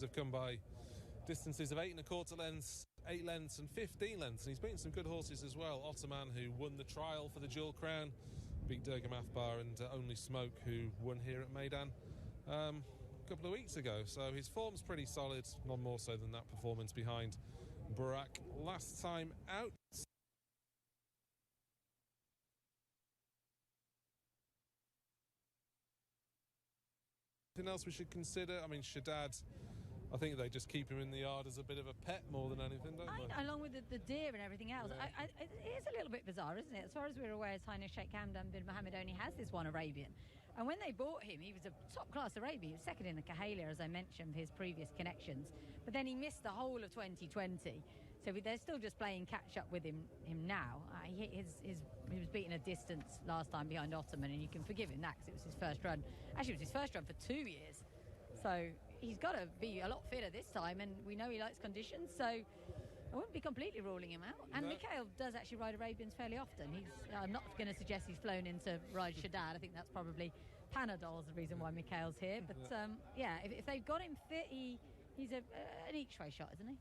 have come by distances of 8 1/4 lengths, 8 lengths and 15 lengths, and he's beaten some good horses as well. Ottoman, who won the trial for the Dual Crown, beat Durgam Athbar, and Only Smoke, who won here at Meydan a couple of weeks ago. So his form's pretty solid, none more so than that performance behind Burak last time out. Anything else we should consider? I mean, Shaddad, I think they just keep him in the yard as a bit of a pet more than anything, don't they? Along with the deer and everything else. Yeah. It is a little bit bizarre, isn't it? As far as we're aware, His Highness Sheikh Hamdan bin Mohammed only has this one Arabian. And when they bought him, he was a top-class Arabian. He was second in the Kahalia, as I mentioned, for his previous connections. But then he missed the whole of 2020. So they're still just playing catch-up with him now. He was beaten a distance last time behind Ottoman, and you can forgive him that because it was his first run. Actually, it was his first run for 2 years. So he's got to be a lot fitter this time, and we know he likes conditions, so I wouldn't be completely ruling him out. And Mikhail does actually ride Arabians fairly often. I'm not going to suggest he's flown in to ride Shaddad. I think that's probably Panadol's the reason why Mikhail's here. But if they've got him fit, he's an each-way shot, isn't he?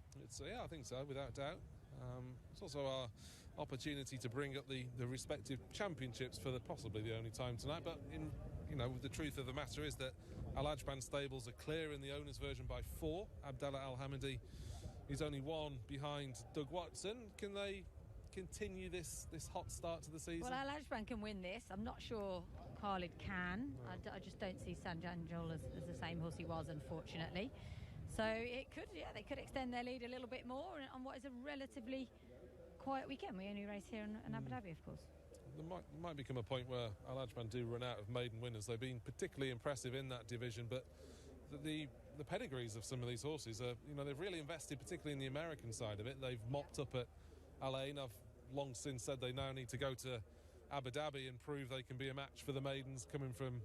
I think so, without doubt. It's also our opportunity to bring up the respective championships for possibly the only time tonight. But the truth of the matter is that Al Ajban stables are clear in the owners' version by 4. Abdallah Al Hamidi is only 1 behind Doug Watson. Can they continue this hot start to the season? Well, Al Ajban can win this. I'm not sure Khalid can. No. I just don't see Sanjanjol as the same horse he was, unfortunately. So it could, they could extend their lead a little bit more on what is a relatively quiet weekend. We only race here in Abu Dhabi, of course. There might become a point where Al Ajban do run out of maiden winners. They've been particularly impressive in that division, but the pedigrees of some of these horses are, they've really invested, particularly in the American side of it. They've mopped up at Al Ain. I've long since said they now need to go to Abu Dhabi and prove they can be a match for the maidens coming from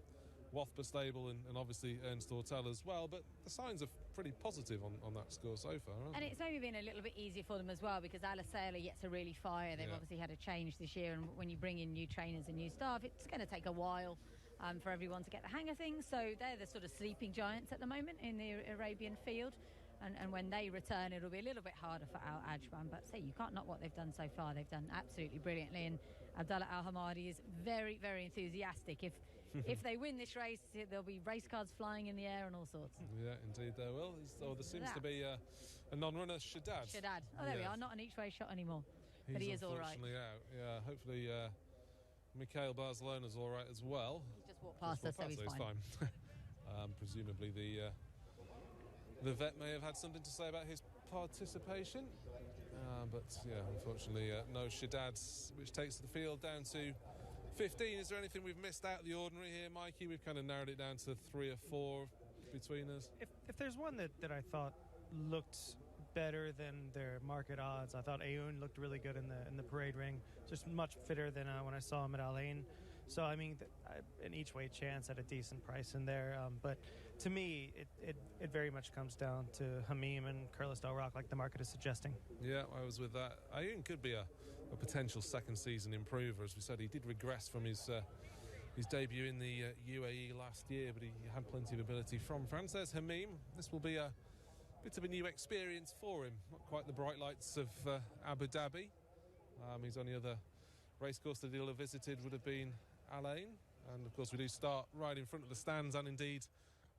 Wathba stable and obviously Ernst Hotel as well, but the signs are pretty positive on that score so far, aren't they? And it's only been a little bit easier for them as well because Alasela yet to really fire. They've obviously had a change this year, and when you bring in new trainers and new staff, it's going to take a while for everyone to get the hang of things. So they're the sort of sleeping giants at the moment in the Arabian field. And when they return, it'll be a little bit harder for Al Ajban. But you can't knock what they've done so far. They've done absolutely brilliantly. And Abdallah Al Hamadi is very, very enthusiastic. If they win this race, there'll be race cards flying in the air and all sorts. Yeah, indeed there will. There seems to be a non-runner, Shaddad. Oh, there we are. Not an each-way shot anymore. But he is all right. He's unfortunately out. Yeah, hopefully Mikhail Barcelona's all right as well. He just walked past us, so he's fine. Presumably the vet may have had something to say about his participation, but unfortunately no Shaddad, which takes the field down to 15. Is there anything we've missed out of the ordinary here, Mikey? We've kind of narrowed it down to 3 or 4 between us. If there's one that I thought looked better than their market odds, I thought Aoun looked really good in the parade ring, just much fitter than when I saw him at Al Ain. So I mean, an each way chance at a decent price in there. But to me, it very much comes down to Hamim and Curlis Del Rock, like the market is suggesting. Yeah, I was with that. Aoun could be a potential second season improver. As we said, he did regress from his debut in the UAE last year, but he had plenty of ability from France. There's Hamim. This will be a bit of a new experience for him. Not quite the bright lights of Abu Dhabi. His only other racecourse that he'll have visited would have been Al Ain. And of course we do start right in front of the stands and indeed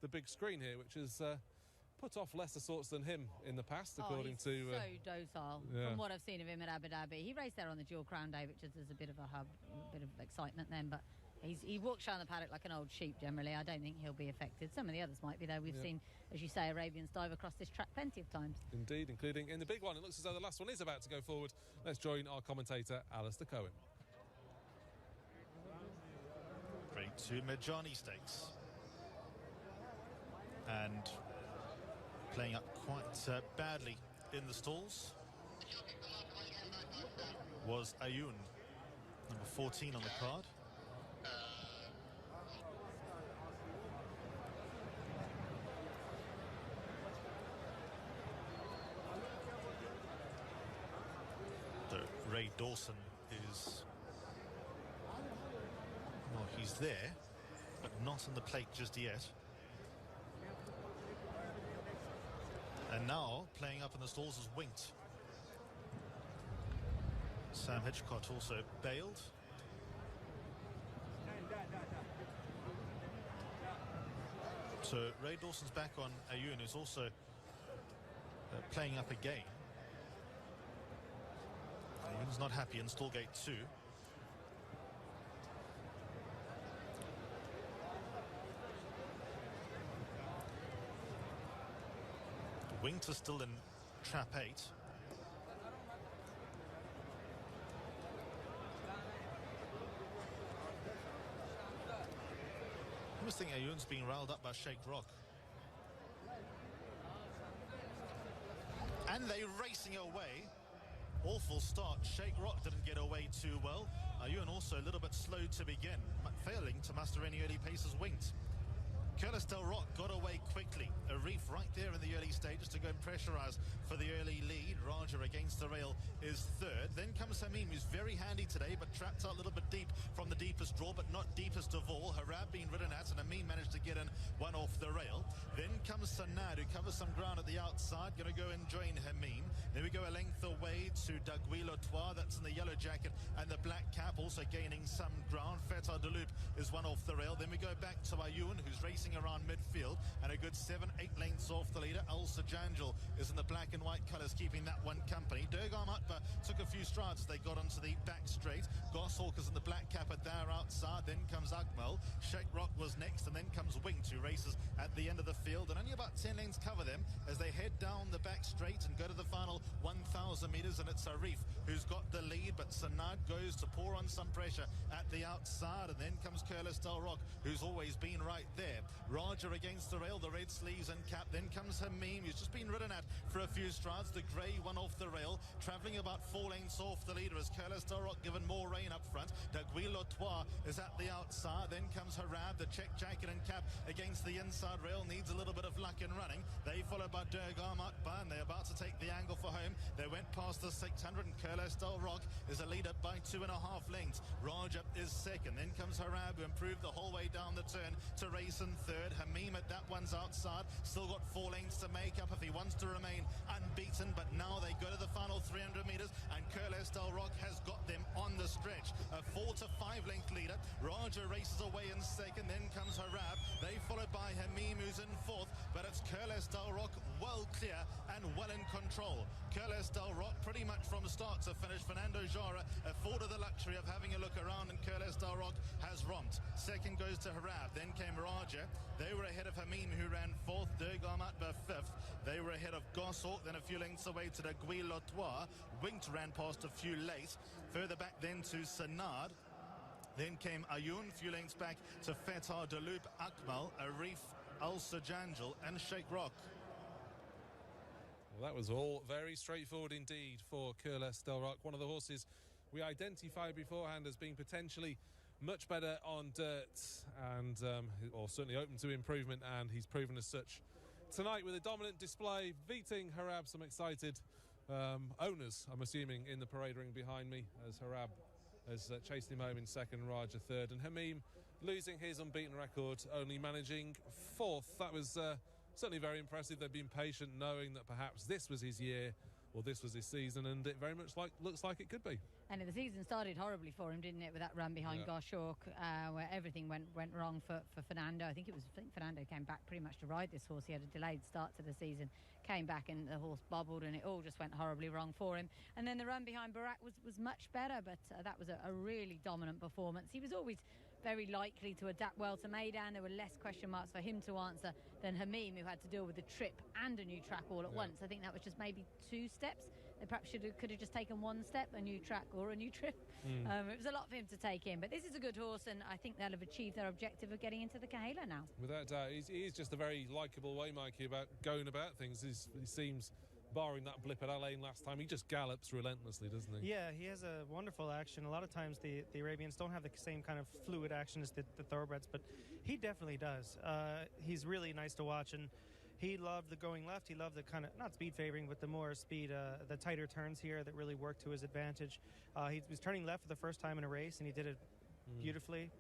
the big screen here, which has put off lesser sorts than him in the past, according to... He's so docile from what I've seen of him at Abu Dhabi. He raced there on the Dual Crown Day, which is a bit of a hub, a bit of excitement then, but he walks around the paddock like an old sheep generally. I don't think he'll be affected. Some of the others might be, though. We've seen, as you say, Arabians dive across this track plenty of times. Indeed, including in the big one. It looks as though the last one is about to go forward. Let's join our commentator, Alistair Cohen. Grade 2 Medjani Stakes. And playing up quite badly in the stalls was Aoun, number 14 on the card. Ray Dawson is, well, he's there, but not on the plate just yet. And now playing up in the stalls is Winked. Sam Hitchcott also bailed. So Ray Dawson's back on Ayun, who's also playing up again. Ayun's not happy in stallgate 2. Winked is still in trap 8. I was thinking Ayun's being riled up by Sheikh Rock. And they're racing away. Awful start. Sheikh Rock didn't get away too well. Ayun also a little bit slow to begin, failing to muster any early paces. Winked. Curtis Del Rock got away quickly. Arif right there in the early stages to go and pressurize for the early lead. Raja against the rail is third. Then comes Hamim, who's very handy today, but trapped out a little bit deep from the deepest draw, but not deepest of all. Harab being ridden at, and Hamim managed to get in one off the rail. Then comes Sanad, who covers some ground at the outside, going to go and join Hamim. Then we go a length away to Dagui Lotois, that's in the yellow jacket and the black cap, also gaining some ground. Fatah Deloop is one off the rail. Then we go back to Ayun, who's racing around midfield, and a good 7-8 lengths off the leader. Al Sajangel is in the black and white colours, keeping that one company. Durgam Akbar took a few strides as they got onto the back straight. Goshawk is in the black cap at there outside. Then comes Akmal. Sheikh Rock was next, and then comes Winked, who races at the end of the field, and only about 10 lengths cover them as they head down the back straight and go to the final 1,000 metres, and it's Arif who's got the lead, but Sanad goes to pour on some pressure at the outside, and then comes Curtis Del Rock, who's always been right there. Raja against the rail, the red sleeves and cap. Then comes Hamim, who's just been ridden at for a few strides. The grey one off the rail, travelling about 4 lengths off the leader as Curtis Del Rock given more rain up front. Dagui Lotois is at the outside. Then comes Harab, the check jacket and cap against the inside rail, needs a little bit of luck in running. They followed by Durgam Akbar, and they're about to take the angle for home. They went past the 600, and Curtis Del Rock is a leader by 2.5 lengths. Raja is second. Then comes Harab, who improved the whole way down the turn to race in third. Hamim at that one's outside, still got 4 lengths to make up if he wants to remain unbeaten, but now they go to the final 300 metres, and Curtis Del Rock has got them on the stretch. A 4 to 5 length leader. Raja races away in second. Then comes Harab. They followed by Hamim, who's in fourth, but it's Curtis Del Rock well clear and well in control. Curtis Del Rock pretty much from start to finish. Fernando Jara afforded the luxury of having a look around, and Curtis Del Rock has romped. Second goes to Harab. Then came Raja. They were ahead of Hamim, who ran fourth. Durgam Akbar fifth. They were ahead of Goshawk, then a few lengths away to Dagui Lotois. Winked ran past a few late. Further back then to Sanad. Then came Ayun, few lengths back to Fatah Deloop, Akmal, Arif, Al Sajangel and Sheikh Rock. Well, that was all very straightforward indeed for Curtis Del Rock, one of the horses we identified beforehand as being potentially much better on dirt and or certainly open to improvement, and he's proven as such tonight with a dominant display, beating Harab. Some excited owners, I'm assuming, in the parade ring behind me, as Harab has chased him home in second, Raja third, and Hamim losing his unbeaten record, only managing fourth. That was certainly very impressive. They've been patient, knowing that perhaps this was his year, or this was his season, and it very much looks like it could be. And the season started horribly for him, didn't it, with that run behind Goshawk, where everything went wrong for Fernando. I think Fernando came back pretty much to ride this horse. He had a delayed start to the season, came back and the horse bobbled, and it all just went horribly wrong for him. And then the run behind Barak was much better, but that was a really dominant performance. He was always very likely to adapt well to Meydan. There were less question marks for him to answer than Hamim, who had to deal with the trip and a new track all at once. I think that was just maybe 2 steps. They perhaps could have just taken 1 step, a new track or a new trip. It was a lot for him to take in, but this is a good horse, and I think they'll have achieved their objective of getting into the Carrera now. Without doubt, he's just a very likeable way, Mikey, about going about things. He seems, barring that blip at Alain last time, he just gallops relentlessly, doesn't he? Yeah, he has a wonderful action. A lot of times the Arabians don't have the same kind of fluid action as the thoroughbreds, but he definitely does. He's really nice to watch, and he loved the going left. He loved the kind of, not speed favoring, but the more speed, the tighter turns here that really worked to his advantage. He was turning left for the first time in a race, and he did it beautifully.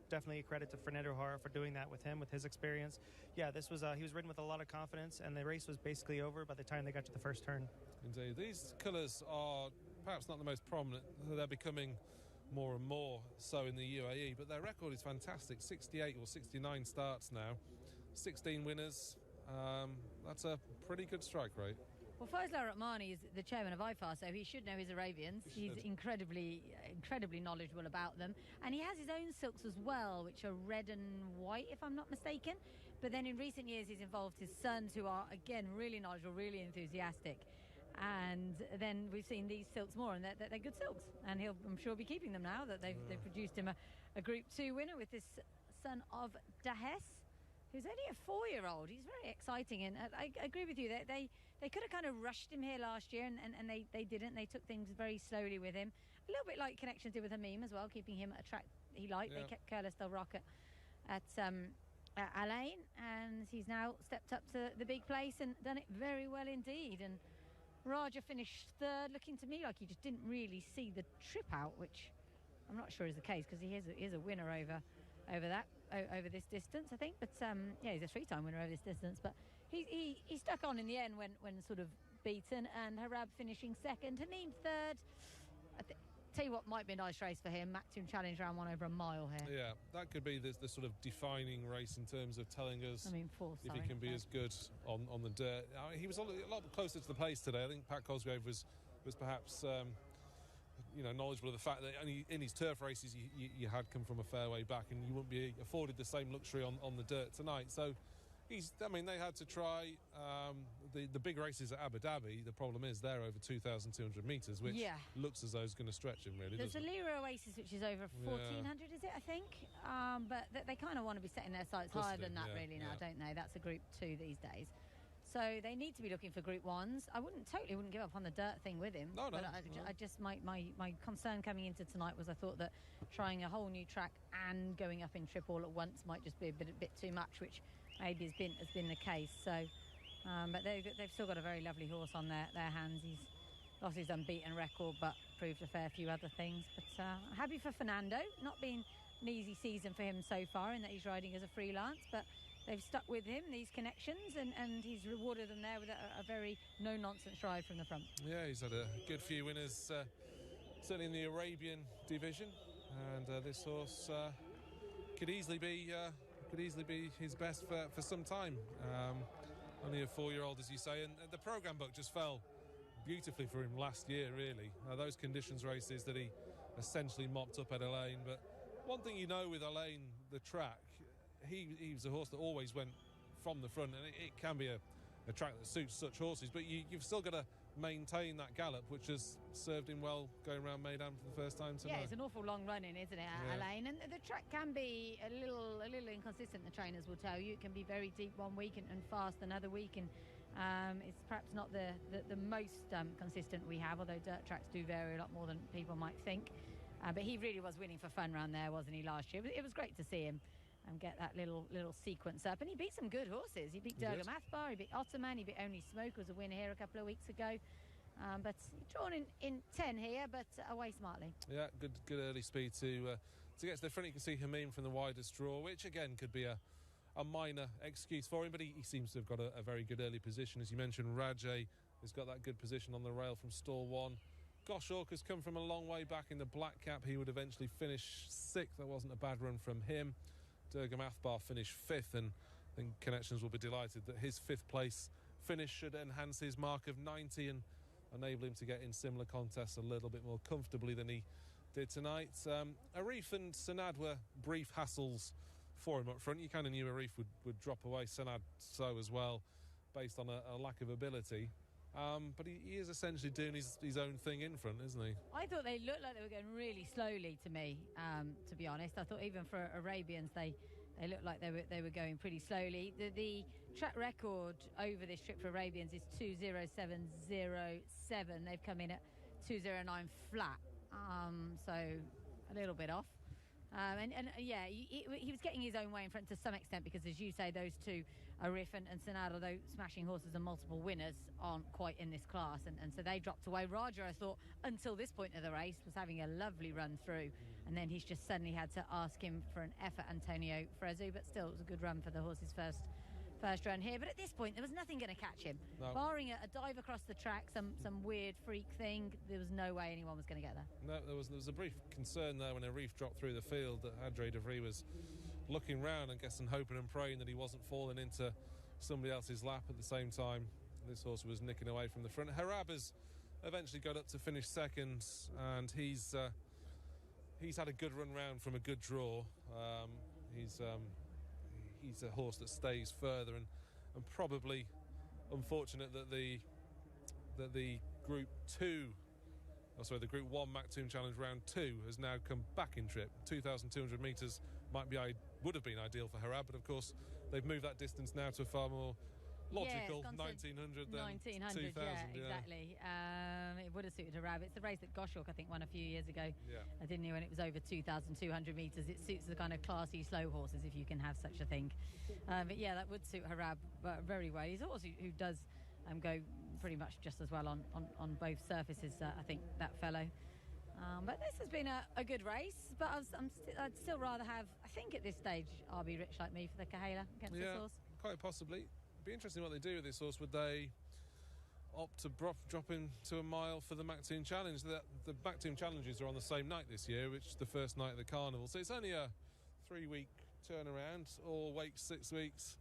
Definitely a credit to Fernando Hora for doing that with him, with his experience. Yeah, this was he was ridden with a lot of confidence, and the race was basically over by the time they got to the first turn. Indeed. These colours are perhaps not the most prominent. They're becoming more and more so in the UAE, but their record is fantastic. 68 or 69 starts now, 16 winners. That's a pretty good strike rate. Well, Faisal Rahmani is the chairman of IFAR, so he should know his Arabians. He's incredibly knowledgeable about them. And he has his own silks as well, which are red and white, if I'm not mistaken. But then in recent years, he's involved his sons, who are, again, really knowledgeable, really enthusiastic. And then we've seen these silks more, and they're good silks. And I'm sure, be keeping them now that they've produced him a Group 2 winner with this son of Dahes, who's only a 4-year-old. He's very exciting, and I agree with you. They could have kind of rushed him here last year, and they didn't. They took things very slowly with him. A little bit like Connections did with Hamim as well, keeping him at a track he liked. Yeah. They kept Carrera de Ajuste at Alain, and he's now stepped up to the big place and done it very well indeed. And Raja finished third, looking to me like he just didn't really see the trip out, which I'm not sure is the case, because he is a winner over this distance, I think. But yeah, he's a 3-time winner over this distance. But he stuck on in the end when sort of beaten, and Harab finishing second, Hamim third. Tell you what might be a nice race for him. Maximum Challenge round 1 over a mile here. Yeah, that could be the sort of defining race in terms of telling us if he can be as good on the dirt. I mean, he was a lot closer to the pace today. I think Pat Cosgrave was perhaps knowledgeable of the fact that in his turf races you had come from a fair way back, and you wouldn't be afforded the same luxury on the dirt tonight. So they had to try the big races at Abu Dhabi. The problem is they're over 2,200 metres, which looks as though it's going to stretch him, really. There's a Lira Oasis, which is over 1,400, is it, I think? But they kind of want to be setting their sights higher than that, really, now, don't they? That's a Group 2 these days. So they need to be looking for Group 1s. I wouldn't give up on the dirt thing with him. No. I just my concern coming into tonight was I thought that trying a whole new track and going up in trip all at once might just be a bit too much, which maybe has been the case. So, but they've still got a very lovely horse on their hands. He's lost his unbeaten record, but proved a fair few other things. But happy for Fernando. Not been an easy season for him so far, in that he's riding as a freelance, but they've stuck with him, these connections, and he's rewarded them there with a very no-nonsense ride from the front. Yeah, he's had a good few winners, certainly in the Arabian division, and this horse could easily be his best for some time. Only a 4-year-old, as you say, and the programme book just fell beautifully for him last year, really. Those conditions races that he essentially mopped up at Alain. But one thing you know with Alain, the track, he was a horse that always went from the front, and it can be a track that suits such horses, but you've still got to maintain that gallop, which has served him well going around Meydan for the first time tonight. Yeah, it's an awful long running, isn't it, Alain? And the track can be a little inconsistent, the trainers will tell you. It can be very deep one week and fast another week, and it's perhaps not the most consistent we have, although dirt tracks do vary a lot more than people might think. But he really was winning for fun round there, wasn't he, last year? It was great to see him get that little sequence up, and he beat some good horses. He beat Durgam Athbar, he beat Ottoman, he beat Only Smoke, was a winner here a couple of weeks ago. But drawn in 10 here, but away smartly. Yeah, good early speed to get to the front. You can see Hamim from the widest draw, which again could be a minor excuse for him, but he seems to have got a very good early position. As you mentioned, Rajay has got that good position on the rail from stall 1. Goshawk has come from a long way back in the black cap. He would eventually finish 6th. That wasn't a bad run from him. Durgam Athbar finished 5th, and I think Connections will be delighted that his 5th place finish should enhance his mark of 90 and enable him to get in similar contests a little bit more comfortably than he did tonight. Arif and Sanad were brief hassles for him up front. You kind of knew Arif would drop away, Sanad so as well, based on a lack of ability. But he is essentially doing his own thing in front, isn't he? I thought they looked like they were going really slowly to me, to be honest. I thought even for Arabians, they looked like they were going pretty slowly. The track record over this trip for Arabians is 2:07.07. They've come in at 2:09 flat, so a little bit off. Yeah, he was getting his own way in front to some extent because, as you say, those two, Arif and Sonado, those smashing horses and multiple winners, aren't quite in this class, and so they dropped away. Raja, I thought, until this point of the race, was having a lovely run through, and then he's just suddenly had to ask him for an effort, Antonio Fresu, but still, it was a good run for the horse's first run here. But at this point, there was nothing going to catch him. No. Barring a dive across the track, some weird freak thing, there was no way anyone was going to get there. No, there was a brief concern there when Arif dropped through the field that Adre de Vries was looking round and guessing, hoping and praying that he wasn't falling into somebody else's lap at the same time. This horse was nicking away from the front. Harab has eventually got up to finish second, and he's had a good run round from a good draw. He's a horse that stays further, and probably unfortunate that the Group 1 Maktoum Challenge round 2 has now come back in trip. 2,200 metres would have been ideal for Harab, but of course they've moved that distance now to a far more logical 1900 than 1900. 2000. Yeah, exactly. It would have suited Harab. It's the race that Goshawk, I think, won a few years ago. Yeah. I didn't know when it was over 2,200 metres. It suits the kind of classy slow horses, if you can have such a thing. But yeah, that would suit Harab very well. He's a horse who does go pretty much just as well on both surfaces, I think, that fellow. But this has been a good race, but I'd still rather have, I think at this stage, RB Rich Like Me for the Cahala against this horse. Quite possibly. It'd be interesting what they do with this horse. Would they opt to drop him to a mile for the Maktoum Challenge? The Maktoum Challenges are on the same night this year, which is the first night of the carnival, so it's only a 3-week turnaround, or wait 6 weeks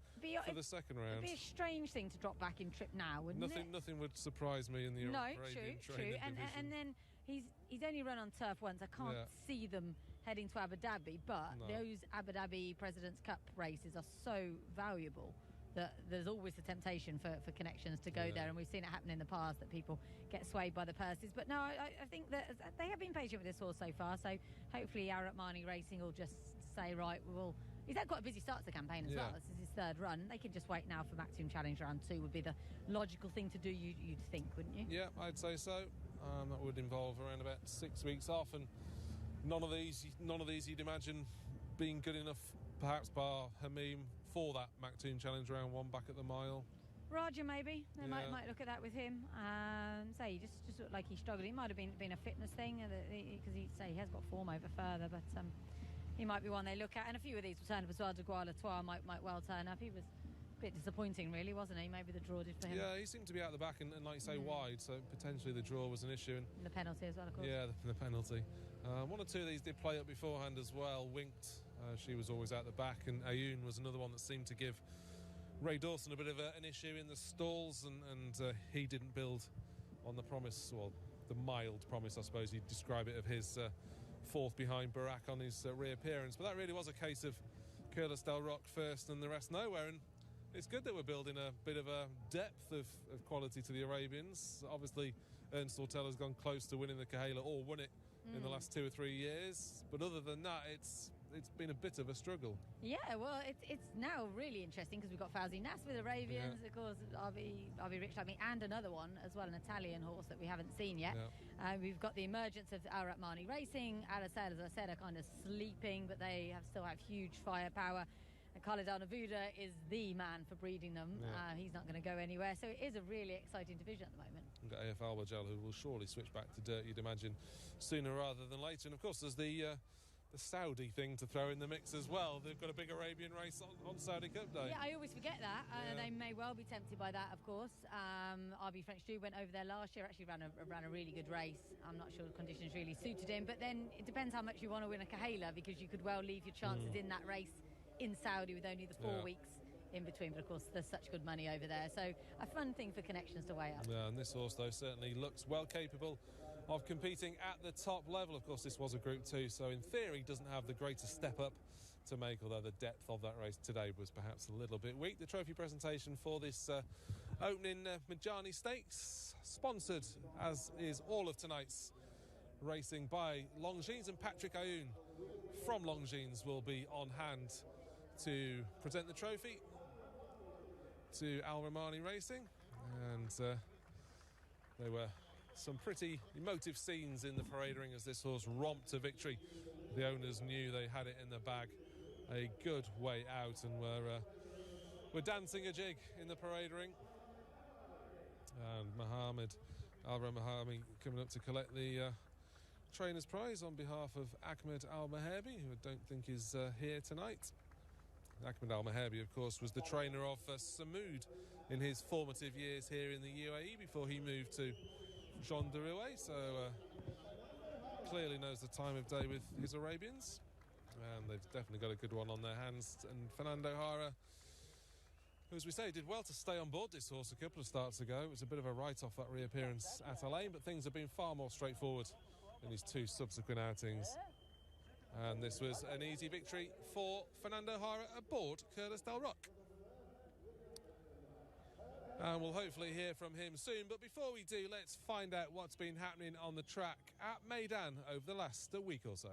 for the second round. It'd be a strange thing to drop back in trip now, wouldn't it? Nothing would surprise me in the Arabian true. division. And then he's only run on turf once. I can't see them heading to Abu Dhabi, but those Abu Dhabi President's Cup races are so valuable that there's always the temptation for connections to go there, and we've seen it happen in the past that people get swayed by the purses. But no, I think that they have been patient with this horse so far, so hopefully Arat Mani Racing will just say, right, he's had quite a busy start to the campaign as well. This is his third run. They can just wait now for Maktoum Challenge round 2 would be the logical thing to do, you'd think, wouldn't you? Yeah, I'd say so. That would involve around about 6 weeks off, and none of these you'd imagine being good enough, perhaps bar Hamim, for that Maktoum Challenge round 1 back at the mile. Roger, maybe. They might look at that with him. He just looked like he struggled. It might have been a fitness thing, because he has got form over further, but he might be one they look at. And a few of these will turn up as well. De Gaulle might well turn up. He was a bit disappointing, really, wasn't he? Maybe the draw did for him. Yeah, he seemed to be out the back and like you say, wide, so potentially the draw was an issue. And the penalty as well, of course. Yeah, the penalty. One or two of these did play up beforehand as well. Winked, she was always out the back, and Ayoun was another one that seemed to give Ray Dawson a bit of an issue in the stalls, and he didn't build on the promise, or the mild promise, I suppose you'd describe it, of his fourth behind Barak on his reappearance. But that really was a case of Curlis Del Rock first and the rest nowhere, and it's good that we're building a bit of a depth of quality to the Arabians. Obviously, Ernst Ortel has gone close to winning the Cahala, or won it in the last 2 or 3 years. But other than that, it's been a bit of a struggle. Yeah, well, it's now really interesting because we've got Fauzi Nas with Arabians, of course, RB Rich Like Me, and another one as well, an Italian horse that we haven't seen yet. We've got the emergence of Arat Mani Racing. Al-Asad, as I said, are kind of sleeping, but they still have huge firepower. Khalid Al Navuda is the man for breeding them. He's not going to go anywhere, so it is a really exciting division at the moment. We've got AF Al Wajal, who will surely switch back to dirt, you'd imagine, sooner rather than later. And of course, there's the Saudi thing to throw in the mix as well. They've got a big Arabian race on Saudi Cup Day. Yeah, I always forget that. They may well be tempted by that, of course. RB French Jew went over there last year, actually ran a really good race. I'm not sure the conditions really suited him, but then it depends how much you want to win a Cahala, because you could well leave your chances in that race in Saudi with only the 4 weeks in between. But of course, there's such good money over there, so a fun thing for connections to weigh up. Yeah, and this horse, though, certainly looks well capable of competing at the top level. Of course, this was a Group 2, so in theory doesn't have the greatest step up to make, although the depth of that race today was perhaps a little bit weak. The trophy presentation for this opening Majani Stakes, sponsored, as is all of tonight's racing, by Longines, and Patrick Ayoun from Longines will be on hand to present the trophy to Al Ramani Racing. And there were some pretty emotive scenes in the parade ring as this horse romped to victory the owners knew they had it in the bag a good way out and were dancing a jig in the parade ring. And Alvaro Mohamed coming up to collect the trainer's prize on behalf of Ahmed Al-Maherbi, who I don't think is here tonight. Ahmed Al-Maherbi, of course, was the trainer of Samoud in his formative years here in the UAE before he moved to Jean de Rouet, so clearly knows the time of day with his Arabians, and they've definitely got a good one on their hands. And Fernando Hora, who, as we say, did well to stay on board this horse a couple of starts ago. It was a bit of a write-off, that reappearance at Alain, but things have been far more straightforward in his two subsequent outings. And this was an easy victory for Fernando Hora aboard Curtis Del Rock. And we'll hopefully hear from him soon. But before we do, let's find out what's been happening on the track at Meydan over the last week or so.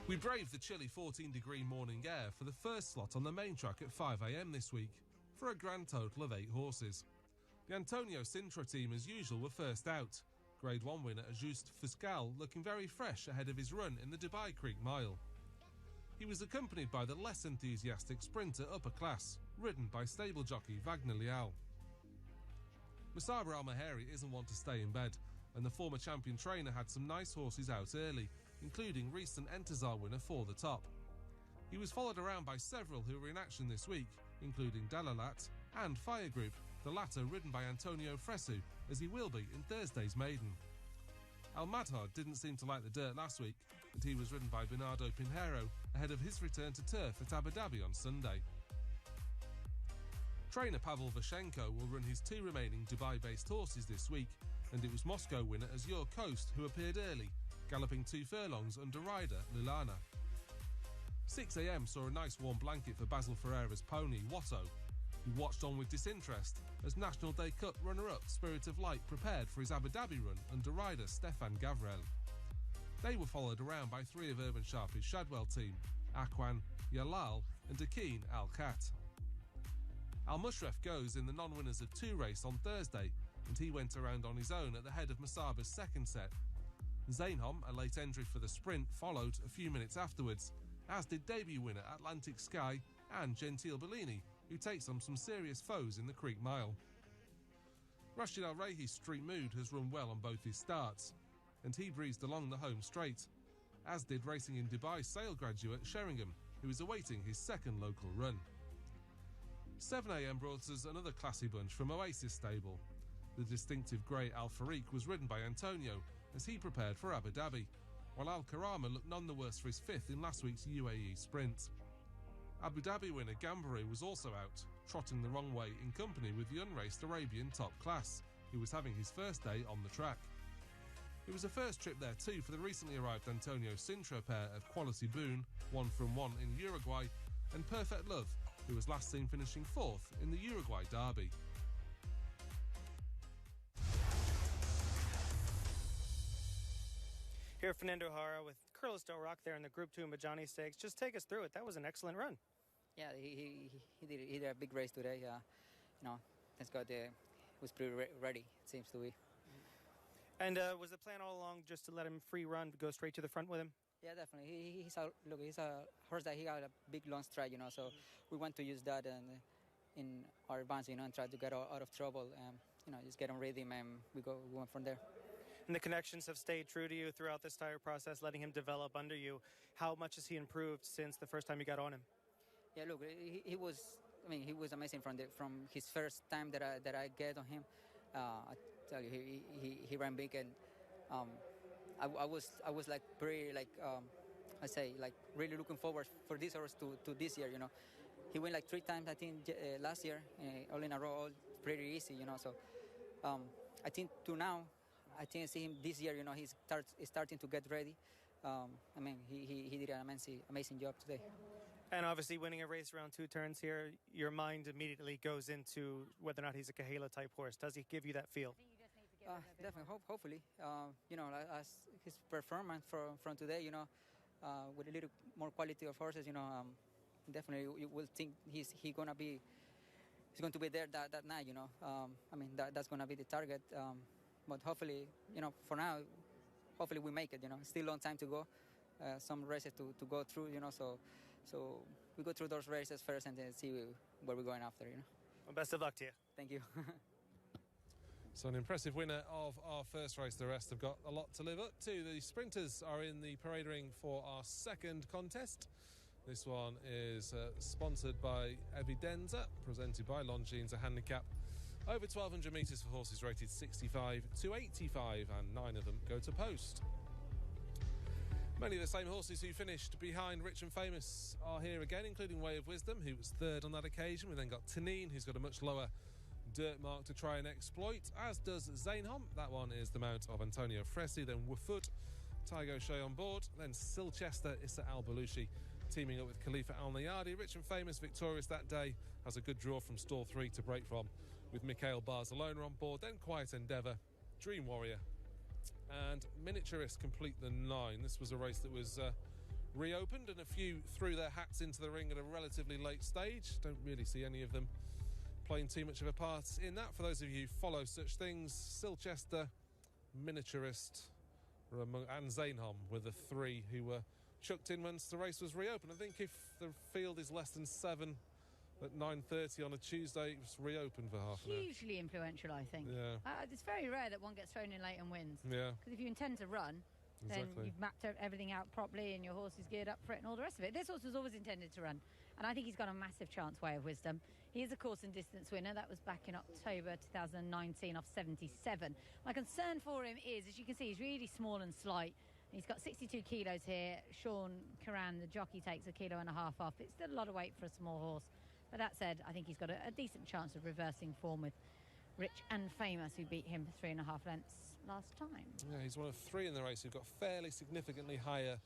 We braved the chilly 14-degree morning air for the first slot on the main track at 5 a.m. this week, for a grand total of 8 horses. The Antonio Sintra team, as usual, were first out. Grade 1 winner Ajuste Fiscal looking very fresh ahead of his run in the Dubai Creek Mile. He was accompanied by the less enthusiastic sprinter Upper Class, ridden by stable jockey Wagner Leal. Musaba Al-Maheri isn't one to stay in bed, and the former champion trainer had some nice horses out early, including recent Entazar winner For the Top. He was followed around by several who were in action this week, including Dalalat and Fire Group, the latter ridden by Antonio Fresu, as he will be in Thursday's maiden. Al Madhar didn't seem to like the dirt last week, and he was ridden by Bernardo Pinheiro ahead of his return to turf at Abu Dhabi on Sunday. Trainer Pavel Vashenko will run his 2 remaining Dubai-based horses this week, and it was Moscow winner Azure Coast who appeared early, galloping 2 furlongs under rider Lulana. 6 a.m. saw a nice warm blanket for Basil Ferreira's pony, Watto, who watched on with disinterest as National Day Cup runner-up Spirit of Light prepared for his Abu Dhabi run under rider Stefan Gavrel. They were followed around by 3 of Irvin Sharp's Shadwell team, Akwan, Yalal and Akin Al-Khat. Al-Mushref goes in the non-winners of 2 race on Thursday, and he went around on his own at the head of Musaba's second set. Zainhom, a late entry for the sprint, followed a few minutes afterwards, as did debut winner Atlantic Sky and Gentile Bellini, who takes on some serious foes in the Creek Mile. Rashid Al Rayhi's Street Mood has run well on both his starts, and he breezed along the home straight, as did racing in Dubai Sale graduate Sheringham, who is awaiting his second local run. 7 a.m. brought us another classy bunch from Oasis stable. The distinctive grey Al Farik was ridden by Antonio as he prepared for Abu Dhabi, while Al Karama looked none the worse for his 5th in last week's UAE sprint. Abu Dhabi winner Gambari was also out, trotting the wrong way in company with the unraced Arabian Top Class, who was having his first day on the track. It was a first trip there too for the recently arrived Antonio Sintra pair of Quality Boon, 1 from 1 in Uruguay, and Perfect Love, who was last seen finishing 4th in the Uruguay Derby. Here, Fernando Hora with Carlos Del Rock there in the Group 2 Majani Stakes. Just take us through it. That was an excellent run. Yeah, he did a big race today. Thanks God, he was pretty ready, it seems to be. And was the plan all along just to let him free run, go straight to the front with him? Yeah, definitely. He's a horse that he got a big long stride, so we want to use that in our advance, and try to get out of trouble, just get on rhythm, and we went from there. And the connections have stayed true to you throughout this entire process, letting him develop under you. How much has he improved since the first time you got on him? Yeah, look, he was amazing from his first time that I get on him. I tell you, he ran big, and I was like pretty really looking forward for this horse to this year. He went like 3 times I think last year, all in a row, all pretty easy. So I think I think see him this year. He's starting to get ready. He did an amazing job today. And obviously winning a race around 2 turns here, your mind immediately goes into whether or not he's a Kahela type horse. Does he give you that feel? Definitely, hopefully. As his performance from today, with a little more quality of horses, definitely you will think he's gonna be he's going to be there that night. I mean, that's going to be the target. But hopefully, for now, hopefully we make it. Still a long time to go. Some races to go through. So we go through those races first and then see where we're going after. Well, best of luck to you. Thank you. So an impressive winner of our first race. The rest have got a lot to live up to. The sprinters are in the parade ring for our second contest. This one is sponsored by Evidenza, presented by Longines, a handicap over 1,200 metres for horses rated 65 to 85, and 9 of them go to post. Many of the same horses who finished behind Rich and Famous are here again, including Way of Wisdom, who was third on that occasion. We then got Tanin, who's got a much lower dirt mark to try and exploit, as does Zainhom. That one is the mount of Antonio Fressi. Then Wufut, Tygo Shea on board. Then Silchester, Issa Al Balushi teaming up with Khalifa Al Nayadi. Rich and Famous victorious that day, has a good draw from stall 3 to break from, with Mikhail Barcelona on board. Then Quiet Endeavour, Dream Warrior and Miniaturist complete the 9. This was a race that was reopened, and a few threw their hats into the ring at a relatively late stage. Don't really see any of them playing too much of a part in that. For those of you who follow such things, Silchester, Miniaturist and Zainhom were the 3 who were chucked in once the race was reopened. I think if the field is less than 7 at 9:30 on a Tuesday, it's reopened for half an hour. Hugely influential, I think. Yeah. It's very rare that one gets thrown in late and wins. Yeah. Because if you intend to run, then you've mapped everything out properly and your horse is geared up for it and all the rest of it. This horse was always intended to run, and I think he's got a massive chance. Way of Wisdom. He is a course and distance winner. That was back in October 2019 off 77. My concern for him is, as you can see, he's really small and slight. He's got 62 kilos here. Sean Curran, the jockey, takes 1.5 kilos off. It's still a lot of weight for a small horse. But that said, I think he's got a decent chance of reversing form with Rich and Famous, who beat him for 3.5 lengths last time. Yeah, he's one of 3 in the race who've got fairly significantly higher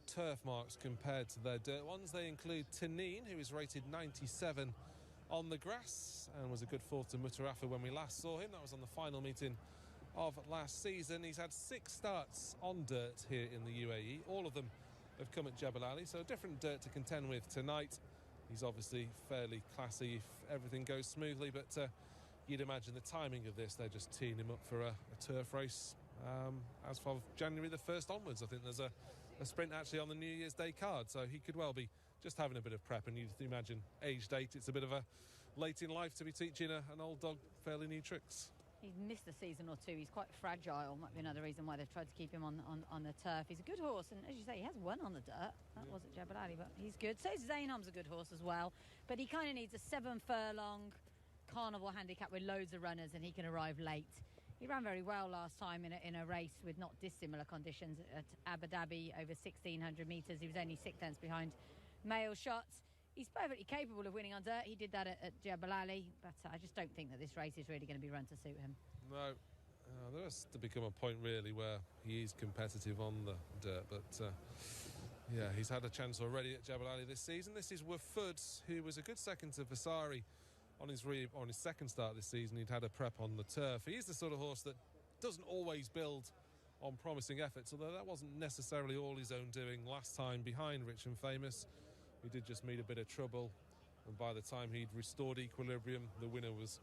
turf marks compared to their dirt ones. They include Tanin, who is rated 97 on the grass and was a good 4th to Mutarafa when we last saw him. That was on the final meeting of last season. He's had 6 starts on dirt here in the UAE. All of them have come at Jebel Ali, so a different dirt to contend with tonight. He's obviously fairly classy if everything goes smoothly, but you'd imagine the timing of this, they're just teeing him up for a turf race as of January the 1st onwards. I think there's a sprint actually on the New Year's Day card, so he could well be just having a bit of prep. And you'd imagine aged 8, it's a bit of a late in life to be teaching an old dog fairly new tricks. He's missed a season or 2. He's quite fragile. Might be another reason why they've tried to keep him on the turf. He's a good horse, and as you say, he has won on the dirt. That was at Jebel Ali, but he's good. So Zainham's a good horse as well, but he kind of needs a 7-furlong carnival handicap with loads of runners, and he can arrive late. He ran very well last time in a race with not dissimilar conditions at Abu Dhabi, over 1,600 metres. He was only 6 tenths behind Male Shots. He's perfectly capable of winning on dirt. He did that at Jebel Ali, but I just don't think that this race is really going to be run to suit him. No, there has to become a point really where he is competitive on the dirt, but yeah, he's had a chance already at Jebel Ali this season. This is Wafud, who was a good second to Vasari on his second start this season. He'd had a prep on the turf. He is the sort of horse that doesn't always build on promising efforts, although that wasn't necessarily all his own doing last time behind Rich and Famous. He did just meet a bit of trouble, and by the time he'd restored equilibrium, the winner was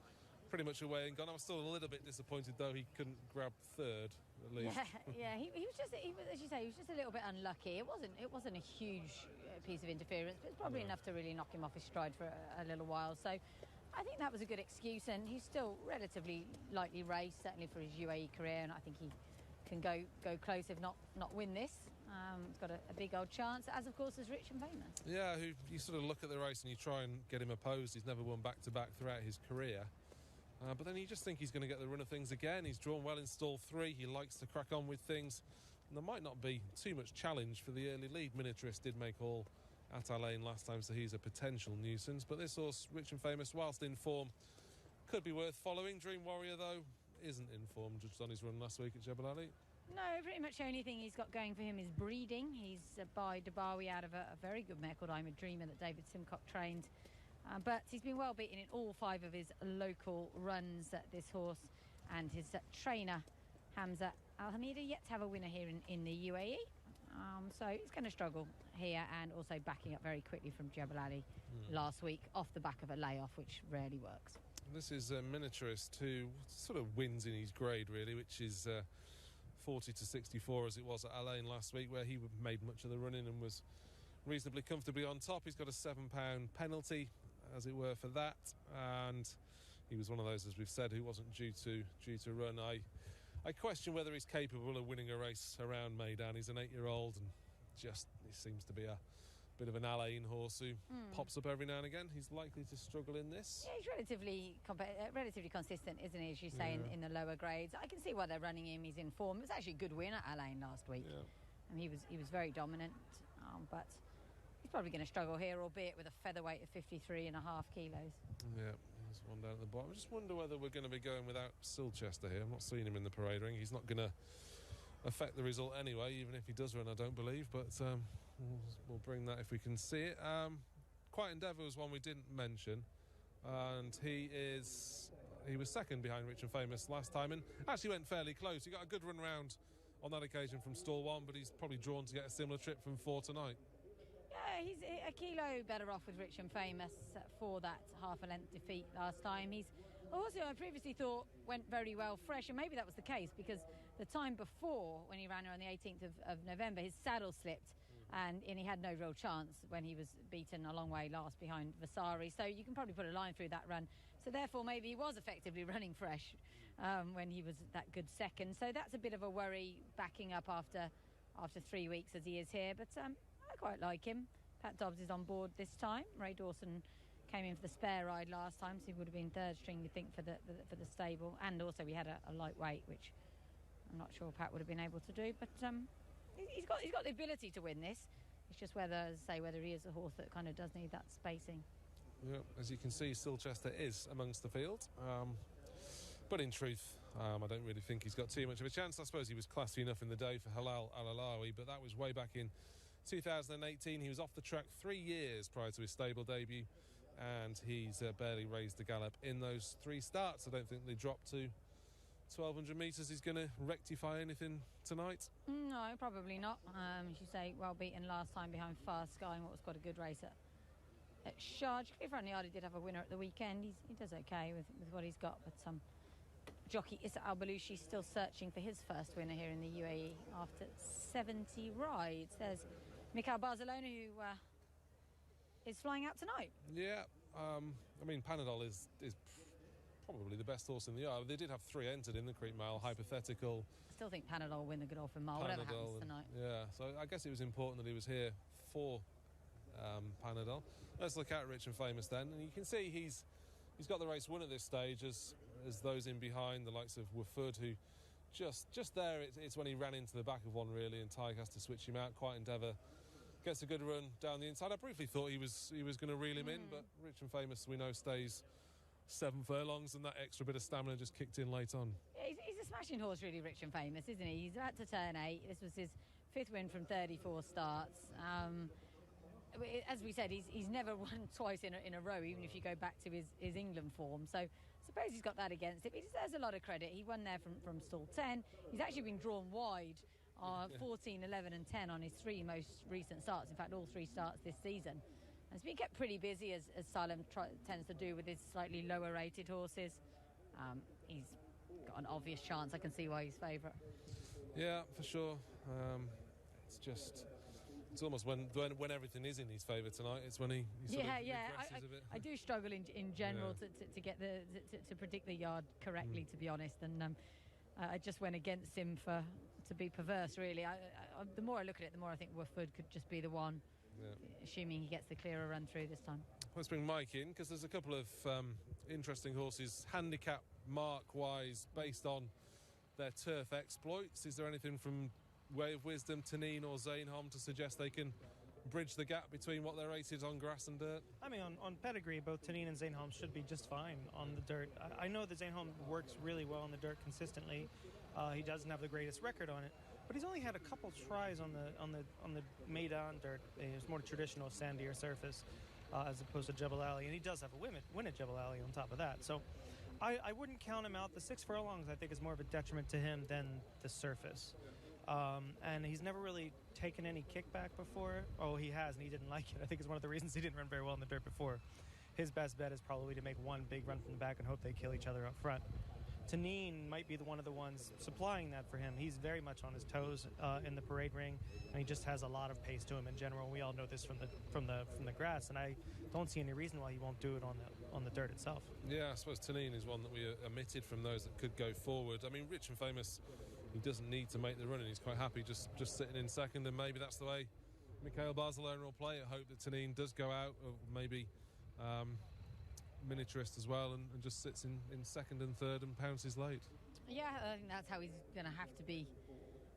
pretty much away and gone. I was still a little bit disappointed, though, he couldn't grab 3rd, at least. Yeah, he was just, as you say, he was just a little bit unlucky. It wasn't a huge piece of interference, but it's probably enough to really knock him off his stride for a little while. So I think that was a good excuse, and he's still relatively lightly raced, certainly for his UAE career, and I think he can go close, if not win this. He's got a big old chance, as of course is Rich and Famous. Yeah, who you sort of look at the race and you try and get him opposed. He's never won back-to-back throughout his career. But then you just think he's going to get the run of things again. He's drawn well in stall 3. He likes to crack on with things. And there might not be too much challenge for the early lead. Miniaturist did make all at Alain last time, so he's a potential nuisance. But this horse, Rich and Famous, whilst in form, could be worth following. Dream Warrior, though, isn't in form, judged on his run last week at Jebel Ali. No, pretty much the only thing he's got going for him is breeding. He's by Dabawi out of a very good mare called I'm a Dreamer that David Simcock trained. But he's been well beaten in all 5 of his local runs, this horse, and his trainer, Hamza Al-Hamida, yet to have a winner here in the UAE. So he's going to struggle here, and also backing up very quickly from Jebel Ali last week off the back of a layoff, which rarely works. This is a miniaturist who sort of wins in his grade, really, which is 40 to 64 as it was at Alain last week, where he made much of the running and was reasonably comfortably on top. He's got a £7 penalty, as it were, for that, and he was one of those, as we've said, who wasn't due to run. I question whether he's capable of winning a race around Meydan. He's an 8-year-old, and he seems to be a bit of an Alain horse who pops up every now and again. He's likely to struggle in this. Yeah, he's relatively consistent, isn't he, as you say, in the lower grades. I can see why they're running him. He's in form. It was actually a good win at Alain last week. Yeah. And he was very dominant, but he's probably going to struggle here, albeit with a featherweight of 53.5 kilos. Yeah, there's one down at the bottom. I just wonder whether we're going to be going without Silchester here. I'm not seeing him in the parade ring. He's not going to affect the result anyway, even if he does run, I don't believe, but we'll bring that if we can see it. Quiet Endeavour was one we didn't mention, and he was second behind Rich and Famous last time, and actually went fairly close. He got a good run round on that occasion from stall 1, but he's probably drawn to get a similar trip from 4 tonight. Yeah, he's a kilo better off with Rich and Famous for that half-a-length defeat last time. He's also, I previously thought, went very well fresh, and maybe that was the case because the time before, when he ran her on the 18th of November, his saddle slipped, and he had no real chance when he was beaten a long way last behind Vasari. So you can probably put a line through that run. So therefore, maybe he was effectively running fresh when he was that good second. So that's a bit of a worry backing up after 3 weeks as he is here. But I quite like him. Pat Dobbs is on board this time. Ray Dawson came in for the spare ride last time, so he would have been third string, you think, for the stable. And also we had a lightweight, which I'm not sure Pat would have been able to do. But he's got the ability to win this. It's just whether he is a horse that kind of does need that spacing. Yeah, as you can see, Silchester is amongst the field. But in truth, I don't really think he's got too much of a chance. I suppose he was classy enough in the day for Halal Al-Alawi, but that was way back in 2018. He was off the track 3 years prior to his stable debut, and he's barely raised the gallop in those 3 starts. I don't think they dropped to 1,200 metres. He's going to rectify anything tonight? No, probably not. As you say, well beaten last time behind Fast Sky and what was quite a good race at Sharjah. Cliff Raniardi did have a winner at the weekend. He does okay with what he's got, but jockey Issa Al-Balushi still searching for his first winner here in the UAE after 70 rides. There's Mikhail Barcelona, who is flying out tonight. Yeah, I mean, Panadol is probably the best horse in the yard. They did have 3 entered in the Creek Mile, hypothetical. I still think Panadol will win the Godolphin Mile, whatever happens tonight. Yeah, so I guess it was important that he was here for Panadol. Let's look at Rich and Famous then, and you can see he's got the race won at this stage as those in behind, the likes of Wafud, who just there, it's when he ran into the back of one really, and Tyke has to switch him out. Quiet Endeavour gets a good run down the inside. I briefly thought he was going to reel him in, but Rich and Famous, we know, stays 7 furlongs, and that extra bit of stamina just kicked in late on. Yeah, he's a smashing horse, really, Rich and Famous, isn't he? He's about to turn 8. This was his 5th win from 34 starts. As we said, he's never won twice in a row, even if you go back to his England form. So I suppose he's got that against him. He deserves a lot of credit. He won there from stall 10. He's actually been drawn wide 14, 11 and 10 on his 3 most recent starts. In fact, all 3 starts this season. And it's been kept pretty busy, as Salem tends to do with his slightly lower rated horses. He's got an obvious chance. I can see why he's favourite. Yeah, for sure. It's almost when everything is in his favour tonight. It's when he sort of regresses a bit. I do struggle in general to get to predict the yard correctly, to be honest. And I just went against him to be perverse, really. The more I look at it, the more I think Wafud could just be the one, assuming he gets the clearer run through this time. Let's bring Mike in, because there's a couple of interesting horses, handicap mark-wise, based on their turf exploits. Is there anything from Way of Wisdom, Tanine or Zainholm to suggest they can bridge the gap between what they're rated on grass and dirt? I mean, on pedigree, both Tanine and Zainholm should be just fine on the dirt. I know that Zainholm works really well on the dirt consistently. He doesn't have the greatest record on it, but he's only had a couple tries on the Meydan dirt. It's more traditional, sandier surface, as opposed to Jebel Ali, and he does have a win at Jebel Ali on top of that. So I wouldn't count him out. The 6 furlongs, I think, is more of a detriment to him than the surface. And he's never really taken any kickback before. Oh, he has, and he didn't like it. I think it's one of the reasons he didn't run very well in the dirt before. His best bet is probably to make one big run from the back and hope they kill each other up front. Tanine might be one of the ones supplying that for him. He's very much on his toes in the parade ring, and he just has a lot of pace to him in general. We all know this from the grass, and I don't see any reason why he won't do it on the dirt itself. Yeah, I suppose Tanine is one that we omitted from those that could go forward. I mean, Rich and Famous, he doesn't need to make the run, and he's quite happy just sitting in second, and maybe that's the way Mikhail Barcelona will play it. Hope that Tanine does go out, or maybe Miniaturist as well, and just sits in second and third and pounces late. Yeah, I think that's how he's going to have to be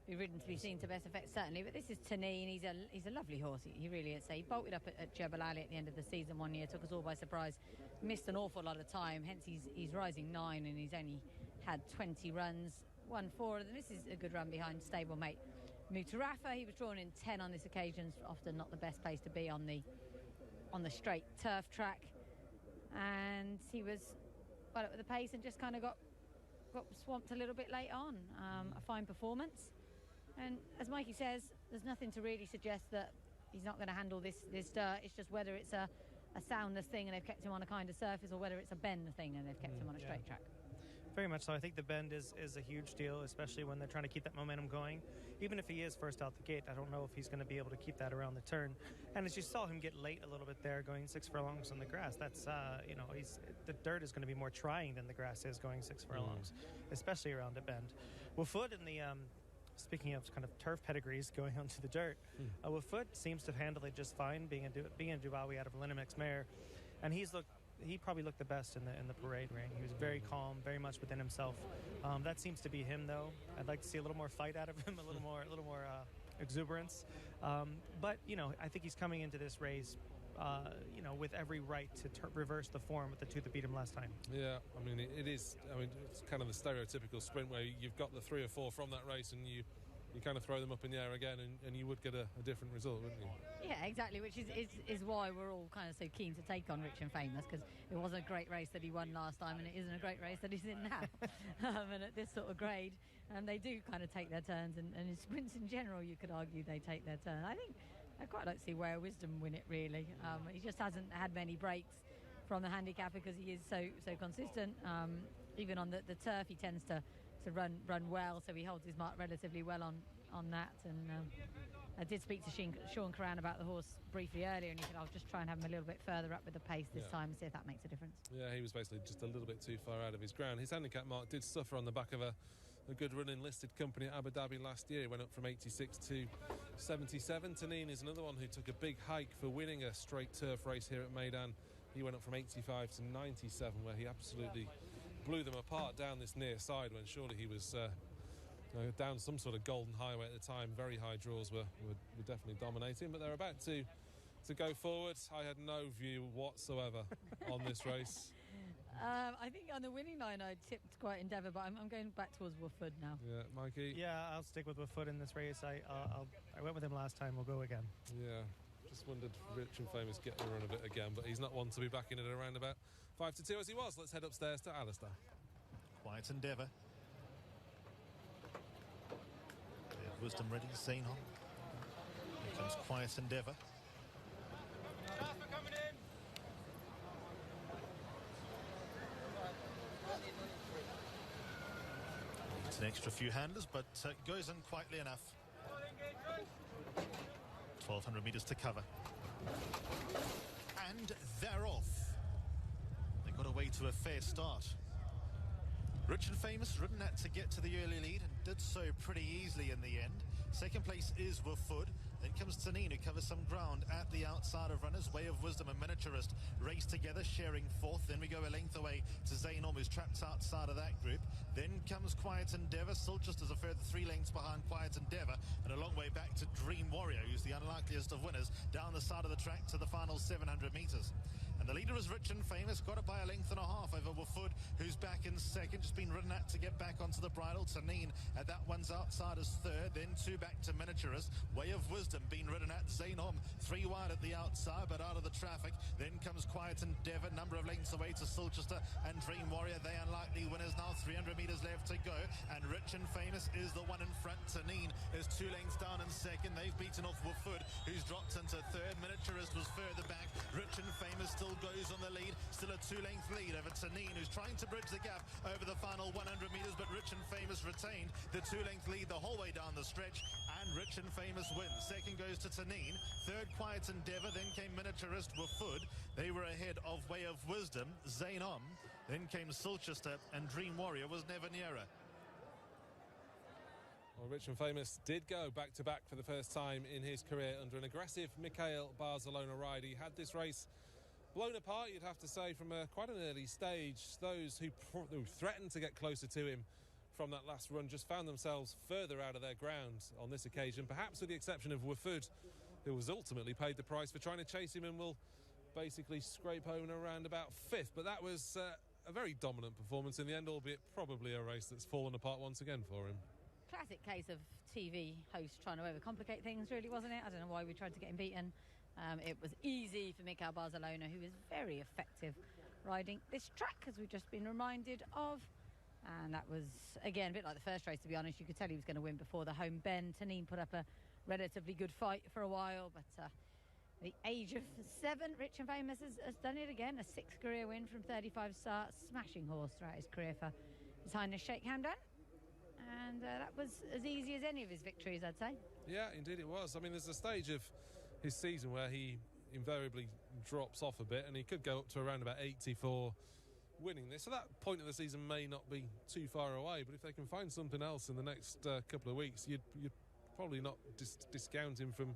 ridden to be seen to best effect, certainly. But this is Tanine. He's a lovely horse. He really is. So he bolted up at Jebel Ali at the end of the season one year, took us all by surprise, missed an awful lot of time. Hence he's rising 9, and he's only had 20 runs, won 4 of them. This is a good run behind stablemate Mutarafa. He was drawn in 10 on this occasion, often not the best place to be on the straight turf track. And he was well up with the pace and just kind of got swamped a little bit late on. A fine performance, and as Mikey says, there's nothing to really suggest that he's not going to handle this dirt. It's just whether it's a soundness thing and they've kept him on a kind of surface, or whether it's a bend thing and they've kept him on a straight track. Very much so. I think the bend is a huge deal, especially when they're trying to keep that momentum going. Even if he is first out the gate, I don't know if he's going to be able to keep that around the turn. And as you saw him get late a little bit there, going 6 furlongs on the grass, that's, the dirt is going to be more trying than the grass is going 6 furlongs, especially around a bend. Wofoot in the, speaking of kind of turf pedigrees going onto the dirt, Wofoot seems to have handled it just fine, being a Dubawi out of a Linimix mare. And he probably looked the best in the parade ring. He was very calm, very much within himself. That seems to be him, though. I'd like to see a little more fight out of him, a little more exuberance. But I think he's coming into this race, with every right to reverse the form with the two that beat him last time. Yeah, I mean it is. I mean, it's kind of the stereotypical sprint where you've got the 3 or 4 from that race, and you kind of throw them up in the air again, and you would get a different result, wouldn't you? Yeah, exactly, which is why we're all kind of so keen to take on Rich and Famous, because it wasn't a great race that he won last time, and it isn't a great race that he's in now. And at this sort of grade, they do kind of take their turns, and in sprints in general, you could argue they take their turn. I think I'd quite like to see Where Wisdom win it, really. He just hasn't had many breaks from the handicap because he is so consistent. Even on the turf, he tends to run well, so he holds his mark relatively well on that. And I did speak to Sean Curran about the horse briefly earlier, and he said I'll just try and have him a little bit further up with the pace this time and see if that makes a difference. Yeah, he was basically just a little bit too far out of his ground. His handicap mark did suffer on the back of a good run in listed company at Abu Dhabi last year. He went up from 86 to 77. Tanine is another one who took a big hike for winning a straight turf race here at Meydan. He went up from 85 to 97, where he absolutely blew them apart down this near side, when surely he was down some sort of golden highway at the time. Very high draws were definitely dominating, but they're about to go forward. I had no view whatsoever on this race. I think on the winning line I tipped quite Endeavour, but I'm going back towards Woodford now. Yeah, Mikey? Yeah, I'll stick with Woodford in this race. I went with him last time. We'll go again. Yeah, just wondered if Rich and Famous get the run of it again, but he's not one to be backing it around about 5 to 2 as he was. Let's head upstairs to Alistair. Quiet Endeavour. Wisdom ready, Zayn on. Here comes Quiet Endeavour. It's an extra few handlers, but goes in quietly enough. 1,200 metres to cover. And they're off. They got away to a fair start. Rich and Famous ridden out to get to the early lead and did so pretty easily in the end. Second place is Wofood. Then comes Tanine, who covers some ground at the outside of runners. Way of Wisdom and Miniaturist race together, sharing fourth. Then we go a length away to Zainom, who's trapped outside of that group. Then comes Quiet Endeavour, still just as a further 3 lengths behind Quiet Endeavour, and a long way back to Dream Warrior, who's the unlikeliest of winners, down the side of the track to the final 700 metres. And the leader is Rich and Famous, got it by a length and a half over Wofood, who's back in second, just been ridden out to get back onto the bridle. Tanine at that one's outside as third, then 2 back to Miniaturist. Way of Wisdom being ridden at Zainom, 3 wide at the outside, but out of the traffic. Then comes Quiet Endeavour, number of lengths away to Silchester and Dream Warrior. They unlikely winners now, 300 metres left to go. And Rich and Famous is the one in front. Tanine is 2 lengths down in second. They've beaten off Wooford, who's dropped into third. Miniaturist was further back. Rich and Famous still goes on the lead. Still a 2-length lead over Tanine, who's trying to bridge the gap over the final 100 metres, but Rich and Famous retained the 2-length lead the whole way down the stretch, and Rich and Famous wins. Second goes to Tanine. Third, Quiet Endeavour. Then came Miniaturist, Wooford. They were ahead of Way of Wisdom, Zayn Om. Then came Silchester, and Dream Warrior was never nearer. Well, Rich and Famous did go back-to-back for the first time in his career under an aggressive Michael Barcelona ride. He had this race blown apart, you'd have to say, from quite an early stage. Those who threatened to get closer to him from that last run just found themselves further out of their ground on this occasion, perhaps with the exception of Wooford, who was ultimately paid the price for trying to chase him and will basically scrape home around about 5th. But that was a very dominant performance in the end, albeit probably a race that's fallen apart once again for him. Classic case of TV host trying to overcomplicate things, really, wasn't it? I don't know why we tried to get him beaten. It was easy for Michael Barcelona, who is very effective riding this track, as we've just been reminded of. And that was, again, a bit like the first race, to be honest. You could tell he was going to win before the home bend. Tanine put up a relatively good fight for a while, but at the age of 7, Rich and Famous has done it again. A 6th career win from 35 starts. Smashing horse throughout his career for His Highness Sheikh Hamdan. And that was as easy as any of his victories, I'd say. Yeah, indeed it was. I mean, there's a stage of his season where he invariably drops off a bit, and he could go up to around about 84 winning this. So that point of the season may not be too far away, but if they can find something else in the next couple of weeks, you'd probably not discount him from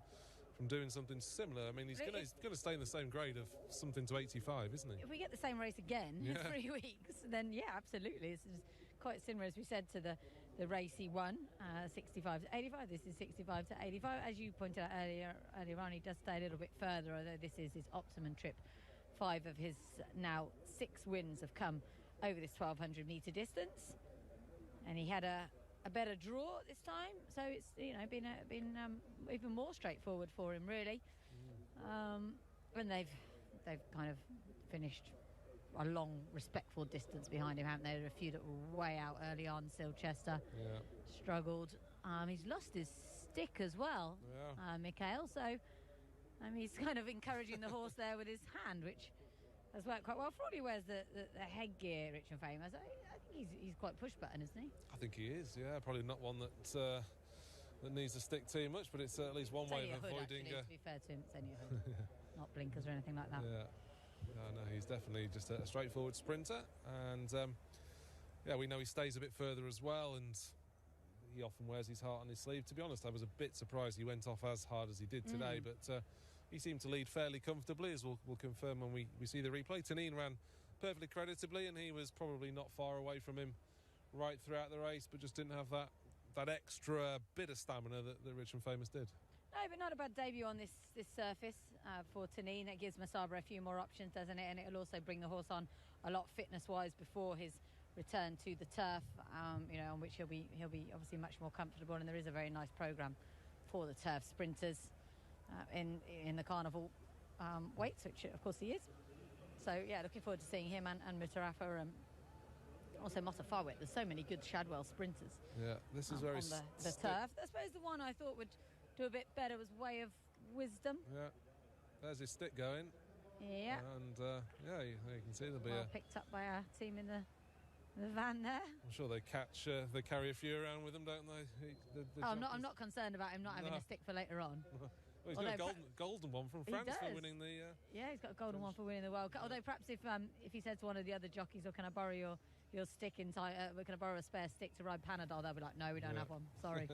doing something similar. I mean, he's going to stay in the same grade of something to 85, isn't he? If we get the same race again in 3 weeks, then yeah, absolutely. This is quite similar, as we said, to the race he won, 65 to 85. This is 65 to 85. As you pointed out earlier on, he does stay a little bit further, although this is his optimum trip. 5 of his now 6 wins have come over this 1,200 metre distance, and he had a better draw this time, so it's been even more straightforward for him, really. And they've kind of finished a long, respectful distance behind him, haven't they? There were a few that were way out early on. Silchester struggled. He's lost his stick as well, Mikhail. So he's kind of encouraging the horse there with his hand, which has worked quite well. For all he wears the headgear, Rich and Famous, I think he's quite push button, isn't he? I think he is. Yeah, probably not one that needs to stick too much, but it's at least one way of avoiding. To be fair to him, it's only a hood, not blinkers or anything like that. Yeah. No, he's definitely just a straightforward sprinter, and we know he stays a bit further as well, and he often wears his heart on his sleeve. To be honest, I was a bit surprised he went off as hard as he did today, but he seemed to lead fairly comfortably, as we'll confirm when we see the replay. Tanine ran perfectly creditably, and he was probably not far away from him right throughout the race, but just didn't have that extra bit of stamina that Rich and Famous did. No, but not a bad debut on this surface for Tanine. It gives Masaba a few more options, doesn't it? And it'll also bring the horse on a lot fitness-wise before his return to the turf, on which he'll be obviously much more comfortable. And there is a very nice programme for the turf sprinters in the carnival weights, which of course he is. So yeah, looking forward to seeing him and Mutarafa. Also Motafawet. There's so many good Shadwell sprinters. Yeah, this is very on the turf. I suppose the one I thought would do a bit better was Way of Wisdom. Yeah, there's his stick going. Yeah. And you can see there'll be picked up by our team in the van there. I'm sure they carry a few around with them, don't they? I'm not concerned about him not having a stick for later on. Well, he's got a golden one from France for winning the... Yeah, he's got a golden one for winning the World Cup. Although perhaps if he said to one of the other jockeys, "Oh, can I borrow your stick can I borrow a spare stick to ride Panadol?" They'll be like, "No, we don't have one. Sorry."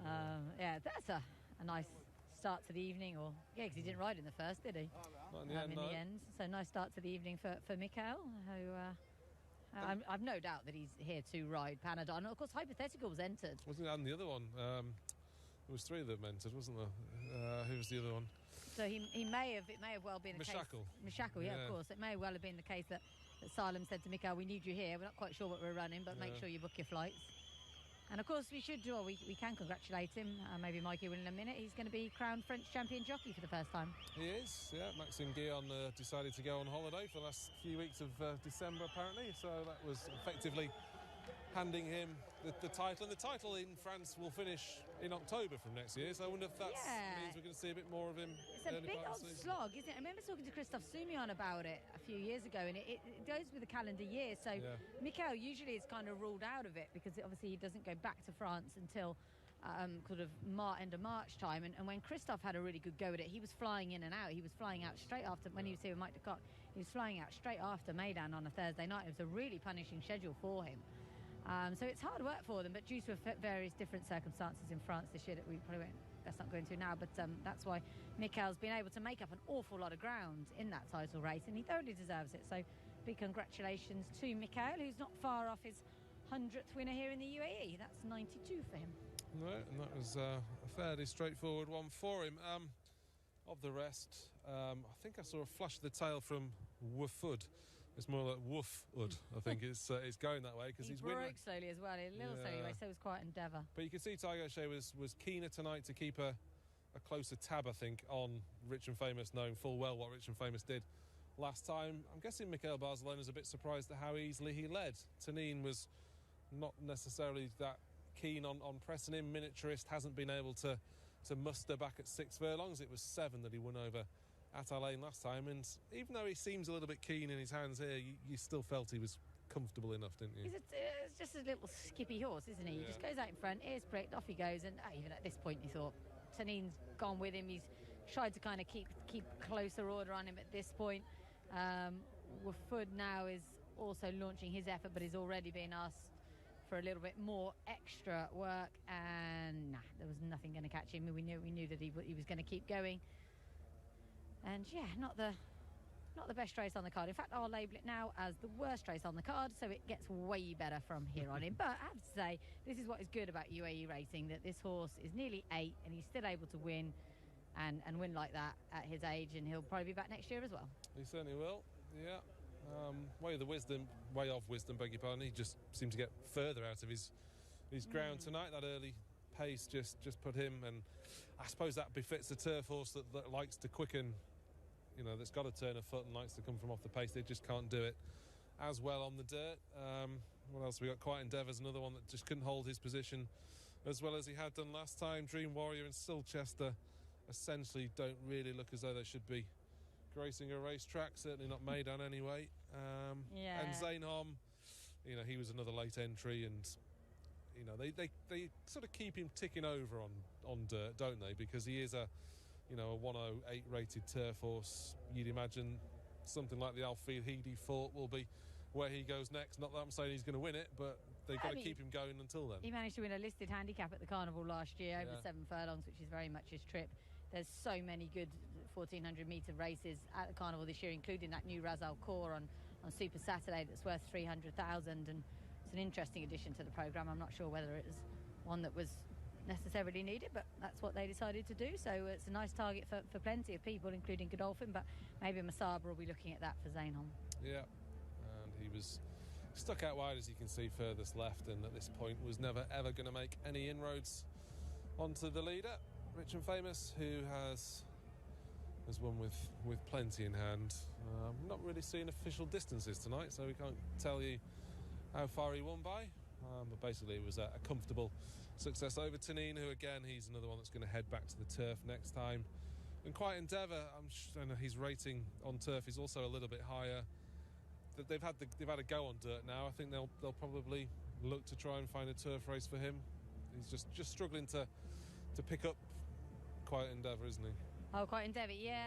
That's a nice start to the evening. Because he didn't ride in the first, did he? Not in the end, the end. So nice start to the evening for Mikhail, who I've no doubt that he's here to ride Panadol. And of course, Hypothetical was entered. Wasn't that the other one? There was 3 of them entered, wasn't there? Who was the other one? So it may have well been a case. Mashakal, yeah, of course. It may well have been the case that Salem said to Mikhail, "We need you here. We're not quite sure what we're running, but make sure you book your flights." And of course, we can congratulate him. Maybe Mikey will in a minute. He's going to be crowned French champion jockey for the first time. He is, yeah. Maxime Guillon decided to go on holiday for the last few weeks of December, apparently. So that was effectively handing him the title. And the title in France will finish in October from next year. So I wonder if that means we're going to see a bit more of him. It's a big old slog, isn't it? I remember talking to Christophe Soumillon about it a few years ago, and it goes with the calendar year. So Michael usually is kind of ruled out of it because obviously he doesn't go back to France until end of March time. And when Christophe had a really good go at it, he was flying in and out. He was flying out straight after, when he was here with Mike Ducot, he was flying out straight after Maidan on a Thursday night. It was a really punishing schedule for him. So it's hard work for them, but due to various different circumstances in France this year that we probably won't, let's not go into now, but that's why Mikel's been able to make up an awful lot of ground in that title race, and he thoroughly deserves it. So big congratulations to Mikel, who's not far off his 100th winner here in the UAE. That's 92 for him. No, and that was a fairly straightforward one for him. Of the rest, I think I saw a flash of the tail from Woofud. It's more like Woofud, I think it's going that way because he's winning. He broke slowly as well, a little slowly way, so was quite Endeavour. But you could see Tiger O'Shea was keener tonight to keep a closer tab, I think, on Rich and Famous, knowing full well what Rich and Famous did last time. I'm guessing Mikel Barcelona's a bit surprised at how easily he led. Tanine was not necessarily that keen on pressing him. Miniaturist hasn't been able to muster back at 6 furlongs. It was 7 that he won over at Alain last time, and even though he seems a little bit keen in his hands here, you still felt he was comfortable enough, didn't you? It's just a little skippy horse, isn't he? He just goes out in front, ears pricked, off he goes, and even at this point you thought Tanine's gone with him. He's tried to kind of keep closer order on him at this point. Woofud now is also launching his effort, but he's already been asked for a little bit more extra work, and there was nothing going to catch him. We knew that he was going to keep going. And not the best race on the card. In fact, I'll label it now as the worst race on the card, so it gets way better from here on in. But I have to say, this is what is good about UAE racing, that this horse is nearly 8 and he's still able to win and win like that at his age, and he'll probably be back next year as well. He certainly will, yeah. Way of wisdom, beg your pardon. He just seemed to get further out of his ground tonight. That early pace just put him, and I suppose that befits a turf horse that likes to quicken, that's got to turn a foot and likes to come from off the pace. They just can't do it as well on the dirt. What else we got? Quiet Endeavour's another one that just couldn't hold his position as well as he had done last time. Dream Warrior and Silchester essentially don't really look as though they should be gracing a racetrack, certainly not Maidan anyway. And Zainhom, he was another late entry, and they sort of keep him ticking over on dirt, don't they? Because he is a 108 rated turf horse. You'd imagine something like the Alfil Heedy Fort will be where he goes next. Not that I'm saying he's going to win it, but they've got to keep him going until then. He managed to win a listed handicap at the Carnival last year, over 7 furlongs, which is very much his trip. There's so many good 1,400 metre races at the Carnival this year, including that new Ras Al Khor on Super Saturday that's worth 300,000, and it's an interesting addition to the programme. I'm not sure whether it was one that was necessarily needed, but that's what they decided to do. So it's a nice target for plenty of people, including Godolphin, but maybe Masaba will be looking at that for Zainhom. Yeah, and he was stuck out wide, as you can see, furthest left, and at this point was never ever going to make any inroads onto the leader, Rich and Famous, who has won with plenty in hand. Not really seeing official distances tonight, so we can't tell you how far he won by, but basically it was a comfortable success over Tanine, who again, he's another one that's going to head back to the turf next time. And Quiet Endeavour, I know his rating on turf is also a little bit higher. They've had a go on dirt now. I think they'll probably look to try and find a turf race for him. He's just struggling to pick up Quiet Endeavour, isn't he? Oh, Quiet Endeavour, yeah.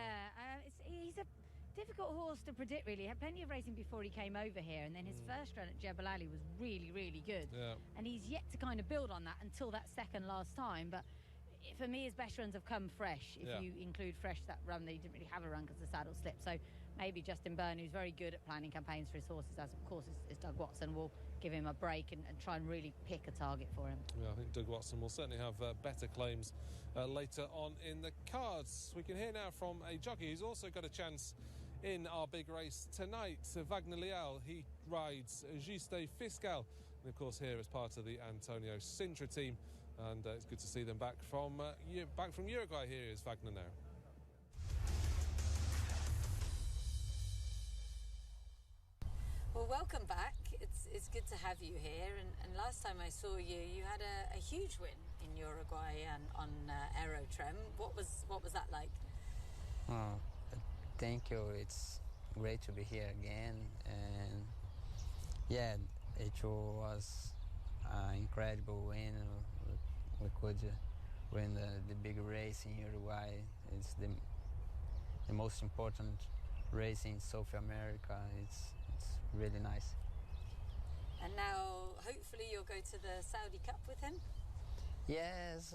He's a difficult horse to predict, really. He had plenty of racing before he came over here, and then his first run at Jebel Ali was really, really good. Yeah. And he's yet to kind of build on that until that second last time. But for me, his best runs have come fresh. If you include fresh, that run, they didn't really have a run because the saddle slipped. So maybe Justin Byrne, who's very good at planning campaigns for his horses, as of course is Doug Watson, will give him a break and try and really pick a target for him. Yeah, I think Doug Watson will certainly have better claims later on in the cards. We can hear now from a jockey who's also got a chance in our big race tonight. Wagner Leal, he rides Ajuste Fiscal. and of course here as part of the Antonio Sintra team. And it's good to see them back from Uruguay. Here is Wagner now. Well, welcome back. It's good to have you here. And last time I saw you, you had a huge win in Uruguay and on Aerotrem. What was that like? Oh, thank you. It's great to be here again. And yeah, it was an incredible win. We could win the big race in Uruguay. It's the most important race in South America. It's really nice. And now, hopefully, you'll go to the Saudi Cup with him? Yes,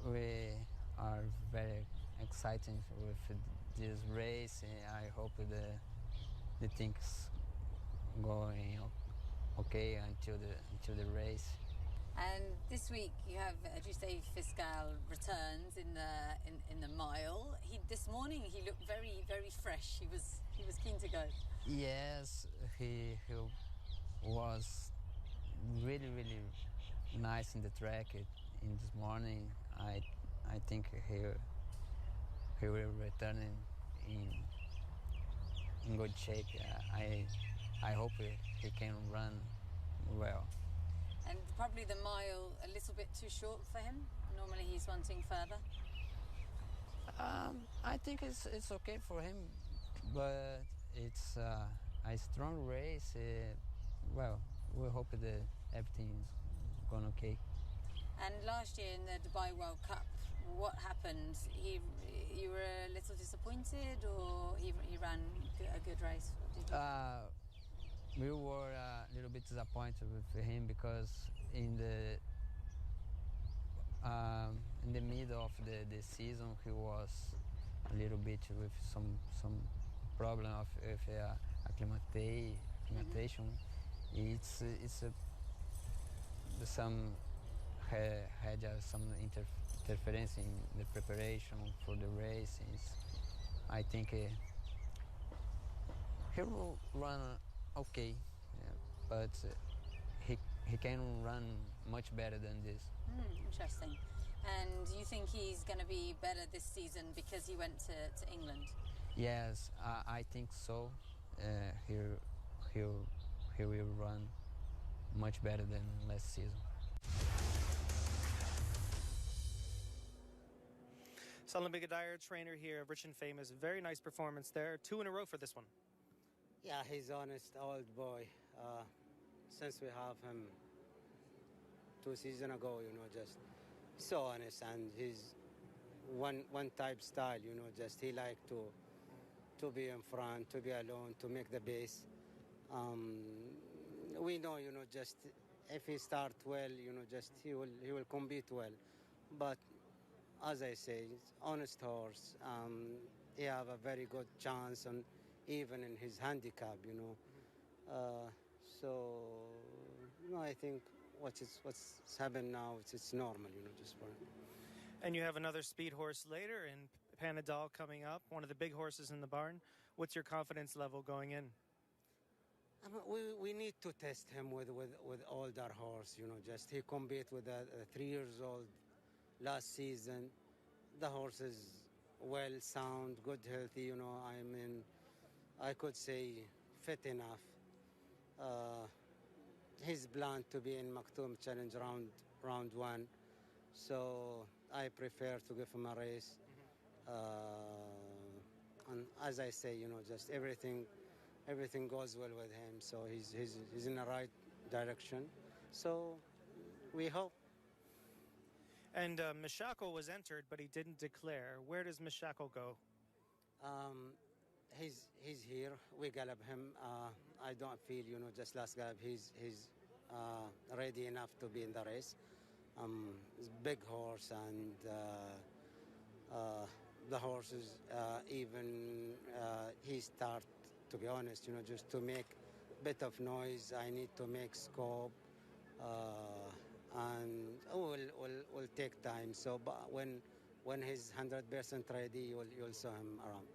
we are very excited with this race. I hope the things going okay until the race. And this week you have Ajuste Fiscal returns in the mile. This morning he looked very, very fresh. He was keen to go. Yes, he was really, really nice in the track in this morning. I think he will return in good shape. I hope he can run well. And probably the mile a little bit too short for him. Normally he's wanting further. I think it's okay for him, but it's a strong race. Well, we hope that everything's going okay. And last year in the Dubai World Cup, what happened? You were a little disappointed, or he ran a good race? What did you We were a little bit disappointed with him because in the middle of the season he was a little bit with some problem with acclimatation. It's had some interference in the preparation for the race. I think he will run okay, but he can run much better than this. Interesting. And you think he's going to be better this season because he went to England? Yes, I think so. He will run much better than last season. Salim Bigadire, trainer here of Rich and Famous. Very nice performance there. 2 in a row for this one. Yeah, he's honest old boy. Since we have him 2 seasons ago, just so honest, and he's one type style, just he like to be in front, to be alone, to make the base. We know, just if he start well, just he will compete well. But as I say, it's honest horse. He have a very good chance, and even in his handicap, So I think what's happened now, it's normal, just for him. And you have another speed horse later in Panadol coming up, one of the big horses in the barn. What's your confidence level going in? We need to test him with older horse, just he compete with a 3 years old last season. The horse is well, sound, good, healthy, I could say fit enough. He's planned to be in Maktoum Challenge round 1, so I prefer to give him a race. And as I say, just everything goes well with him, so he's in the right direction. So we hope. And Mishako was entered, but he didn't declare. Where does Mishako go? He's here. We gallop him. I don't feel, just last gallop, he's ready enough to be in the race. It's a big horse, and the horses, even he start, to be honest, just to make a bit of noise. I need to make scope, and will take time. So, but when he's 100% ready, you'll saw him around.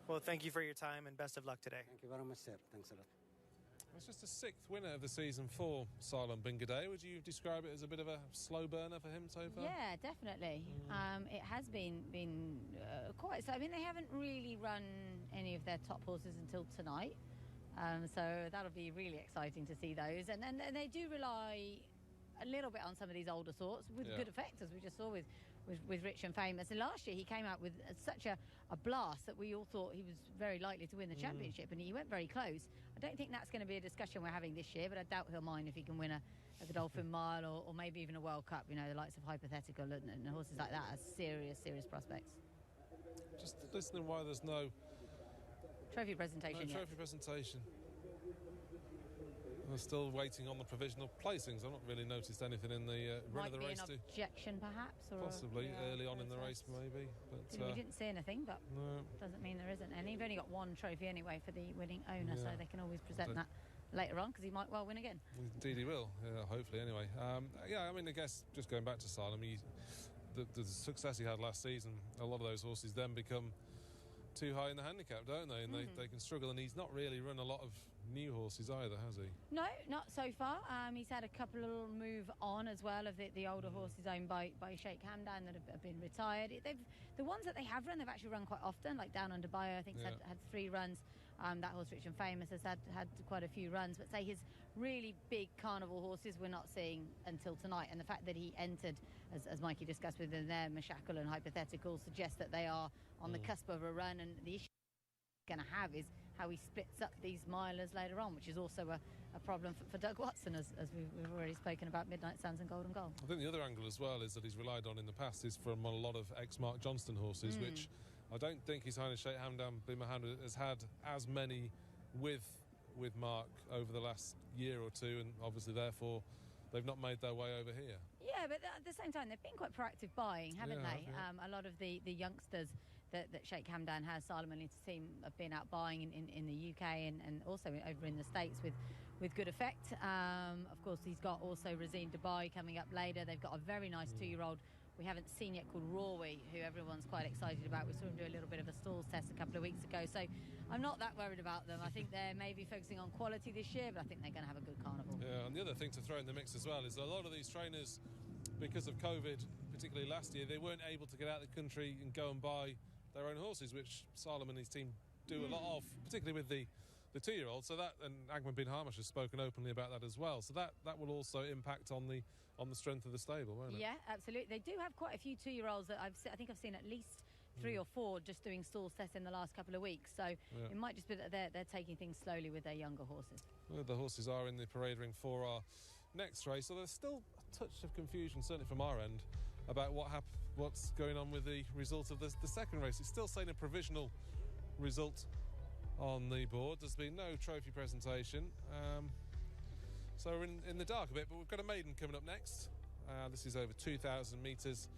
Well, thank you for your time and best of luck today. Thank you very much, sir. Thanks a lot. It's just a 6th winner of the season for Salem Bingadeh. Would you describe it as a bit of a slow burner for him so far? Yeah, definitely. It has been quite. So I mean, they haven't really run any of their top horses until tonight. So that'll be really exciting to see those. And they do rely a little bit on some of these older sorts with good effect, as we just saw with Rich and Famous. And last year he came out with such a blast that we all thought he was very likely to win the championship, and he went very close. I don't think that's going to be a discussion we're having this year, but I doubt he'll mind if he can win a Godolphin Mile or maybe even a World Cup. You know, the likes of Hypothetical and horses like that are serious prospects. Just listening why there's no trophy presentation yet. Trophy presentation. We're still waiting on the provisional placings. I've not really noticed anything in the run of the race. Might be an objection, perhaps, or possibly early on in the race, maybe. But we didn't see anything, but doesn't mean there isn't any. You've only got one trophy anyway for the winning owner, so they can always present that later on because he might well win again. Indeed, he will. Yeah, hopefully, anyway. I mean, I guess just going back to Salem, the success he had last season, a lot of those horses then become too high in the handicap, don't they? And they can struggle, and he's not really run a lot of new horses either, has he? No, not so far. He's had a couple of move on as well of the older horses owned by Sheikh Hamdan that have been retired. The ones that they have run, they've actually run quite often, like Down Under Bio, I think had 3 runs. That horse, Rich and Famous, has had quite a few runs, but say his really big carnival horses we're not seeing until tonight. And the fact that he entered, as Mikey discussed with them there, Mashakal and Hypothetical, suggests that they are on the cusp of a run, and the issue he's going to have is how he splits up these milers later on, which is also a problem for Doug Watson, as we've already spoken about Midnight Suns and Golden Goal. I think the other angle as well is that he's relied on in the past is from a lot of ex-Mark Johnston horses, which I don't think His Highness Sheikh Hamdan bin Mohammed has had as many with Mark over the last year or two, and obviously therefore they've not made their way over here. Yeah, but at the same time they've been quite proactive buying, haven't they? A lot of the youngsters that Sheikh Hamdan has, Salem and his team have been out buying in the UK and also over in the States with good effect. Of course, he's got also Razine Dubai coming up later. They've got a very nice 2-year-old we haven't seen yet called Rawey, who everyone's quite excited about. We saw him do a little bit of a stalls test a couple of weeks ago, so I'm not that worried about them. I think they're maybe focusing on quality this year, but I think they're going to have a good carnival. Yeah, and the other thing to throw in the mix as well is a lot of these trainers, because of COVID, particularly last year, they weren't able to get out of the country and go and buy their own horses, which Salem and his team do a lot of, particularly with the 2-year-old. So that, and Ahmed bin Hamash has spoken openly about that as well. So that will also impact on the strength of the stable, won't it? Yeah, absolutely. They do have quite a few 2-year-olds that I think I've seen at least 3 or 4 just doing stalls tests in the last couple of weeks. So it might just be that they're taking things slowly with their younger horses. Well, the horses are in the parade ring for our next race, so there's still a touch of confusion, certainly from our end, about what's going on with the result of the second race. It's still saying a provisional result on the board. There's been no trophy presentation. So we're in the dark a bit, but we've got a maiden coming up next. This is over 2,000 metres,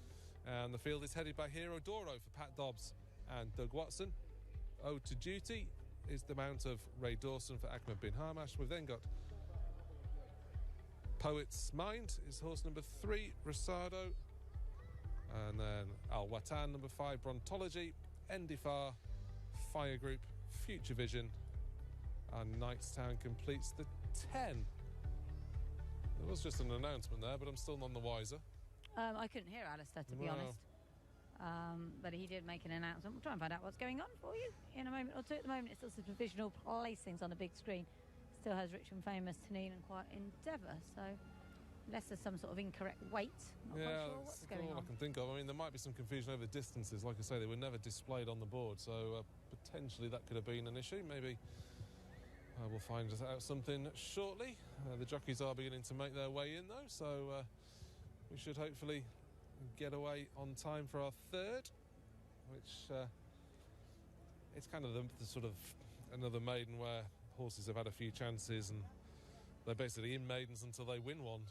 and the field is headed by Hero Doro for Pat Dobbs and Doug Watson. Ode to Duty is the mount of Ray Dawson for Ahmed bin Hamash. We've then got Poet's Mind is horse number 3, Rosado. And then Al Watan, number 5, Brontology. Endifar, Fire Group, Future Vision. And Knightstown completes the 10. There was just an announcement there, but I'm still none the wiser. I couldn't hear Alistair, to be honest. But he did make an announcement. We'll try and find out what's going on for you in a moment or two. At the moment, it still says provisional placings on the big screen. Still has Rich and Famous, Tanine and Quiet Endeavour. So unless there's some sort of incorrect weight, not quite sure what's going on. All I can think of. I mean, there might be some confusion over distances. Like I say, they were never displayed on the board, so potentially that could have been an issue. Maybe we'll find out something shortly. The jockeys are beginning to make their way in, though, so we should hopefully get away on time for our third, which it's kind of the sort of another maiden where horses have had a few chances and they're basically in maidens until they win one.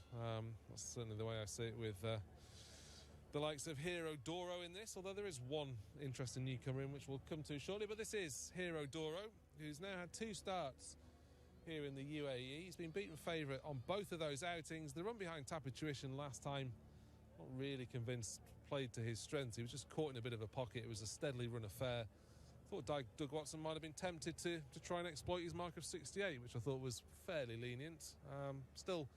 That's certainly the way I see it with the likes of Hero Doro in this, although there is one interesting newcomer in which we'll come to shortly. But this is Hero Doro, who's now had 2 starts here in the UAE. He's been beaten favourite on both of those outings. The run behind Tapa Tuition last time, not really convinced, played to his strengths. He was just caught in a bit of a pocket. It was a steadily run affair thought Doug Watson might have been tempted to try and exploit his mark of 68, which I thought was fairly lenient. Still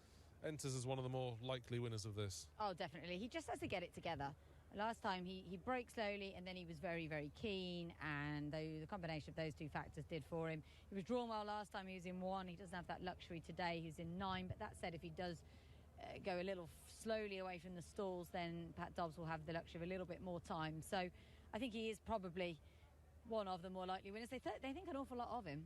enters as one of the more likely winners of this. Oh, definitely. He just has to get it together. Last time he broke slowly, and then he was very, very keen, and the combination of those two factors did for him. He was drawn well last time. He was in 1. He doesn't have that luxury today. He's in 9. But that said, if he does go a little slowly away from the stalls, then Pat Dobbs will have the luxury of a little bit more time. So I think he is probably one of the more likely winners. They think an awful lot of him.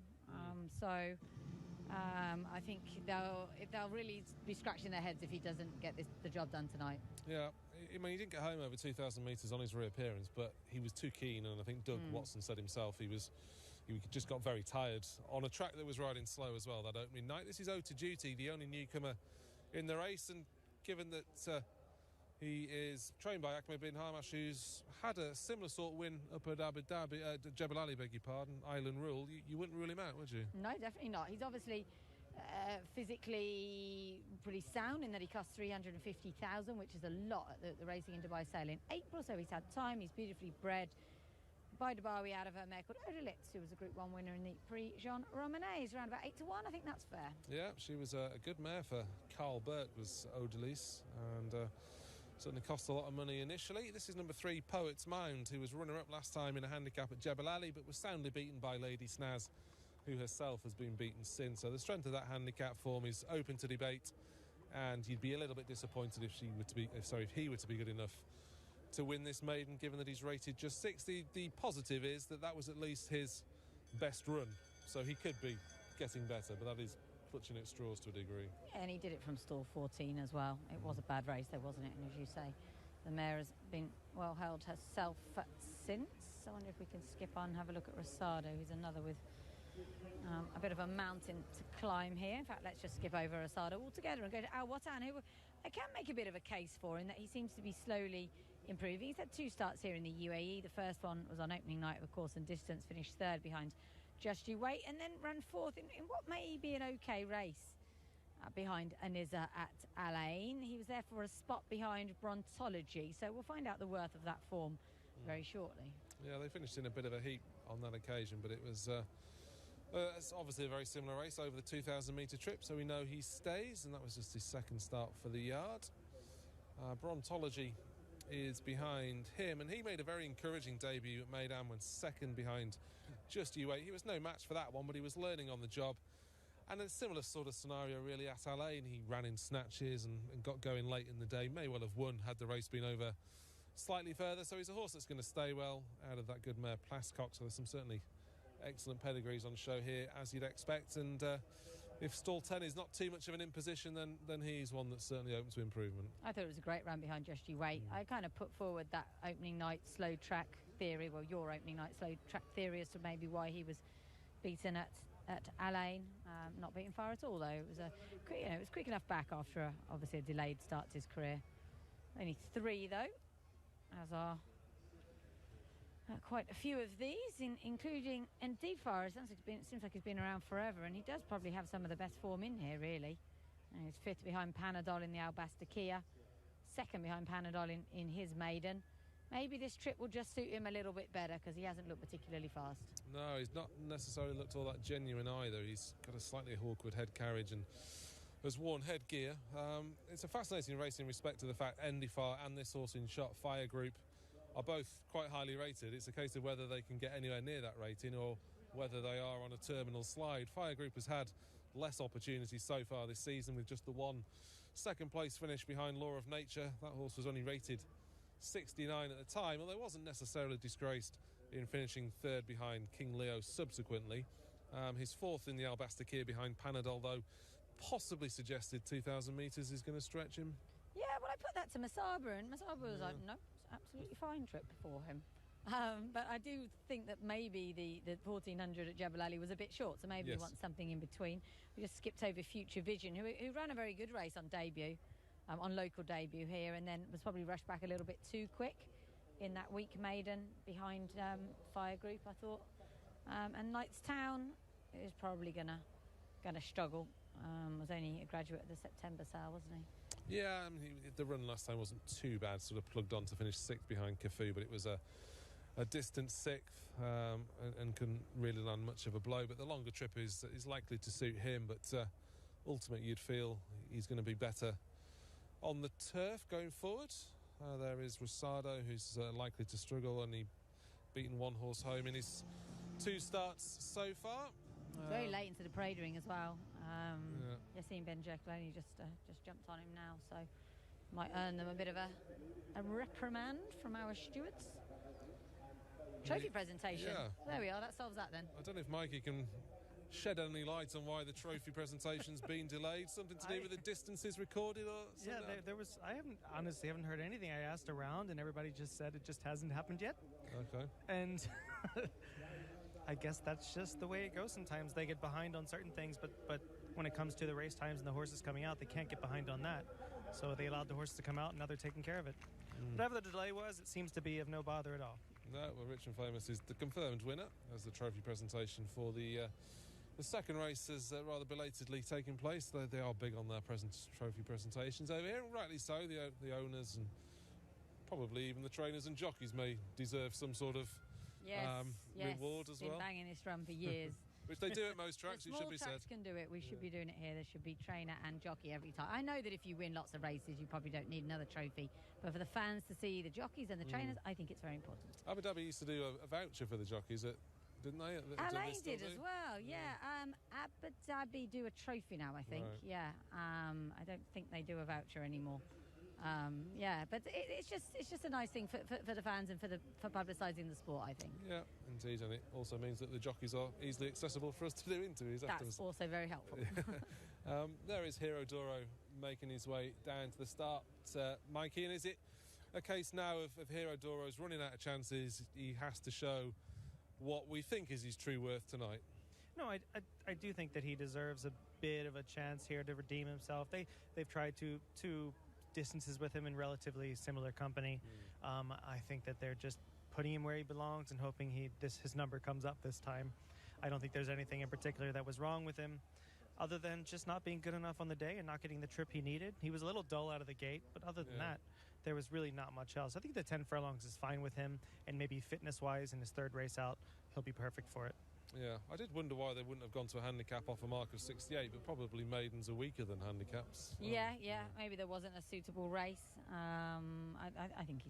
I think they'll really be scratching their heads if he doesn't get the job done tonight. Yeah, I mean, he didn't get home over 2,000 metres on his reappearance, but he was too keen, and I think Doug Watson said himself he just got very tired on a track that was riding slow as well that opening night. This is Ota Duty, the only newcomer in the race, and given that he is trained by Ahmed bin Hamash, who's had a similar sort of win up at Abu Dhabi, Jebel Ali, beg your pardon, Island Rule, you wouldn't rule him out, would you? No, definitely not. He's obviously physically pretty sound in that he costs 350,000, which is a lot at the Racing in Dubai sale in April, so he's had time. He's beautifully bred. By Dubai, out of her mare called Odolitz, who was a Group 1 winner in the Prix Jean Romanet, around about 8 to 1. I think that's fair. Yeah, she was a good mare for Carl Burke, was Odolitz, and certainly cost a lot of money initially. This is number 3, Poet's Mound, who was runner-up last time in a handicap at Jebel Ali, but was soundly beaten by Lady Snaz, who herself has been beaten since. So the strength of that handicap form is open to debate, and you'd be a little bit disappointed if he were to be good enough to win this maiden, given that he's rated just 60. The positive is that was at least his best run, so he could be getting better, but that is clutching at straws to a degree. Yeah, and he did it from stall 14 as well. It was a bad race though, wasn't it? And as you say, the mare has been well held herself since. I wonder if we can skip on and have a look at Rosado, who's another with a bit of a mountain to climb here. In fact, let's just skip over Rosado altogether and go to Al Watan, who I can make a bit of a case for in that he seems to be slowly improving. He's had 2 starts here in the UAE. The first one was on opening night of course and distance, finished 3rd behind Just You Wait, and then ran 4th in what may be an okay race behind Aniza at Al Ain. He was there for a spot behind Brontology, so we'll find out the worth of that form very shortly. Yeah, they finished in a bit of a heap on that occasion, but it was it's obviously a very similar race over the 2,000 metre trip, so we know he stays, and that was just his 2nd start for the yard. Brontology is behind him, and he made a very encouraging debut at Meydan when 2nd behind Just You Wait. He was no match for that one, but he was learning on the job, and a similar sort of scenario really at Al Ain. He ran in snatches and got going late in the day, may well have won had the race been over slightly further, so he's a horse that's going to stay well out of that good mare Plascock. So there's some certainly excellent pedigrees on show here, as you'd expect, and if stall 10 is not too much of an imposition, then he's one that's certainly open to improvement. I thought it was a great run behind Just You Wait. I kind of put forward that opening night slow track theory, well, your opening night slow track theory, as to maybe why he was beaten at Al Ain. Not beaten far at all though. It was it was quick enough back after obviously a delayed start to his career. Only 3 though, as are quite a few of these, including Indeed Far. It seems like he's been around forever, and he does probably have some of the best form in here, really. And he's 5th behind Panadol in the Albasta Kia, 2nd behind Panadol in his maiden. Maybe this trip will just suit him a little bit better, because he hasn't looked particularly fast. No, he's not necessarily looked all that genuine either. He's got a slightly awkward head carriage and has worn headgear. It's a fascinating race in respect to the fact Endifar and this horse in Shot Fire Group are both quite highly rated. It's a case of whether they can get anywhere near that rating or whether they are on a terminal slide. Fire Group has had less opportunities so far this season, with just the 1 second place finish behind Law of Nature. That horse was only rated 69 at the time, although it wasn't necessarily disgraced in finishing 3rd behind King Leo subsequently. His 4th in the Albasta Kia behind Panadol, though, possibly suggested 2,000 metres is going to stretch him. Yeah, well, I put that to Masaba, and Masaba was like, no, it's an absolutely fine trip for him. But I do think that maybe the 1,400 at Jebel Ali was a bit short, so maybe he wants something in between. We just skipped over Future Vision, who ran a very good race on debut, on local debut here, and then was probably rushed back a little bit too quick in that weak maiden behind Fire Group, I thought. And Knightstown is probably gonna struggle. Was only a graduate of the September sale, wasn't he? Yeah, the run last time wasn't too bad. Sort of plugged on to finish 6th behind Cafu, but it was a a distant sixth and can really land much of a blow. But the longer trip is likely to suit him. But ultimately, you'd feel he's going to be better on the turf going forward. There is Rosado, who's likely to struggle, only beaten one horse home in his 2 starts so far. Very late into the parade ring as well. Yassine Ben Jekyll only just jumped on him now, so might earn them a bit of a reprimand from our stewards. Trophy presentation. Yeah. There we are. That solves that then. I don't know if Mikey can shed any light on why the trophy presentation's been delayed. Something to do with the distances recorded or something? Yeah, there was. I honestly haven't heard anything. I asked around, and everybody just said it just hasn't happened yet. Okay. And I guess that's just the way it goes. Sometimes they get behind on certain things, but when it comes to the race times and the horses coming out, they can't get behind on that. So they allowed the horses to come out, and now they're taking care of it. Whatever the delay was, it seems to be of no bother at all. No, well, Rich and Famous is the confirmed winner as the trophy presentation for the second race has rather belatedly taken place. They are big on their trophy presentations over here, and rightly so. The owners and probably even the trainers and jockeys may deserve some sort of reward as well. Been banging this drum for years. Which they do at most tracks, it should be said. Small tracks can do it. We should be doing it here. There should be trainer and jockey every time. I know that if you win lots of races, you probably don't need another trophy. But for the fans to see the jockeys and the trainers, I think it's very important. Abu Dhabi used to do a voucher for the jockeys, didn't they? LA did as well, yeah. Abu Dhabi do a trophy now, I think. Right. Yeah. I don't think they do a voucher anymore. But it's just a nice thing for the fans and for publicising the sport, I think. Yeah, indeed, and it also means that the jockeys are easily accessible for us to do interviews afterwards. That's also very helpful. There is Hero Doro making his way down to the start, Mikey, and is it a case now of Hero Doro's running out of chances? He has to show what we think is his true worth tonight. No, I do think that he deserves a bit of a chance here to redeem himself. They've tried to distances with him in relatively similar company. I think that they're just putting him where he belongs and hoping his number comes up this time. I don't think there's anything in particular that was wrong with him, other than just not being good enough on the day and not getting the trip he needed. He was a little dull out of the gate, but other than that, there was really not much else. I think the 10 furlongs is fine with him, and maybe fitness-wise in his third race out, he'll be perfect for it. Yeah, I did wonder why they wouldn't have gone to a handicap off a mark of 68, but probably maidens are weaker than handicaps. Yeah, maybe there wasn't a suitable race. I think he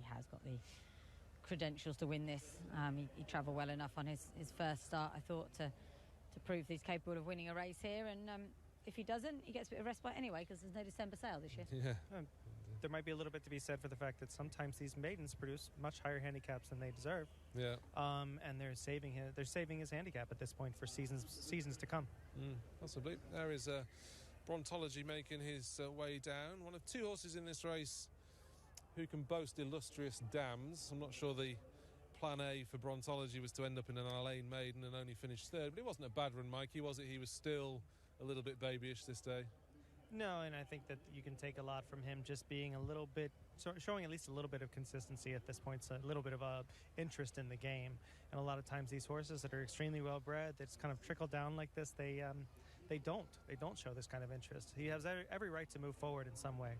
has got the credentials to win this. He travelled well enough on his first start, I thought, to prove he's capable of winning a race here. And if he doesn't, he gets a bit of respite anyway, because there's no December sale this year. Yeah. There might be a little bit to be said for the fact that sometimes these maidens produce much higher handicaps than they deserve. Yeah. And they're saving his handicap at this point for seasons to come. Possibly. There is Brontology making his way down. One of 2 horses in this race who can boast illustrious dams. I'm not sure the plan A for Brontology was to end up in an Alain maiden and only finish third, but it wasn't a bad run, Mikey, was it? He was still a little bit babyish this day. No, and I think that you can take a lot from him just being a little bit, showing at least a little bit of consistency at this point, so a little bit of interest in the game. And a lot of times these horses that are extremely well bred, that just kind of trickle down like this, they don't show this kind of interest. He has every right to move forward in some way.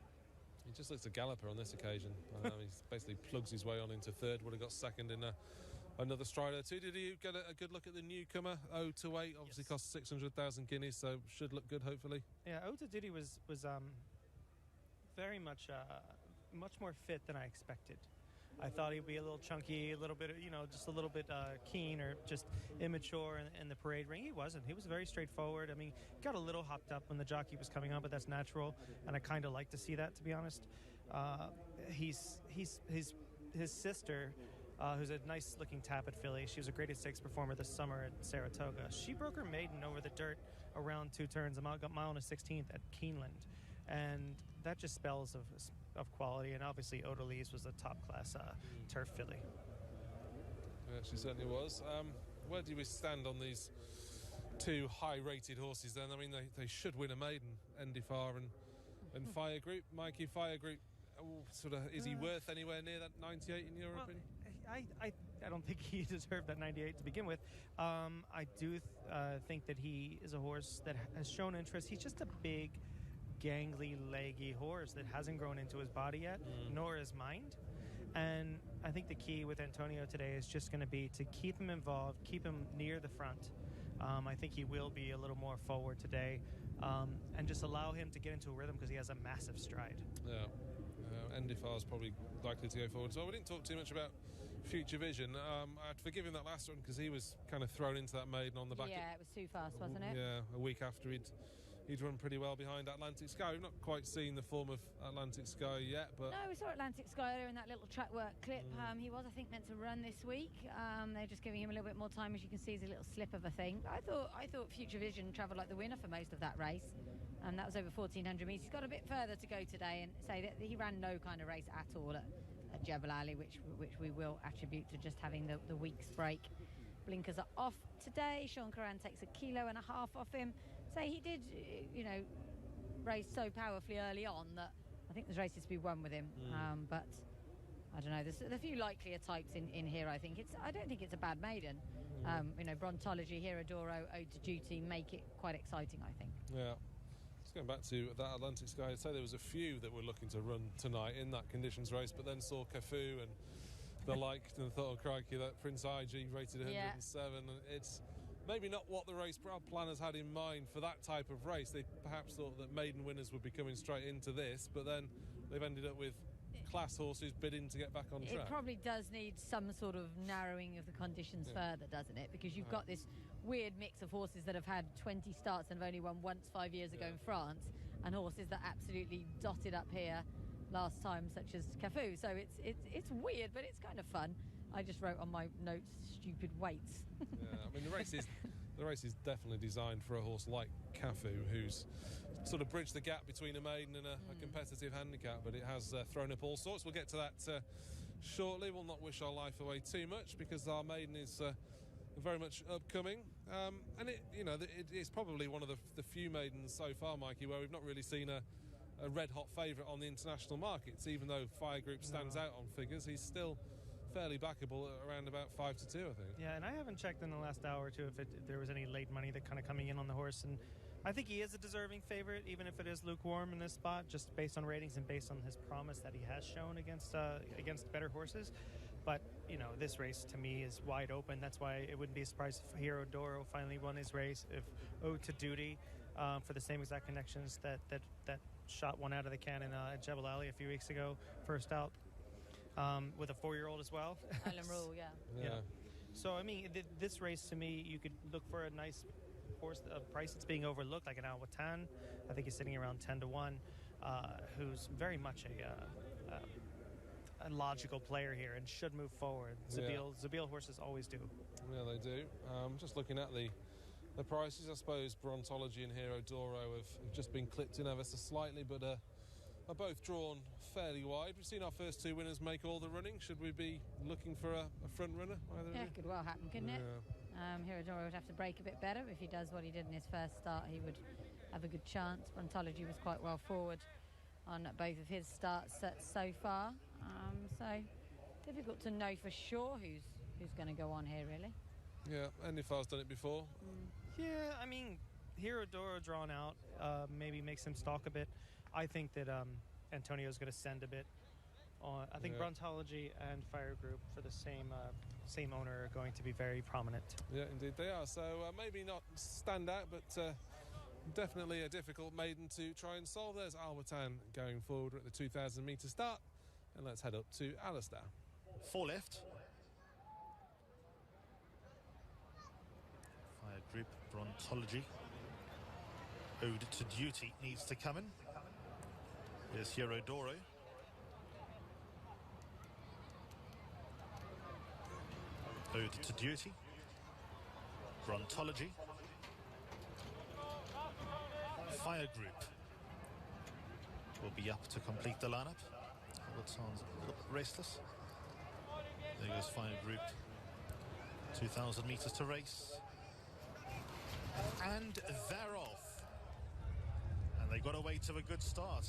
He just looks a galloper on this occasion. He basically plugs his way on into third, would have got second in another strider too. Did you get a good look at the newcomer, 028? Obviously cost 600,000 guineas, so should look good, hopefully. Yeah, Didi was very much more fit than I expected. I thought he'd be a little chunky, a little bit, just a little bit keen or just immature in the parade ring. He wasn't. He was very straightforward. I mean, got a little hopped up when the jockey was coming on, but that's natural, and I kind of like to see that, to be honest. His sister, who's a nice-looking Tappet filly. She was a Graded Stakes performer this summer at Saratoga. She broke her maiden over the dirt around 2 turns, a mile and a 16th at Keeneland. And that just spells of quality. And obviously, Odalise was a top-class turf filly. Yeah, she certainly was. Where do we stand on these 2 high-rated horses then? I mean, they should win a maiden, Endifar and Fire Group. Mikey, Fire Group, is he worth anywhere near that 98 in your opinion? I don't think he deserved that 98 to begin with. I do think that he is a horse that has shown interest. He's just a big, gangly, leggy horse that hasn't grown into his body yet, nor his mind. And I think the key with Antonio today is just going to be to keep him involved, keep him near the front. I think he will be a little more forward today, and just allow him to get into a rhythm because he has a massive stride. Yeah. Endifar's probably likely to go forward. So we didn't talk too much about Future Vision. I'd forgive him that last one because he was kind of thrown into that maiden on the back. Yeah, it was too fast, wasn't it? Yeah, a week after he'd run pretty well behind Atlantic Sky. We've not quite seen the form of Atlantic Sky yet, but... No, we saw Atlantic Sky earlier in that little track work clip. He was, I think, meant to run this week. They're just giving him a little bit more time. As you can see, he's a little slip of a thing. I thought Future Vision travelled like the winner for most of that race. That was over 1,400 metres. He's got a bit further to go today, and say that he ran no kind of race at all at Jebel Ali, which we will attribute to just having the week's break. Blinkers are off today. Sean Curran takes 1.5 kilos off him. So he did, race so powerfully early on that I think there's races to be won with him. But I don't know. There's a few likelier types in here. I don't think it's a bad maiden. Brontology, Hero Doro, Ode to Duty make it quite exciting, I think. Yeah. Just going back to that Atlantic Sky, I'd say there was a few that were looking to run tonight in that conditions race, but then saw Cafu and the like and thought, oh crikey, that Prince IG rated 107. And it's maybe not what the race planners had in mind for that type of race. They perhaps thought that maiden winners would be coming straight into this, but then they've ended up with class horses bidding to get back on track. It probably does need some sort of narrowing of the conditions further, doesn't it? Because you've got this weird mix of horses that have had 20 starts and have only won once 5 years ago in France, and horses that absolutely dotted up here last time, such as Cafu. So it's weird, but it's kind of fun. I just wrote on my notes, stupid weights. I mean, the race is definitely designed for a horse like Cafu, who's sort of bridged the gap between a maiden and a competitive handicap, but it has thrown up all sorts. We'll get to that shortly. We'll not wish our life away too much because our maiden is very much upcoming, and it's probably one of the few maidens so far, Mikey, where we've not really seen a red-hot favourite on the international markets. Even though Fire Group stands out on figures, he's still fairly backable at around about 5-2, I think. Yeah, and I haven't checked in the last hour or two if there was any late money that kind of coming in on the horse, and I think he is a deserving favourite, even if it is lukewarm in this spot, just based on ratings and based on his promise that he has shown against better horses. But, this race to me is wide open. That's why it wouldn't be a surprise if Hero Doro finally won his race, if Ode to Duty, for the same exact connections that shot one out of the cannon at Jebel Ali a few weeks ago, first out, with a 4-year-old as well. Island Rule, yeah. So, I mean, this race to me, you could look for a nice horse, a price that's being overlooked, like an Al Watan. I think he's sitting around 10-1, who's very much a logical player here and should move forward. Zabeel horses always do. Yeah, they do. Just looking at the prices, I suppose Brontology and Hero Doro have just been clipped in ever so slightly, but are both drawn fairly wide. We've seen our first two winners make all the running. Should we be looking for a front runner? It could well happen, couldn't it? Hero Doro would have to break a bit better. If he does what he did in his first start, he would have a good chance. Brontology was quite well forward on both of his starts so far. So difficult to know for sure who's going to go on here, really. Yeah, Endifar's done it before. Yeah, I mean, Hero Doro drawn out maybe makes him stalk a bit. I think that Antonio's going to send a bit. I think Brontology and Fire Group for the same owner are going to be very prominent. Yeah, indeed they are. So maybe not stand out, but definitely a difficult maiden to try and solve. There's Al Watan going forward at the 2,000 metre start. And let's head up to Alistair. 4 left. Fire Group, Brontology. Ode to Duty needs to come in. There's Hero Doro. Ode to Duty. Brontology. Fire Group will be up to complete the lineup. That sounds a little bit restless. There goes Fire Group. 2,000 metres to race. And they're off. And they got away to a good start.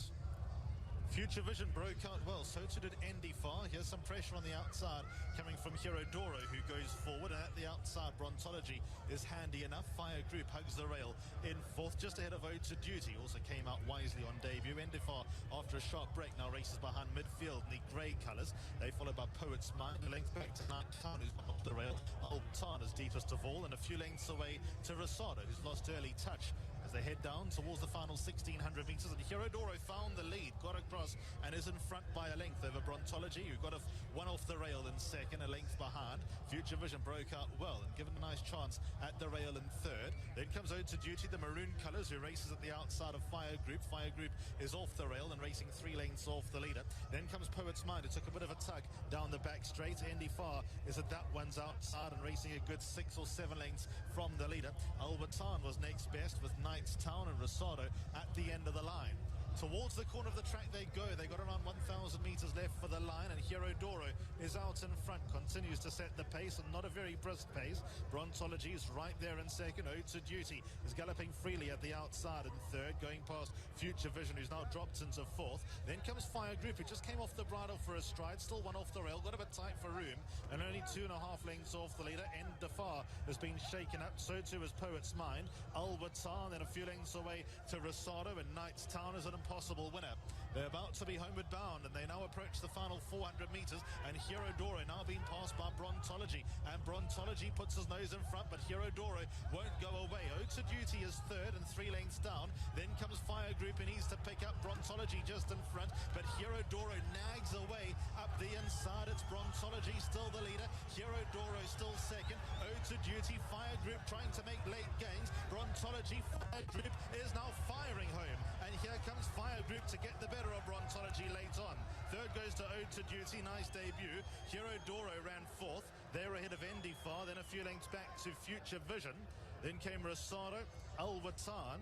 Future Vision broke out well, so too did Endifar. Here's some pressure on the outside coming from Hero Doro, who goes forward, and at the outside Brontology is handy enough. Fire Group hugs the rail in fourth, just ahead of Ode to Duty, also came out wisely on debut. Endifar, after a sharp break, now races behind midfield in the grey colours. They followed by Poet's Mind, a length back to Night Town, who's off the rail. Altan is deepest of all, and a few lengths away to Rosado, who's lost early touch as they head down towards the final 1,600 metres. And Hero Doro found the lead, got across, and is in front by a length over Brontology, who got one off the rail in second, a length behind. Future Vision broke out well and given a nice chance at the rail in third. Then comes Ode to Duty, the maroon colours, who races at the outside of Fire Group. Fire Group is off the rail and racing 3 lengths off the leader. Then comes Poet's Mind, who took a bit of a tug down the back straight. Endifar is at that one's outside and racing a good 6 or 7 lengths from the leader. Albertan was next best with Knight's Town and Rosado at the end of the line. Towards the corner of the track they go. They got around 1,000 metres left for the line, and Hero Doro is out in front, continues to set the pace, and not a very brisk pace. Brontology is right there in second. Ode to Duty is galloping freely at the outside in third, going past Future Vision, who's now dropped into fourth. Then comes Fire Group, who just came off the bridle for a stride, still one off the rail, got a bit tight for room, and only 2.5 lengths off the leader. Endifar has been shaken up, so too is Poet's Mind. Albertan then a few lengths away to Rosado, and Knight's Town is an impossible winner. They're about to be homeward bound, and they now approach the final 400 metres, and Hero Doro now being passed by Brontology, and Brontology puts his nose in front, but Hero Doro won't go away. Ode to Duty is third and 3 lengths down. Then comes Fire Group, and he's to pick up Brontology just in front, but Hero Doro nags away up the inside. It's Brontology still the leader, Hero Doro still second. Ode to Duty, Fire Group trying to make late gains. Brontology, Fire Group is now firing home, and here comes Fire Group to get the better of Brontology late on. Third goes to Ode to Duty, nice debut. Hero Doro ran fourth. They're ahead of Endifar, then a few lengths back to Future Vision. Then came Rosado, Albertan,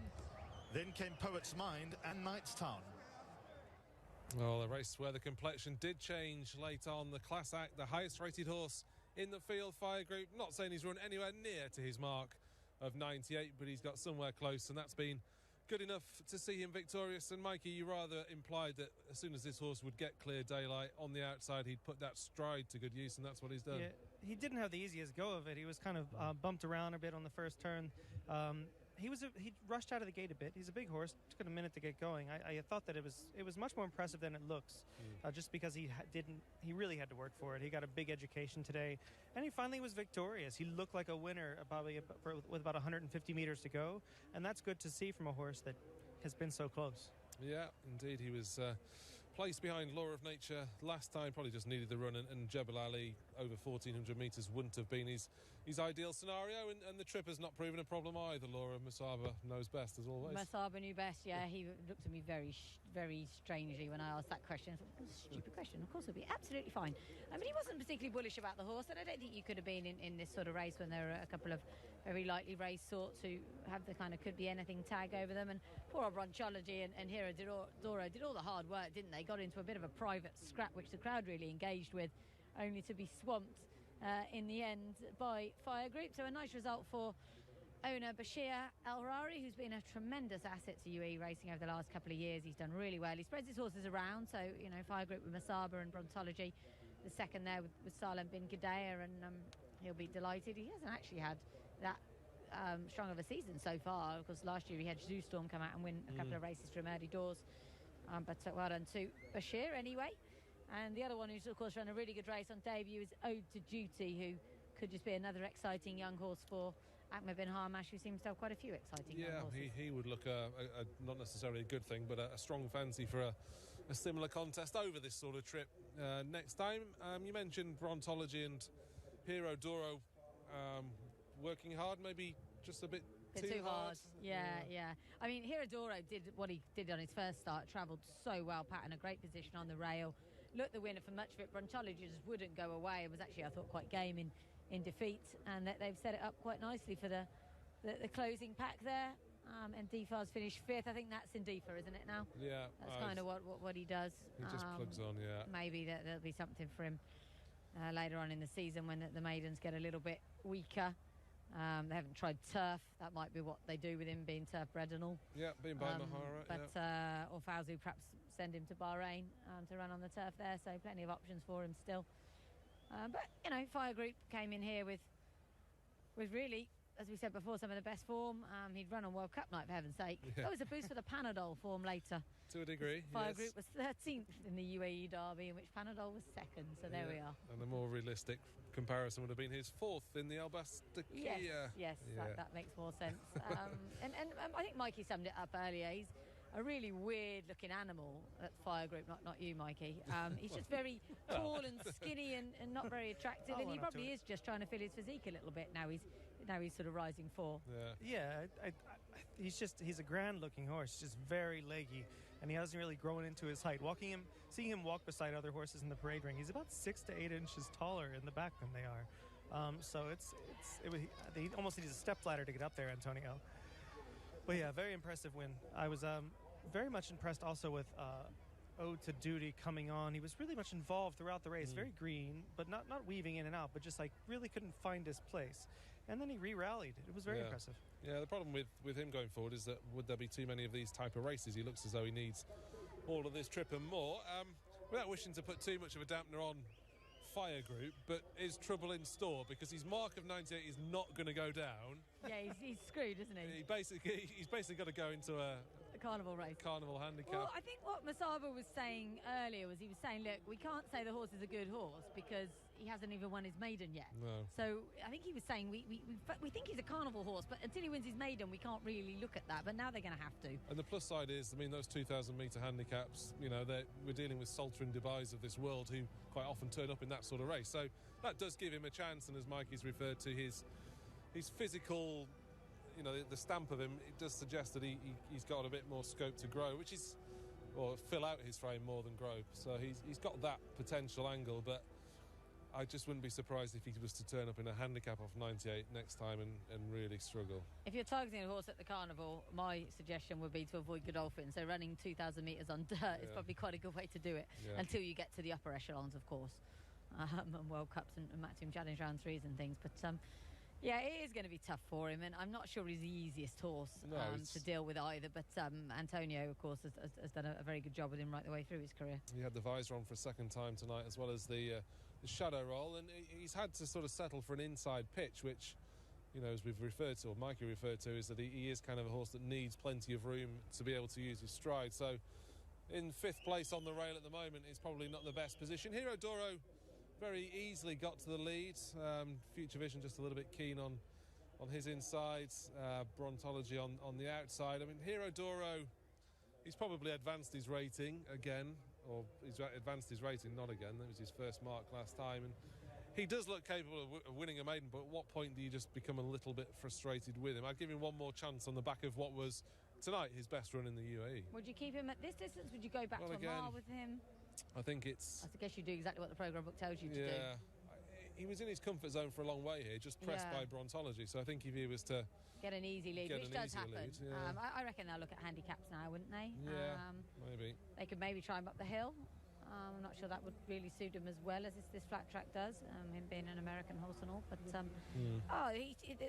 then came Poet's Mind and Knight's Town. Well, a race where the complexion did change late on. The Class Act, the highest rated horse in the field, Fire Group. Not saying he's run anywhere near to his mark of 98, but he's got somewhere close, and that's been good enough to see him victorious. And Mikey, you rather implied that as soon as this horse would get clear daylight on the outside, he'd put that stride to good use, and that's what he's done. Yeah, he didn't have the easiest go of it. He was kind of bumped around a bit on the first turn. He rushed out of the gate a bit. He's a big horse. Took a minute to get going. I thought that it was much more impressive than it looks, just because he really had to work for it. He got a big education today, and he finally was victorious. He looked like a winner, probably with about 150 meters to go, and that's good to see from a horse that has been so close. Yeah, indeed. He was placed behind Law of Nature last time, probably just needed the run, and Jebel Ali over 1,400 metres wouldn't have been his ideal scenario, and the trip has not proven a problem either. Laura Masaba knows best, as always. Masaba knew best, yeah. He looked at me very, very strangely when I asked that question. I thought, it was a stupid question. Of course, it'll be absolutely fine. I mean, he wasn't particularly bullish about the horse, and I don't think you could have been in this sort of race when there are a couple of very lightly raced sorts who have the kind of could be anything tag over them. And poor old Brontology and Hero Doro did all the hard work, didn't they? Got into a bit of a private scrap, which the crowd really engaged with, only to be swamped in the end by Fire Group. So a nice result for owner Bashir Al-Rari, who's been a tremendous asset to UAE racing over the last couple of years. He's done really well. He spreads his horses around, so, you know, Fire Group with Masaba and Brontology, the second there with Salem bin Gidea, and he'll be delighted. He hasn't actually had that strong of a season so far. Of course, last year he had Zoo Storm come out and win a couple of races from early doors. But well done to Bashir anyway. And the other one who's, of course, run a really good race on debut is Ode to Duty, who could just be another exciting young horse for Ahmed bin Hamash, who seems to have quite a few exciting young horses. Yeah, he would look not necessarily a good thing, but a strong fancy for a similar contest over this sort of trip next time. You mentioned Brontology and Hero Doro working hard, maybe just a bit too hard. Yeah. I mean, Hero Doro did what he did on his first start, travelled so well, Pat, in a great position on the rail. Looked the winner for much of it. Brontology just wouldn't go away. It was actually, I thought, quite game in defeat, and they've set it up quite nicely for the closing pack there. And Difar's finished fifth. I think that's in Difar, isn't it now? Yeah. That's kind of what he does. He just plugs on, yeah. Maybe there'll be something for him later on in the season when the maidens get a little bit weaker. They haven't tried turf. That might be what they do with him, being turf bred and all. Yeah, being by Mahara. But or Fauzu perhaps send him to Bahrain to run on the turf there, so plenty of options for him still. But, you know, Fire Group came in here with really, as we said before, some of the best form. He'd run on World Cup night, for heaven's sake. Yeah. That was a boost for the Panadol form later. To a degree, Fire yes. Group was 13th in the UAE Derby, in which Panadol was second, so there we are. And the more realistic comparison would have been his 4th in the Albasta Yes, Kia. yes, Yeah. that makes more sense. And I think Mikey summed it up earlier. He's a really weird-looking animal at Fire Group, not you, Mikey. He's just very tall and skinny and not very attractive, and he probably is just trying to fill his physique a little bit now. He's sort of rising 4. He's a grand-looking horse, just very leggy, and he hasn't really grown into his height. Seeing him walk beside other horses in the parade ring, he's about 6 to 8 inches taller in the back than they are. So he almost needs a step ladder to get up there, Antonio. But yeah, very impressive win. I was very much impressed also with Ode to Duty coming on. He was really much involved throughout the race, very green, but not weaving in and out, but just like really couldn't find his place. And then he re-rallied. It was very impressive. Yeah, the problem with him going forward is that would there be too many of these type of races? He looks as though he needs all of this trip and more. Without wishing to put too much of a dampener on Fire Group, but is trouble in store because his mark of 98 is not going to go down. Yeah, he's screwed, isn't he? He's basically got to go into a carnival race. Carnival handicap. Well, I think what Masaba was saying earlier was he was saying, look, we can't say the horse is a good horse because he hasn't even won his maiden yet. No. So I think he was saying we think he's a carnival horse, but until he wins his maiden, we can't really look at that. But now they're going to have to. And the plus side is, I mean, those 2,000-metre handicaps, you know, we're dealing with Salter and Dubais of this world who quite often turn up in that sort of race. So that does give him a chance. And as Mikey's referred to, his physical, you know, the stamp of him, it does suggest that he's got a bit more scope to grow, which is, or fill out his frame more than grow. So he's got that potential angle, but I just wouldn't be surprised if he was to turn up in a handicap of 98 next time and really struggle. If you're targeting a horse at the carnival, my suggestion would be to avoid Godolphin. So running 2,000 metres on dirt is probably quite a good way to do it until you get to the upper echelons, of course, and World Cups and Maximum Challenge Round 3s and things. But yeah, it is going to be tough for him, and I'm not sure he's the easiest horse to deal with either. But Antonio, of course, has done a very good job with him right the way through his career. He had the visor on for a second time tonight, as well as the shadow roll, and he's had to sort of settle for an inside pitch, which, you know, as we've referred to, or Mikey referred to, is that he is kind of a horse that needs plenty of room to be able to use his stride. So in 5th place on the rail at the moment is probably not the best position. Hero Doro very easily got to the lead. Future Vision just a little bit keen on his insides. Brontology on the outside. I mean, Hero Doro, he's probably advanced his rating again, or he's advanced his rating, not again. That was his first mark last time. And he does look capable of winning a maiden, but at what point do you just become a little bit frustrated with him? I'd give him one more chance on the back of what was, tonight, his best run in the UAE. Would you keep him at this distance? Would you go back to a mile with him? I think it's... I guess you do exactly what the programme book tells you to do. Yeah. He was in his comfort zone for a long way here, just pressed by Brontology. So I think if he was to... get an easy lead, which does happen. I reckon they'll look at handicaps now, wouldn't they? Yeah, maybe. They could maybe try him up the hill. I'm not sure that would really suit him as well as this flat track does, him being an American horse and all. But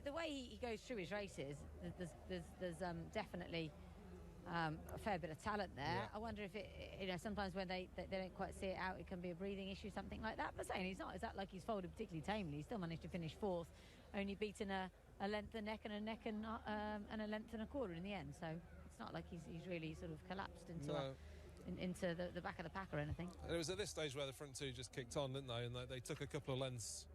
the way he goes through his races, there's definitely a fair bit of talent there. Yeah. I wonder if it, you know, sometimes when they don't quite see it out, it can be a breathing issue, something like that. But saying he's not, is that like he's folded particularly tamely? He still managed to finish 4th, only beaten a length and neck and a neck and a length and a quarter in the end. So it's not like he's really sort of collapsed into the back of the pack or anything. It was at this stage where the front two just kicked on, didn't they? And they took a couple of lengths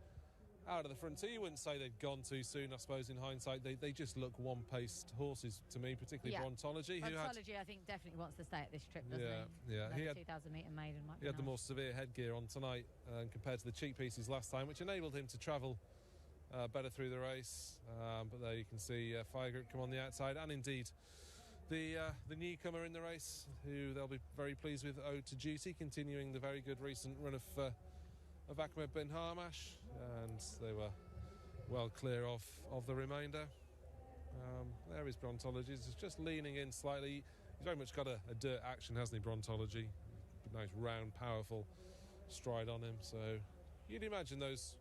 out of the front two. You wouldn't say they'd gone too soon, I suppose, in hindsight. They just look one-paced horses to me, particularly Brontology. Brontology, I think, definitely wants to stay at this trip, doesn't he? Yeah, he had 2,000-metre maiden. He had the more severe headgear on tonight compared to the cheek pieces last time, which enabled him to travel better through the race. But there you can see Fire Group come on the outside, and indeed the newcomer in the race, who they'll be very pleased with, Ode to Duty, continuing the very good recent run of Ahmed Ben Hamash, and they were well clear of the remainder. There is Brontology. He's just leaning in slightly. He's very much got a dirt action, hasn't he, Brontology? Nice, round, powerful stride on him. So you'd imagine those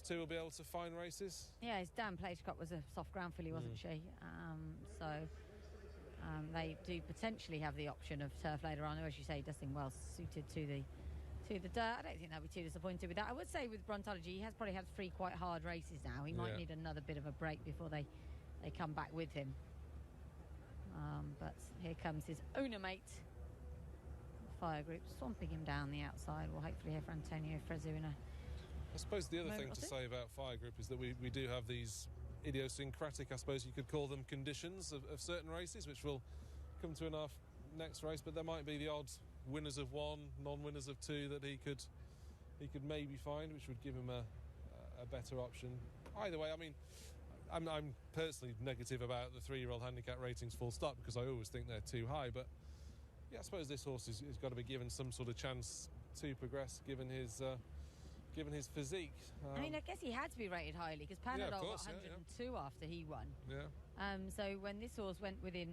two will be able to find races. Yeah, his Dan Plagecott was a soft ground filly, wasn't she? They do potentially have the option of turf later on. As you say, he does seem well suited to the dirt. I don't think they'll be too disappointed with that. I would say with Brontology, he has probably had 3 quite hard races now. He might need another bit of a break before they come back with him. But here comes his owner mate, Fire Group, swamping him down the outside. We'll hopefully hear from Antonio Frezu in a I suppose the other thing to say about Fire Group is that we do have these idiosyncratic, I suppose you could call them, conditions of certain races, which will come to enough next race, but there might be the odd winners of 1, non-winners of 2 that he could maybe find, which would give him a better option. Either way, I mean, I'm personally negative about the 3-year-old handicap ratings full stop, because I always think they're too high, but yeah, I suppose this horse has got to be given some sort of chance to progress, given his physique. I mean, I guess he had to be rated highly, because Panadol got 102 after he won. Yeah. So when this horse went within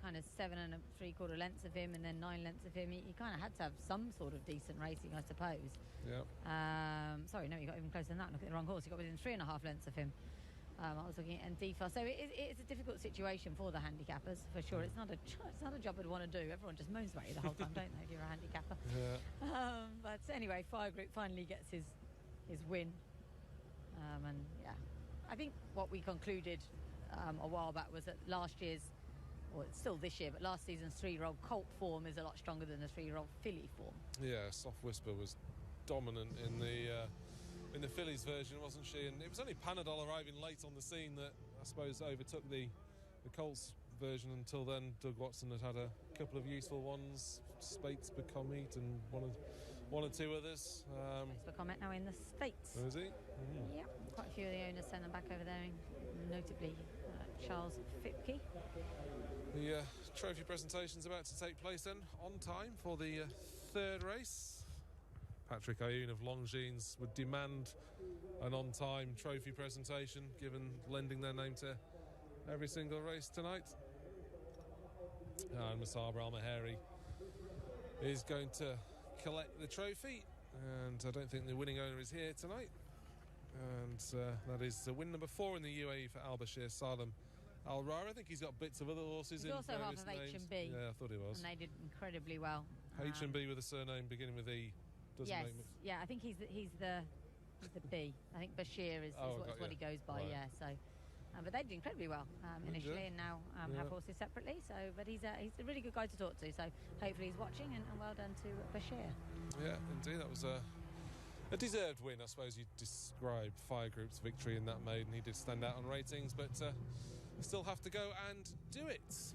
kind of 7 3/4 lengths of him and then 9 lengths of him, he kind of had to have some sort of decent racing, I suppose. Yeah. Sorry, no, he got even closer than that. Look at the wrong horse. He got within 3.5 lengths of him. I was looking at Antifa. So it's a difficult situation for the handicappers, for sure. It's not a job I'd want to do. Everyone just moans about you the whole time, don't they, if you're a handicapper? Yeah. But anyway, Fire Group finally gets his win. And yeah, I think what we concluded a while back was that last year's, or it's still this year, but last season's 3-year-old colt form is a lot stronger than the 3-year-old filly form. Yeah, Soft Whisper was dominant in the fillies version, wasn't she? And it was only Panadol arriving late on the scene that I suppose overtook the colts version. Until then, Doug Watson had a couple of useful ones, Spates Becomet and one or 2 others. Spates Becomet now in the States. Oh, is he? Yeah, quite a few of the owners send them back over there, notably Charles Fipke. The trophy presentation's about to take place then, on time for the 3rd race. Patrick Ayoun of Longines would demand an on-time trophy presentation, given lending their name to every single race tonight. And Masaber Al-Maheri is going to collect the trophy, and I don't think the winning owner is here tonight. And that is win number 4 in the UAE for Al-Bashir Salem Al-Rara. I think he's got bits of other horses. He's also half of H&B. Yeah, I thought he was. And they did incredibly well. H&B with a surname beginning with E. Yes, yeah, I think he's the B. I think Bashir is what he goes by. Right. Yeah, so but they did incredibly well initially, and now have horses separately. So, but he's a really good guy to talk to. So hopefully he's watching, and well done to Bashir. Yeah, indeed, that was a deserved win, I suppose you'd describe Fire Group's victory in that maiden. He did stand out on ratings, but still have to go and do it.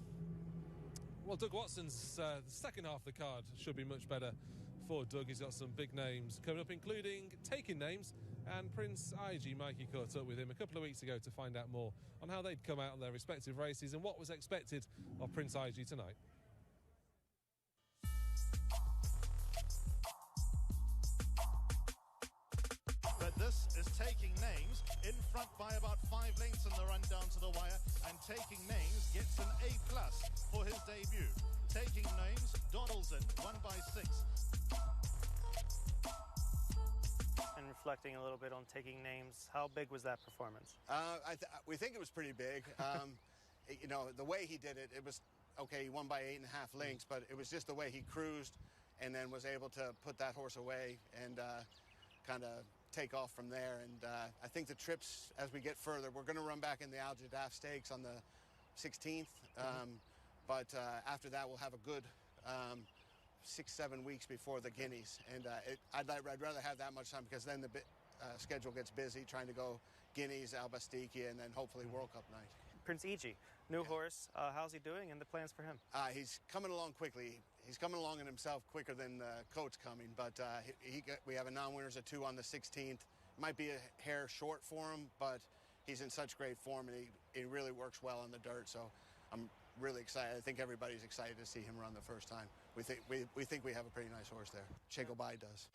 Well, Doug Watson's the second half of the card should be much better for Doug. He's got some big names coming up, including Taking Names, and Prince IG. Mikey caught up with him a couple of weeks ago to find out more on how they'd come out on their respective races and what was expected of Prince IG tonight. But this is Taking Names, in front by about 5 lengths in the run down to the wire, and Taking Names gets an A+ for his debut. Taking Names, Donaldson, 1 by 6. And reflecting a little bit on Taking Names, how big was that performance? We think it was pretty big. You know, the way he did it, it was, okay, he won by 8.5 lengths, but it was just the way he cruised and then was able to put that horse away and kind of take off from there. And I think the trips, as we get further, we're going to run back in the Al Jadaf Stakes on the 16th. But after that, we'll have a good 6-7 weeks before the Guineas. And I'd rather have that much time, because then the schedule gets busy trying to go Guineas, Albastiki, and then hopefully World Cup night. Prince Iji, new horse. How's he doing, and the plans for him? He's coming along quickly. He's coming along in himself quicker than the coach coming. But we have a non-winners of 2 on the 16th. Might be a hair short for him, but he's in such great form, and he really works well on the dirt. So I'm really excited. I think everybody's excited to see him run the first time. We think we have a pretty nice horse there. Chegobai does.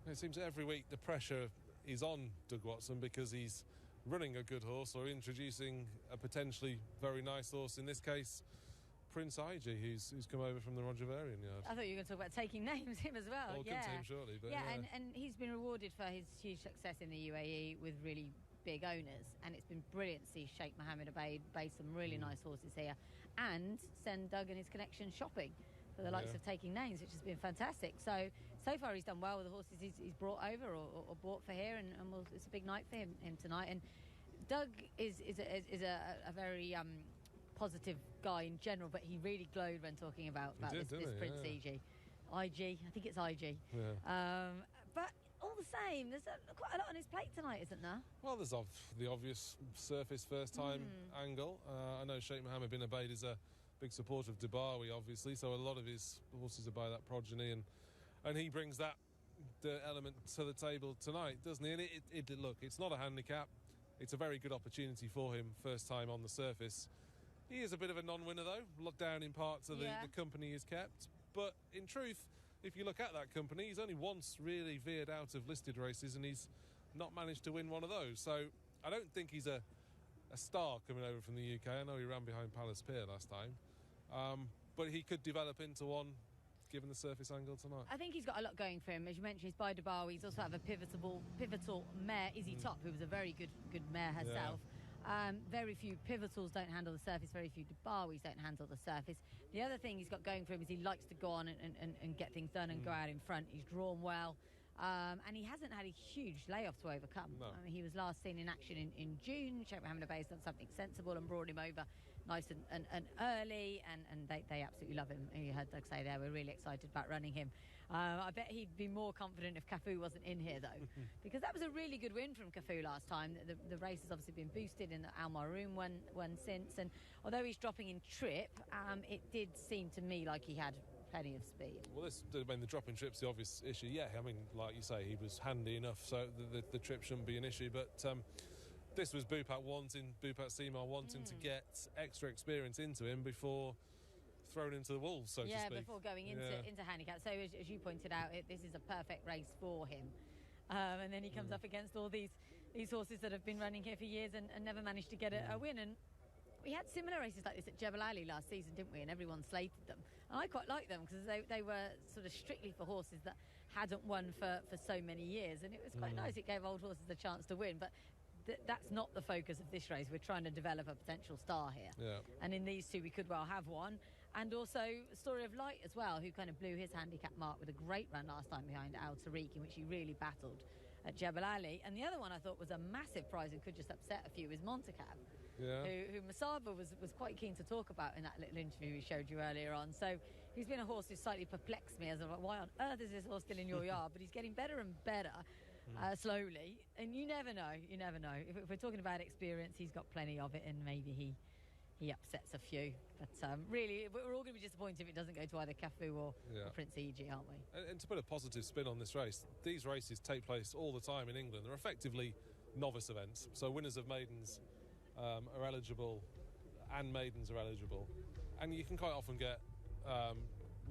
It seems every week the pressure is on Doug Watson, because he's running a good horse or introducing a potentially very nice horse. In this case, Prince IG, who's come over from the Roger Varian yard. I thought you were going to talk about Taking Names, him as well. Well, yeah, contain, surely, but and he's been rewarded for his huge success in the UAE with really big owners, and it's been brilliant to see Sheikh Mohammed Obeid base some really nice horses here, and send Doug and his connection shopping for the likes of Taking Names, which has been fantastic. So far he's done well with the horses he's brought over or bought for here, and it's a big night for him tonight. And Doug is a very positive guy in general, but he really glowed when talking about this Prince IG. I think it's IG. Yeah. But all the same, there's quite a lot on his plate tonight, isn't there? Well, there's the obvious surface first-time angle. I know Sheikh Mohammed bin Obeid is a big supporter of Dubawi, obviously, so a lot of his horses are by that progeny, and he brings that element to the table tonight, doesn't he? And look, it's not a handicap. It's a very good opportunity for him, first time on the surface. He is a bit of a non-winner, though, locked down in parts of the company he's kept. But in truth, if you look at that company, he's only once really veered out of listed races, and he's not managed to win one of those. So I don't think he's a star coming over from the UK. I know he ran behind Palace Pier last time. But he could develop into one, given the surface angle tonight. I think he's got a lot going for him. As you mentioned, he's by Dubawi. He's also have a pivotal mare, Izzy Top, who was a very good mare herself. Very few pivotals don't handle the surface. Very few Dubawis don't handle the surface. The other thing he's got going for him is he likes to go on and get things done and go out in front. He's drawn well. And he hasn't had a huge layoff to overcome. No. I mean, he was last seen in action in June. Sheikh Mohammed Obeid's done something sensible and brought him over nice and early, and they absolutely love him. You heard Doug say there, we're really excited about running him. I bet he'd be more confident if Cafu wasn't in here, though, because that was a really good win from Cafu last time. The race has obviously been boosted in the Al Maroon one since, and although he's dropping in trip, it did seem to me like he had plenty of speed. Well, the drop in trip's the obvious issue. Yeah, I mean, like you say, he was handy enough, so the trip shouldn't be an issue. But this was Bupat Seymour wanting to get extra experience into him before thrown into the wolves, so to speak. Yeah, before going into handicap. So as you pointed out, this is a perfect race for him. And then he comes up against all these horses that have been running here for years and never managed to get a win. And we had similar races like this at Jebel Ali last season, didn't we? And everyone slated them. And I quite liked them because they were sort of strictly for horses that hadn't won for so many years. And it was quite nice. It gave old horses a chance to win. But that's not the focus of this race. We're trying to develop a potential star here. Yeah. And in these two, we could well have one. And also Story of Light as well, who kind of blew his handicap mark with a great run last time behind Al Tariq, in which he really battled at Jebel Ali. And the other one I thought was a massive prize and could just upset a few is Montacab. Yeah. Who Masaba was quite keen to talk about in that little interview we showed you earlier on. So he's been a horse who slightly perplexed me as of why on earth is this horse still in your yard? But he's getting better and better slowly. And you never know. If we're talking about experience, he's got plenty of it, and maybe he upsets a few. But really, we're all going to be disappointed if it doesn't go to either Cafu or Prince EG, aren't we? And to put a positive spin on this race, these races take place all the time in England. They're effectively novice events. So winners of maidens are eligible, and maidens are eligible. And you can quite often get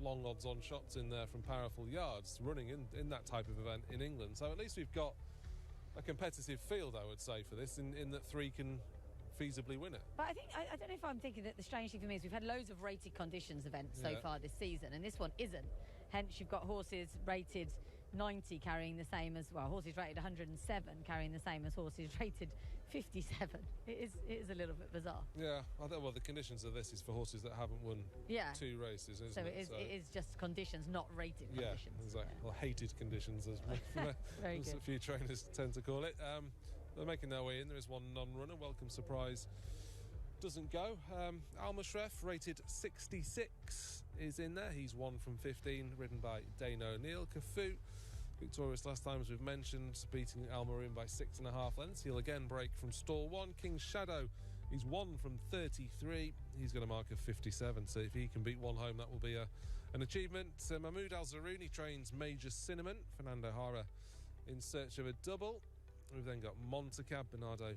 long odds-on shots in there from powerful yards running in that type of event in England. So at least we've got a competitive field, I would say, for this, in that three can feasibly win it. But I don't know if I'm thinking that the strange thing for me is we've had loads of rated conditions events so far this season, and this one isn't. Hence, you've got horses rated 90 carrying the same as, well, horses rated 107 carrying the same as horses rated 57. It is a little bit bizarre. Yeah, well, the conditions of this is for horses that haven't won two races, isn't it? So it is just conditions, not rated conditions. Yeah, exactly. Well, hated conditions, as a few trainers tend to call it. They're making their way in. There is one non-runner. Welcome Surprise doesn't go. Al Mushref, rated 66, is in there. He's 1 from 15, ridden by Dane O'Neill. Cafu, victorious last time, as we've mentioned, beating Al Maroon by 6.5 lengths. He'll again break from stall 1. King's Shadow, he's 1 from 33. He's got a mark of 57, so if he can beat one home, that will be an achievement. Mahmoud Al-Zaruni trains Major Cinnamon. Fernando Hora in search of a double. We've then got Montacab, Bernardo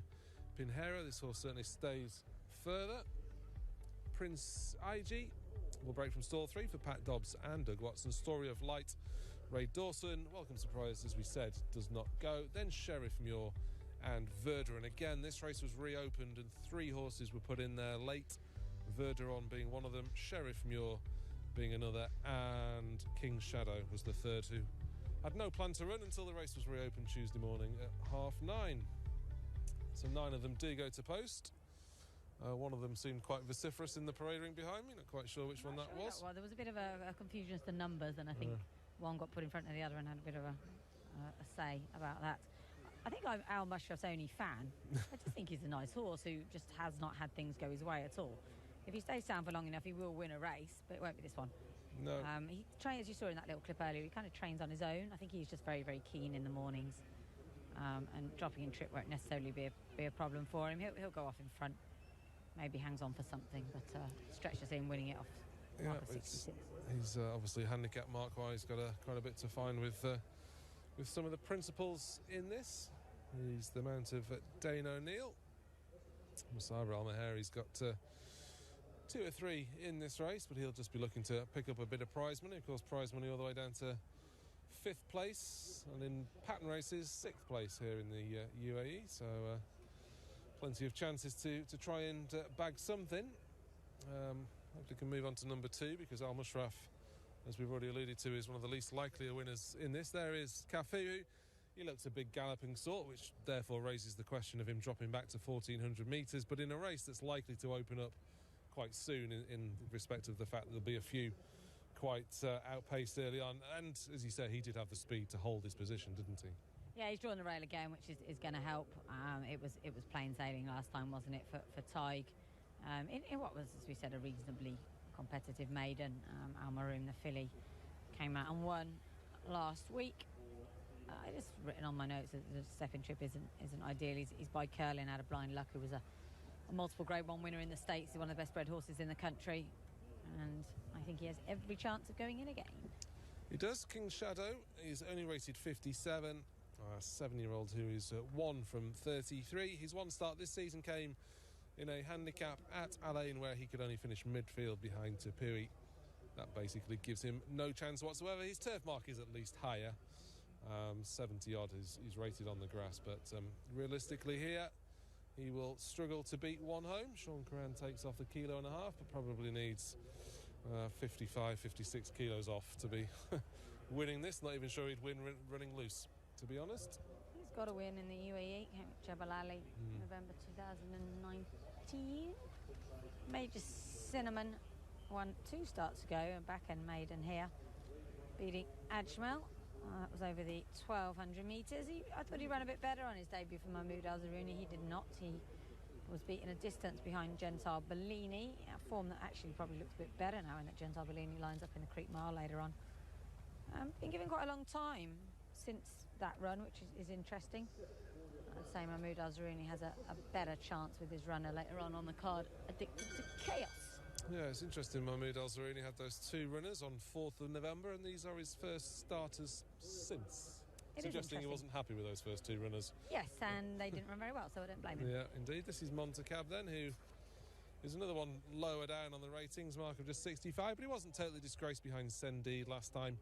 Pinheiro. This horse certainly stays further. Prince IG will break from stall 3 for Pat Dobbs and Doug Watson. Story of Light, Ray Dawson. Welcome Surprise, as we said, does not go. Then Sheriff Muir and Verder. And again, this race was reopened and 3 horses were put in there late. Verderon being one of them, Sheriff Muir being another, and King's Shadow was the third, who had no plan to run until the race was reopened Tuesday morning at 9:30. So 9 of them do go to post. One of them seemed quite vociferous in the parade ring behind me. Not quite sure which one that was. Well, there was a bit of a confusion as to numbers, and I think one got put in front of the other and had a bit of a say about that. I think I'm Al Mushraf's only fan. I just think he's a nice horse who just has not had things go his way at all. If he stays sound for long enough, he will win a race, but it won't be this one. No. He trains, as you saw in that little clip earlier, he kind of trains on his own. I think he's just very, very keen in the mornings. And dropping in trip won't necessarily be a problem for him. He'll go off in front, maybe hangs on for something, but Stretch to see him winning it off. Yeah, he's obviously handicap mark-wise got quite a bit to find with some of the principles in this. He's the mount of Dane O'Neill. Musaba Al-Maher, he's got 2 or 3 in this race, but he'll just be looking to pick up a bit of prize money. Of course, prize money all the way down to 5th place, and in pattern races 6th place here in the UAE. So plenty of chances to try and bag something. Hopefully can move on to number 2, because Al Mushraf, as we've already alluded to, is one of the least likelier winners in this. There is Cafu. He looks a big galloping sort, which therefore raises the question of him dropping back to 1,400 metres, but in a race that's likely to open up quite soon in respect of the fact that there'll be a few quite outpaced early on. And as you say, he did have the speed to hold his position, didn't he? Yeah, he's drawn the rail again, which is going to help. It was plain sailing last time, wasn't it, for Tig? In what was, as we said, a reasonably competitive maiden. Al Maroon, the filly, came out and won last week. I just written on my notes that the second trip isn't ideal. He's by Curlin out of Blind Luck, who was a multiple Grade 1 winner in the States. He's one of the best bred horses in the country, and I think he has every chance of going in again. He does. King Shadow, he's only rated 57. A 7-year-old who is 1 from 33. His one start this season came in a handicap at Alain, where he could only finish midfield behind Tupui. That basically gives him no chance whatsoever. His turf mark is at least higher. 70 odd he's rated on the grass, but realistically here he will struggle to beat one home. Sean Curran takes off the 1.5 kilos, but probably needs 55, 56 kilos off to be winning this. Not even sure he'd win running loose, to be honest. He's got a win in the UAE, Jebel Ali, November 2019. Major Cinnamon won 2 starts ago, a back-end maiden here, beating Ajmal. That was over the 1,200 metres. I thought he ran a bit better on his debut for Mahmoud Al-Zaruni. He did not. He was beaten a distance behind Gentar Bellini, a form that actually probably looks a bit better now, and that Gentar Bellini lines up in the Creek Mile later on. Been given quite a long time since that run, which is interesting. I'd say Mahmoud Al-Zaruni has a better chance with his runner later on the card, Addicted to Chaos. Yeah, it's interesting. Mahmoud Al-Zaruni had those 2 runners on 4th of November, and these are his first starters since. Suggesting he wasn't happy with those first 2 runners. Yes, and they didn't run very well, so I don't blame him. Yeah, indeed. This is Montacab then, who is another one lower down on the ratings, mark of just 65, but he wasn't totally disgraced behind Sendi last time,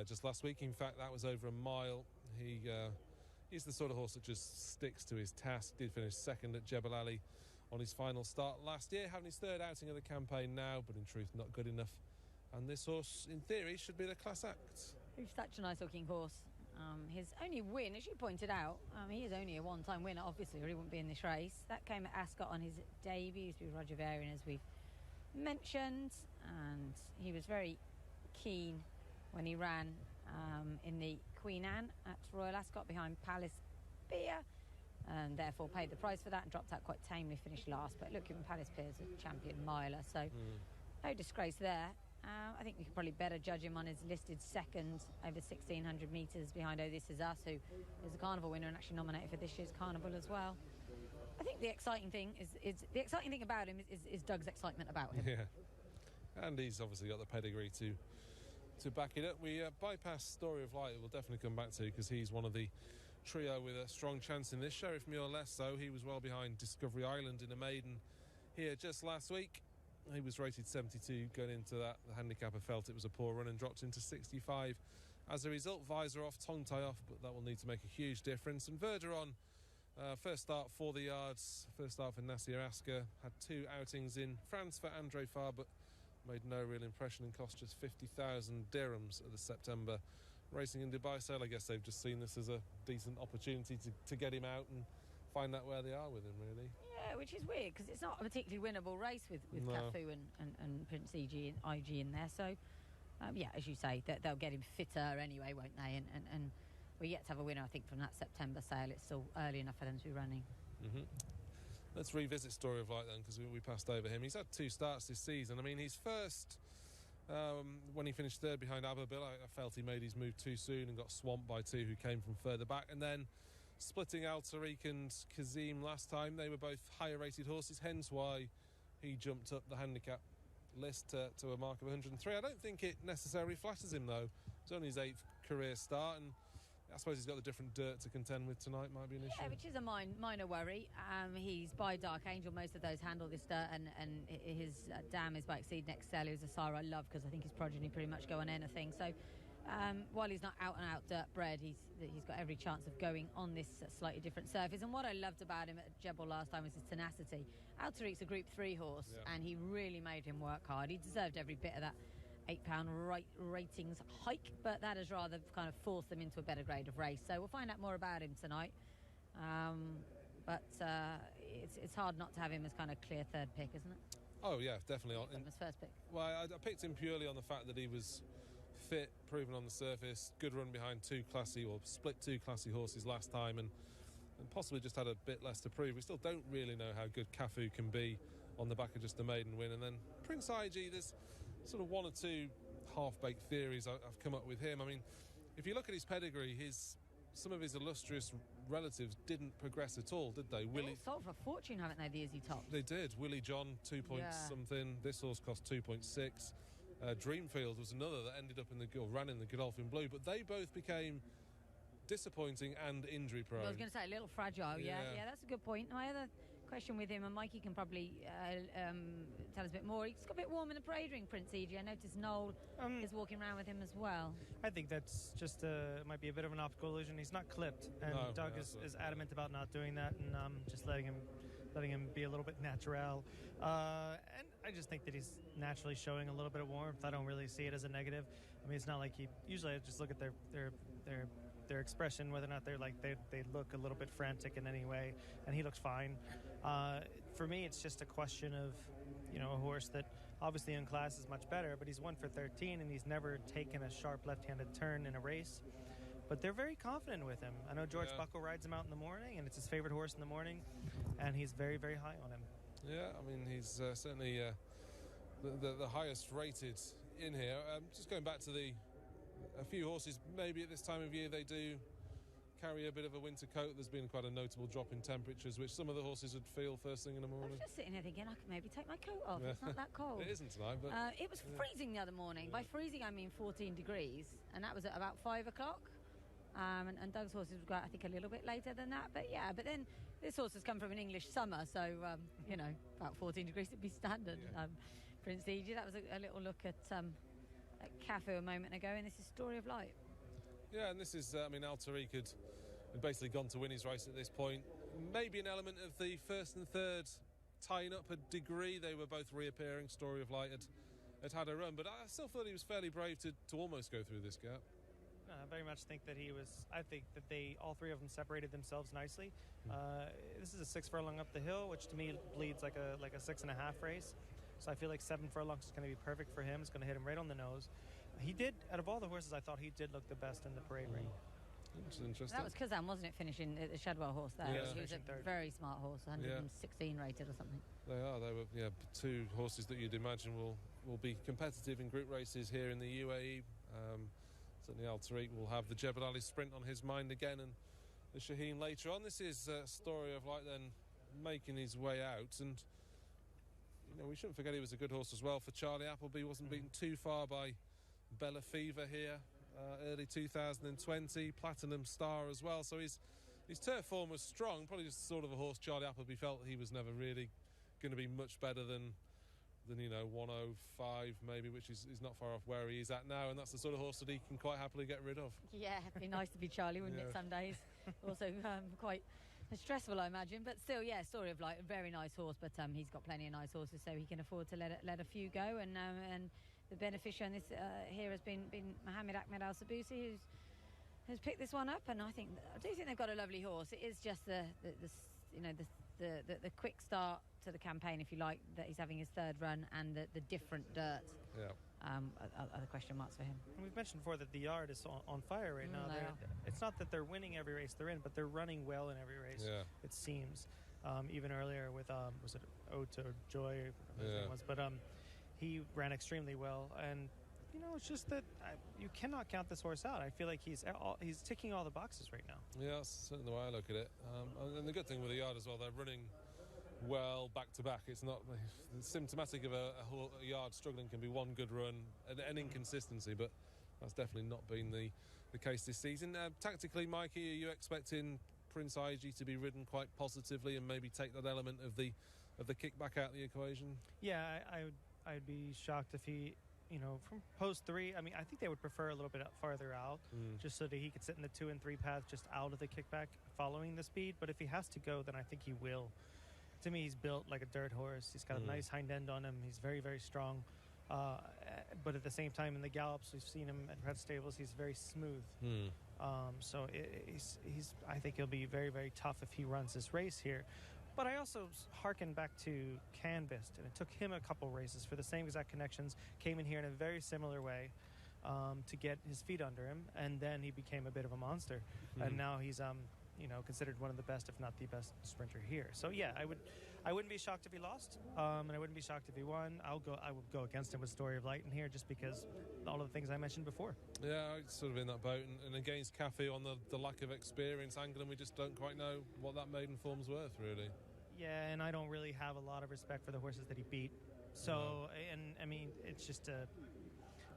just last week. In fact, that was over a mile. He's the sort of horse that just sticks to his task. Did finish 2nd at Jebel Ali on his final start last year, having his 3rd outing of the campaign now, but in truth not good enough. And this horse, in theory, should be the class act. He's such a nice-looking horse. His only win, as you pointed out, he is only a one-time winner, obviously, or he wouldn't be in this race. That came at Ascot on his debut with Roger Varian, as we've mentioned, and he was very keen when he ran in the Queen Anne at Royal Ascot behind Palace Beer, and therefore paid the price for that and dropped out quite tamely, finished last. But look, even Palace Beer's a champion miler, so no disgrace there. I think we could probably better judge him on his listed 2nd over 1,600 metres behind Oh This Is Us, who is a Carnival winner and actually nominated for this year's Carnival as well. I think the exciting thing about him is Doug's excitement about him. Yeah, and he's obviously got the pedigree to back it up. We bypass Story of Light, we'll definitely come back to, because he's one of the trio with a strong chance in this. Sheriff Muir less so. He was well behind Discovery Island in a maiden here just last week. He was rated 72 going into that. The handicapper felt it was a poor run and dropped into 65. As a result, Visor off, tongue tie off, but that will need to make a huge difference. And Verderon, first start for the yards, first start for Nasir Asker, had 2 outings in France for Andre Farr, but made no real impression and cost just 50,000 dirhams at the September Racing in Dubai sale. I guess they've just seen this as a decent opportunity to get him out and find out where they are with him, really. Yeah, which is weird because it's not a particularly winnable race with No. Cafu and Prince IG in there. So, yeah, as you say, they'll get him fitter anyway, won't they? And we're yet to have a winner, I think, from that September sale. It's still early enough for them to be running. Let's revisit Story of Light then, because we passed over him. He's had 2 starts this season. I mean, his first, when he finished third behind Aberbil, I felt he made his move too soon and got swamped by 2 who came from further back. And then splitting Al Tariq and Kazim last time, they were both higher rated horses, hence why he jumped up the handicap list to a mark of 103. I don't think it necessarily flatters him, though. It's only his 8th career start, and I suppose he's got the different dirt to contend with tonight, might be an issue. Yeah, which is a minor worry. He's by Dark Angel. Most of those handle this dirt, and his dam is by Exceed Excel, who's a sire I love because I think his progeny pretty much go on anything. So while he's not out and out dirt bred, he's got every chance of going on this slightly different surface. And what I loved about him at Jebel last time was his tenacity. Al Tariq's a Group 3 horse, and he really made him work hard. He deserved every bit of that £8 ratings hike, but that has rather kind of forced them into a better grade of race. So we'll find out more about him tonight. But it's hard not to have him as kind of clear third pick, isn't it? Oh yeah, definitely. His first pick. Well, I picked him purely on the fact that he was fit, proven on the surface, good run behind split two classy horses last time, and possibly just had a bit less to prove. We still don't really know how good Cafu can be on the back of just a maiden win. And then Prince IG, there's sort of 1 or 2 half-baked theories I've come up with him. I mean, if you look at his pedigree, some of his illustrious relatives didn't progress at all, did they? They all sold for a fortune, haven't they, the Izzy Tops? They did. Willie John, 2 point something. This horse cost 2.6. Dreamfield was another that ended up ran in the Godolphin Blue, but they both became disappointing and injury prone. I was going to say a little fragile. Yeah, that's a good point. My other question with him, and Mikey can probably tell us a bit more. He's got a bit warm in the parade ring, Prince E.G. I noticed Noel is walking around with him as well. I think that's just might be a bit of an optical illusion. He's not clipped, and Doug is adamant about not doing that, and just letting him be a little bit natural. And I just think that he's naturally showing a little bit of warmth. I don't really see it as a negative. I mean, it's not like usually I just look at their expression, whether or not they look a little bit frantic in any way, and he looks fine. For me, it's just a question of, a horse that obviously in class is much better, but he's 1 for 13 and he's never taken a sharp left-handed turn in a race. But they're very confident with him. I know George Buckle rides him out in the morning, and it's his favorite horse in the morning, and he's very, very high on him. Yeah, I mean, he's certainly the highest rated in here. Just going back to a few horses, maybe at this time of year they do carry a bit of a winter coat. There's been quite a notable drop in temperatures, which some of the horses would feel first thing in the morning. I was just sitting here thinking I could maybe take my coat off. It's not that cold. It isn't tonight, but it was freezing the other morning. By freezing I mean 14 degrees, and that was at about 5 o'clock. And Doug's horses would go out, I think, a little bit later than that. But then this horse has come from an English summer, so about 14 degrees would be standard. Prince E.G. That was a little look at Cafu a moment ago, and this is Story of Light. Yeah, and this is, Al Tariq had basically gone to win his race at this point. Maybe an element of the first and third tying up a degree. They were both reappearing. Story of Light had a run, but I still thought he was fairly brave to almost go through this gap. I very much think that I think that all 3 of them separated themselves nicely. This is a 6 furlong up the hill, which to me bleeds like a 6.5 race. So I feel like 7 furlongs is going to be perfect for him. It's going to hit him right on the nose. He did, out of all the horses, I thought he did look the best in the parade ring. Which is interesting. That was Kazan, wasn't it, finishing the Shadwell horse there? Yeah. He was a very smart horse, 116 rated or something. They were 2 horses that you'd imagine will be competitive in group races here in the UAE. Certainly Al Tariq will have the Jebel Ali Sprint on his mind again, and the Shaheen later on. This is a Story of Light then making his way out, and we shouldn't forget he was a good horse as well for Charlie Appleby. Wasn't beaten too far by Bella Fever here early 2020, Platinum Star as well, so his turf form was strong. Probably just sort of a horse Charlie Appleby felt he was never really going to be much better than 105 maybe, which is not far off where he is at now, and that's the sort of horse that he can quite happily get rid of. Yeah, it'd be nice to be Charlie, wouldn't it, some days? Also quite stressful, I imagine, but still, Story of Light, a very nice horse, but he's got plenty of nice horses, so he can afford to let a few go, and the beneficiary on this here has been Mohammed Ahmed Al Sabusi, who's picked this one up, and I do think they've got a lovely horse. It is just the you know, the quick start to the campaign, if you like, that he's having his third run, and the different dirt. Yeah. Are the question marks for him. And we've mentioned before that the yard is on fire right now. It's not that they're winning every race they're in, but they're running well in every race. Yeah. It seems. Even earlier with was it Ota or Joy? His name was, but he ran extremely well, and you know, it's just that you cannot count this horse out. I feel like he's ticking all the boxes right now. Yeah, that's certainly the way I look at it. And the good thing with the yard as well, they're running well back to back. It's not symptomatic of a yard struggling. Can be one good run, an inconsistency, but that's definitely not been the case this season. Tactically, Mikey, are you expecting Prince IG to be ridden quite positively and maybe take that element of the kickback out of the equation? Yeah, I'd be shocked if he, you know, from post 3, I mean, I think they would prefer a little bit farther out, just so that he could sit in the 2 and 3 path just out of the kickback following the speed. But if he has to go, then I think he will. To me, he's built like a dirt horse. He's got a nice hind end on him. He's very, very strong. But at the same time, in the gallops, we've seen him at Red Stables, he's very smooth. So I think he'll be very, very tough if he runs this race here. But I also hearken back to Canvas, and it took him a couple races for the same exact connections, came in here in a very similar way to get his feet under him, and then he became a bit of a monster. And now he's you know, considered one of the best, if not the best sprinter here. So yeah, I wouldn't be shocked if he lost, and I wouldn't be shocked if he won. I would go against him with Story of Light in here, just because all of the things I mentioned before. Yeah, I'm sort of in that boat, and against Cafu on the lack of experience angle, and we just don't quite know what that maiden form's worth, really. Yeah, and I don't really have a lot of respect for the horses that he beat. So, and I mean, it's just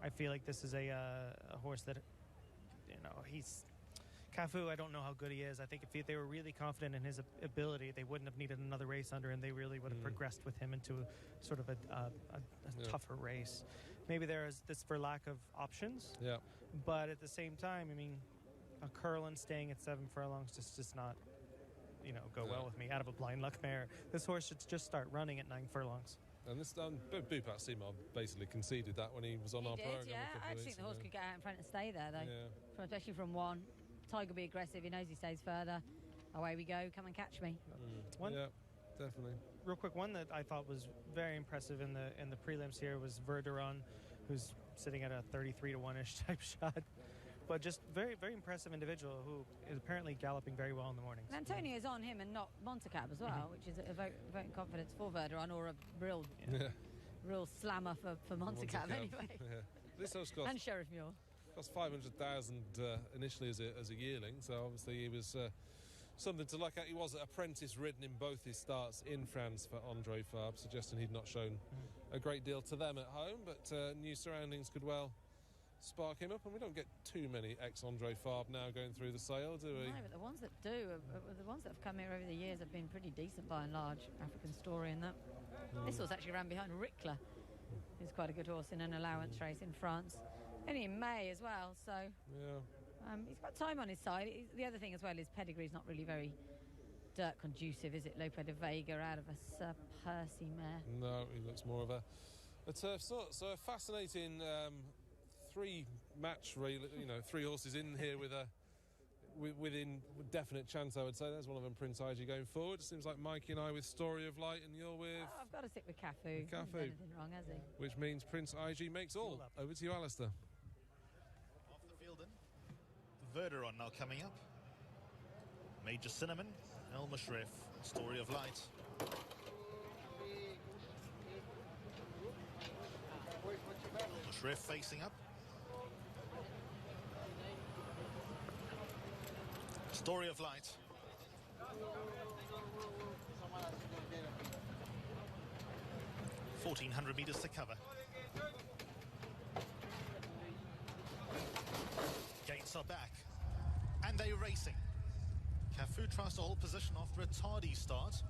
I feel like this is a horse that, you know, he's. Cafu, I don't know how good he is. I think if they were really confident in his ability, they wouldn't have needed another race under him. They really would have progressed with him into sort of a tougher race. Maybe there is this for lack of options. Yeah. But at the same time, I mean, a Curlin staying at 7 furlongs just not, you know, go well with me. Out of a blind luck mare, this horse should just start running at 9 furlongs. And this Bupat Seymour basically conceded that when he was on our program. Yeah, I think the horse could get out in front and stay there, though. Yeah. Especially from 1. Tiger will be aggressive. He knows he stays further. Away we go. Come and catch me. Yeah, definitely. Real quick, one that I thought was very impressive in the prelims here was Verderon, who's sitting at a 33-to-1-ish type shot. But just very, very impressive individual who is apparently galloping very well in the mornings. And Antonio's on him and not Montecap as well, which is a vote of confidence for Verderon, or a real slammer for Montecap anyway. Yeah. This horse cost, and Sheriff Muir. Cost 500,000 initially as a yearling, so obviously he was something to look at. He was apprentice ridden in both his starts in France for Andre Fabre, suggesting he'd not shown a great deal to them at home, but new surroundings could well spark him up, and we don't get too many ex-Andre Fabre now going through the sale, do we? No, but the ones that do, the ones that have come here over the years have been pretty decent by and large. African Story and that. This horse actually ran behind Rickler, who's quite a good horse in an allowance race in France. Only in May as well, so he's got time on his side. The other thing as well is pedigree's not really very dirt conducive, is it? Lope de Vega out of a Sir Percy mare. No, he looks more of a turf sort. So a fascinating 3-match, you know, 3 horses in here within definite chance, I would say. There's one of them, Prince IG, going forward. It seems like Mikey and I with Story of Light, and you're with... Oh, I've got to stick with Cafu. Cafu. Hasn't done anything wrong, has he? Which means Prince IG makes all. Over to you, Alistair. Off the field then. Verderon now coming up. Major Cinnamon, El Mushrif, Story of Light. Mushrif facing up. Story of Light. $1,400 meters to cover. Gates are back, and they're racing. Cafu tries to hold position after a tardy start.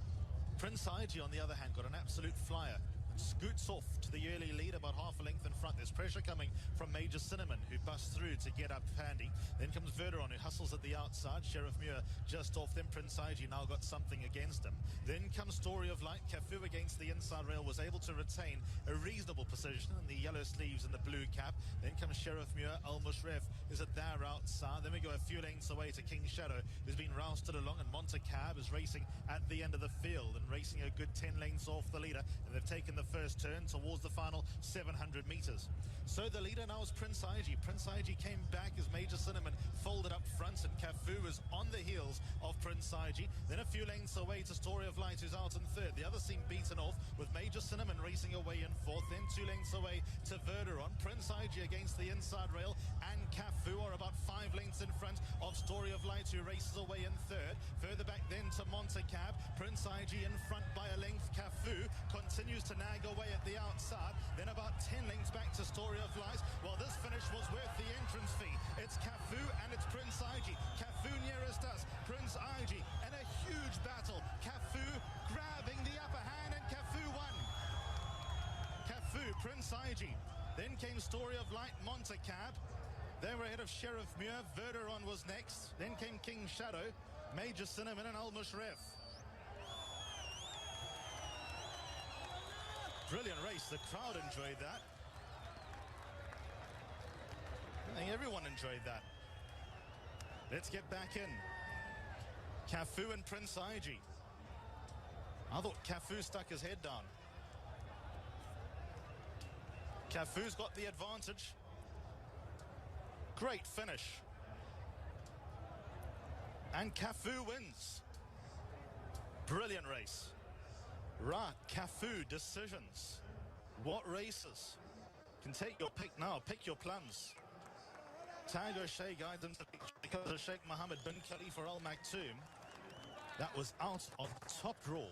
Prince IG, on the other hand, got an absolute flyer scoots off to the early lead, about half a length in front. There's pressure coming from Major Cinnamon, who busts through to get up handy. Then comes Verderon, who hustles at the outside. Sheriff Muir just off them. Prince Aiji now got something against him. Then comes Story of Light. Cafu against the inside rail was able to retain a reasonable position in the yellow sleeves and the blue cap. Then comes Sheriff Muir. Al-Mushref is at their outside. Then we go a few lengths away to King Shadow, who's been rousted along, and Monte Cab is racing at the end of the field and racing a good 10 lengths off the leader, and they've taken the first turn towards the final 700 meters. So the leader now is Prince Aiji. Prince Aiji came back as Major Cinnamon folded up front, and Cafu is on the heels of Prince Aiji. Then a few lengths away to Story of Light, who's out in third. The others seem beaten off, with Major Cinnamon racing away in fourth. Then 2 lengths away to Verderon. Prince Aiji against the inside rail, and Cafu are about 5 lengths in front of Story of Light, who races away in third. Further back then to Monte Cab. Prince Aiji in front by a length. Cafu continues to nag away at the outside. Then about 10 lengths back to Story of Light. Well, this finish was worth the entrance fee. It's Cafu and it's Prince Aiji. Cafu nearest us. Prince Aiji in a huge battle. Cafu grabbing the upper hand, and Cafu won. Cafu, Prince Aiji. Then came Story of Light, Monte Cab. They were ahead of Sheriff Muir. Verderon was next. Then came King Shadow, Major Cinnamon, and Al-Mushref. Brilliant race. The crowd enjoyed that. I think everyone enjoyed that. Let's get back in. Cafu and Prince Aiji. I thought Cafu stuck his head down. Cafu's got the advantage. Great finish. And Cafu wins. Brilliant race. Right, Cafu decisions. What races? Can take your pick now. Pick your plums. Tag O'Shea guide them to because of Sheikh Mohammed bin Khalifa Al Maktoum. That was out of top draw.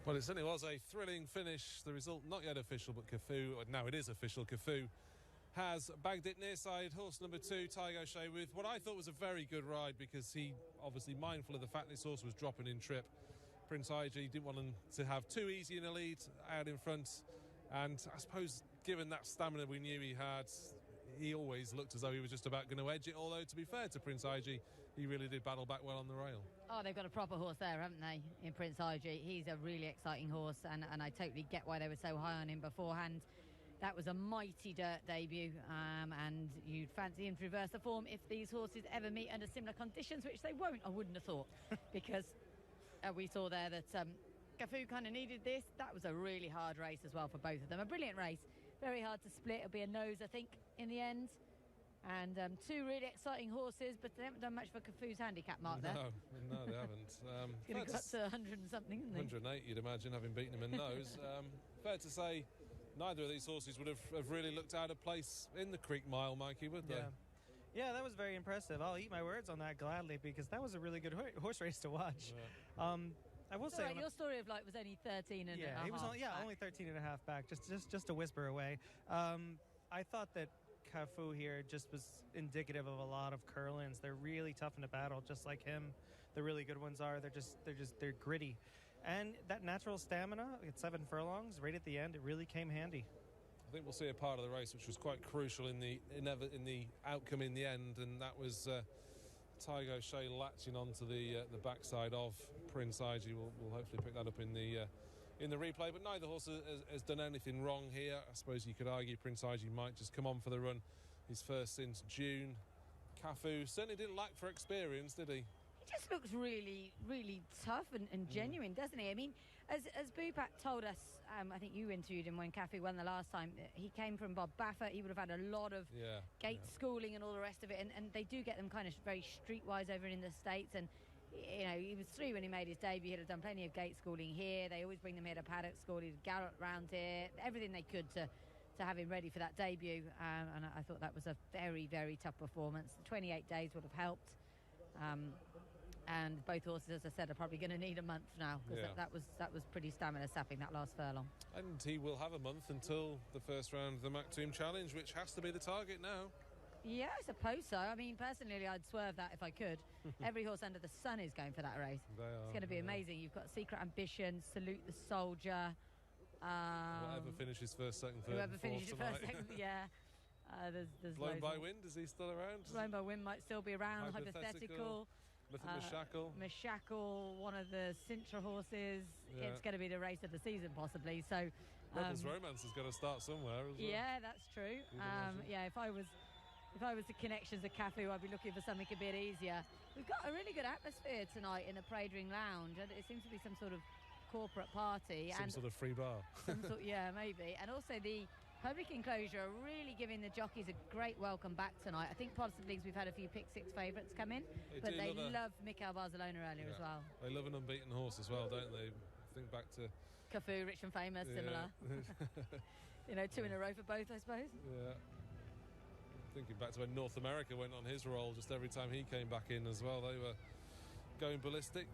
Well, it certainly was a thrilling finish. The result not yet official, but Cafu, now it is official, Cafu has bagged it near side. Horse number 2, Tiger O'Shea, with what I thought was a very good ride, because he obviously mindful of the fact this horse was dropping in trip. Prince Aiji didn't want him to have too easy in the lead out in front, and I suppose given that stamina we knew he had, he always looked as though he was just about going to edge it, although to be fair to Prince Aiji, he really did battle back well on the rail. Oh, they've got a proper horse there, haven't they, in Prince Aiji? He's a really exciting horse, and I totally get why they were so high on him beforehand. That was a mighty dirt debut, and you'd fancy him to reverse the form if these horses ever meet under similar conditions, which they won't, I wouldn't have thought, because we saw there that Cafu kind of needed this. That was a really hard race as well for both of them. A brilliant race, very hard to split. It'll be a nose, I think, in the end. And 2 really exciting horses, but they haven't done much for Cafu's handicap mark there. No, they haven't. It's going to go up to 100 and something, isn't it? 108, you'd imagine, having beaten him in nose. Fair to say, neither of these horses would have really looked out of place in the Creek Mile, Mikey, would they? Yeah, that was very impressive. I'll eat my words on that gladly, because that was a really good horse race to watch. Yeah. I will say, right, your Story of Light was only 13 and a half. He was only 13 and a half back, just a whisper away. I thought that Cafu here just was indicative of a lot of Curlins. They're really tough in the battle, just like him. The really good ones are. They're gritty, and that natural stamina at 7 furlongs right at the end, it really came handy. I think we'll see a part of the race which was quite crucial in the outcome in the end, and that was Tiger O'Shea latching onto the backside of Prince Aiji. We'll hopefully pick that up in the replay, but neither horse has done anything wrong here. I suppose you could argue Prince Aiji might just come on for the run, his first since June. Cafu certainly didn't lack for experience, did he? He just looks really, really tough and genuine, doesn't he? I mean, as Bupat told us, I think you interviewed him when Cafu won the last time, he came from Bob Baffert. He would have had a lot of gate schooling and all the rest of it, and they do get them kind of very streetwise over in the States, and you know, he was 3 when he made his debut. He'd have done plenty of gate schooling here. They always bring them here to paddock school. He'd gallop round here, everything they could to have him ready for that debut, and I thought that was a very, very tough performance. 28 days would have helped, and both horses, as I said, are probably going to need a month now, because that was pretty stamina sapping, that last furlong. And he will have a month until the first round of the Maktoum Challenge, which has to be the target now. Yeah, I suppose so. I mean, personally, I'd swerve that if I could. Every horse under the sun is going for that race. They are. It's going to be amazing. You've got Secret Ambition, Salute the Soldier. Whoever finishes first, second, third, Whoever and finishes fourth first, second, yeah. There's Blown loads by of- Wind, is he still around? Blown by Wind might still be around. Hypothetical. Hypothetical. Mashakal, one of the Sintra horses. Yeah. It's going to be the race of the season, possibly. So, Rebels Romance is going to start somewhere as well. yeah, that's true. Yeah, if I was the connections of Cafu, I'd be looking for something a bit easier. We've got a really good atmosphere tonight in the Parade Ring Lounge, and it seems to be some sort of corporate party. Some sort of free bar. Yeah, maybe. And also the public enclosure are really giving the jockeys a great welcome back tonight. I think possibly because we've had a few pick six favourites come in, but they love Mikel Barcelona earlier as well. They love an unbeaten horse as well, don't they? Think back to Cafu, Rich and Famous, similar. You know, 2 in a row for both, I suppose. Yeah. Thinking back to when North America went on his roll, just every time he came back in as well, they were going ballistic.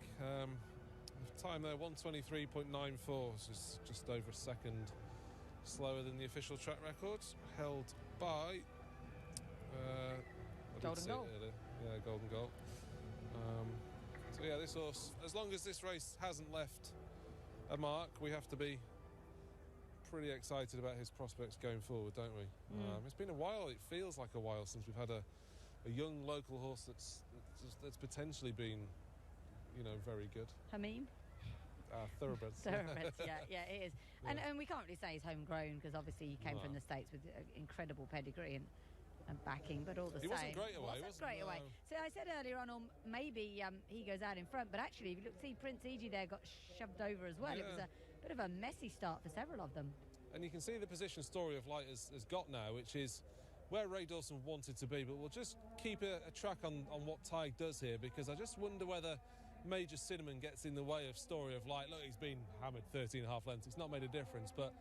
Time there, 1:23.94, just over a second slower than the official track record, held by Golden Goal. Yeah, Golden Goal. So yeah, this horse, as long as this race hasn't left a mark, we have to be pretty excited about his prospects going forward, don't we? It's been a while, it feels like a while since we've had a young local horse that's potentially been, you know, very good. Hameen? Thoroughbreds. Thoroughbreds, yeah, it is. And we can't really say he's homegrown because obviously he came from the States with incredible pedigree and backing, but all the same. He wasn't great away, wasn't great away. So I said earlier on, maybe he goes out in front, but actually, if you look, see Prince Eiji there got shoved over as well. Yeah. It was a bit of a messy start for several of them. And you can see the position Story of Light has got now, which is where Ray Dawson wanted to be, but we'll just keep a track on what Tig does here, because I just wonder whether Major Cinnamon gets in the way of Story of Light. Look, he's been hammered 13.5 lengths. It's not made a difference, but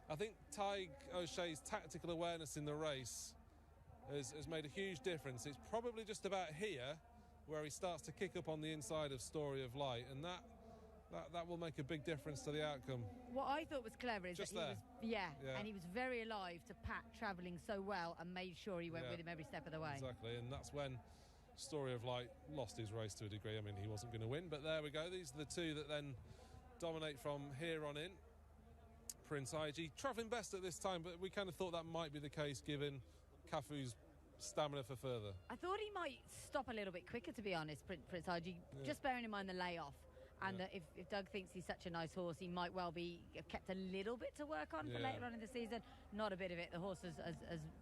I think Tig O'Shea's tactical awareness in the race has made a huge difference. It's probably just about here where he starts to kick up on the inside of Story of Light, and that will make a big difference to the outcome. What I thought was clever is Just that he there. was, and he was very alive to Pat travelling so well and made sure he went with him every step of the way. Exactly, and that's when Story of Light lost his race to a degree. I mean, he wasn't going to win, but there we go. These are the two that then dominate from here on in. Prince Eiji travelling best at this time, but we kind of thought that might be the case given Cafu's stamina for further. I thought he might stop a little bit quicker, to be honest, Prince Eiji, just bearing in mind the layoff. And that if Doug thinks he's such a nice horse, he might well be kept a little bit to work on for later on in the season. Not a bit of it. The horse has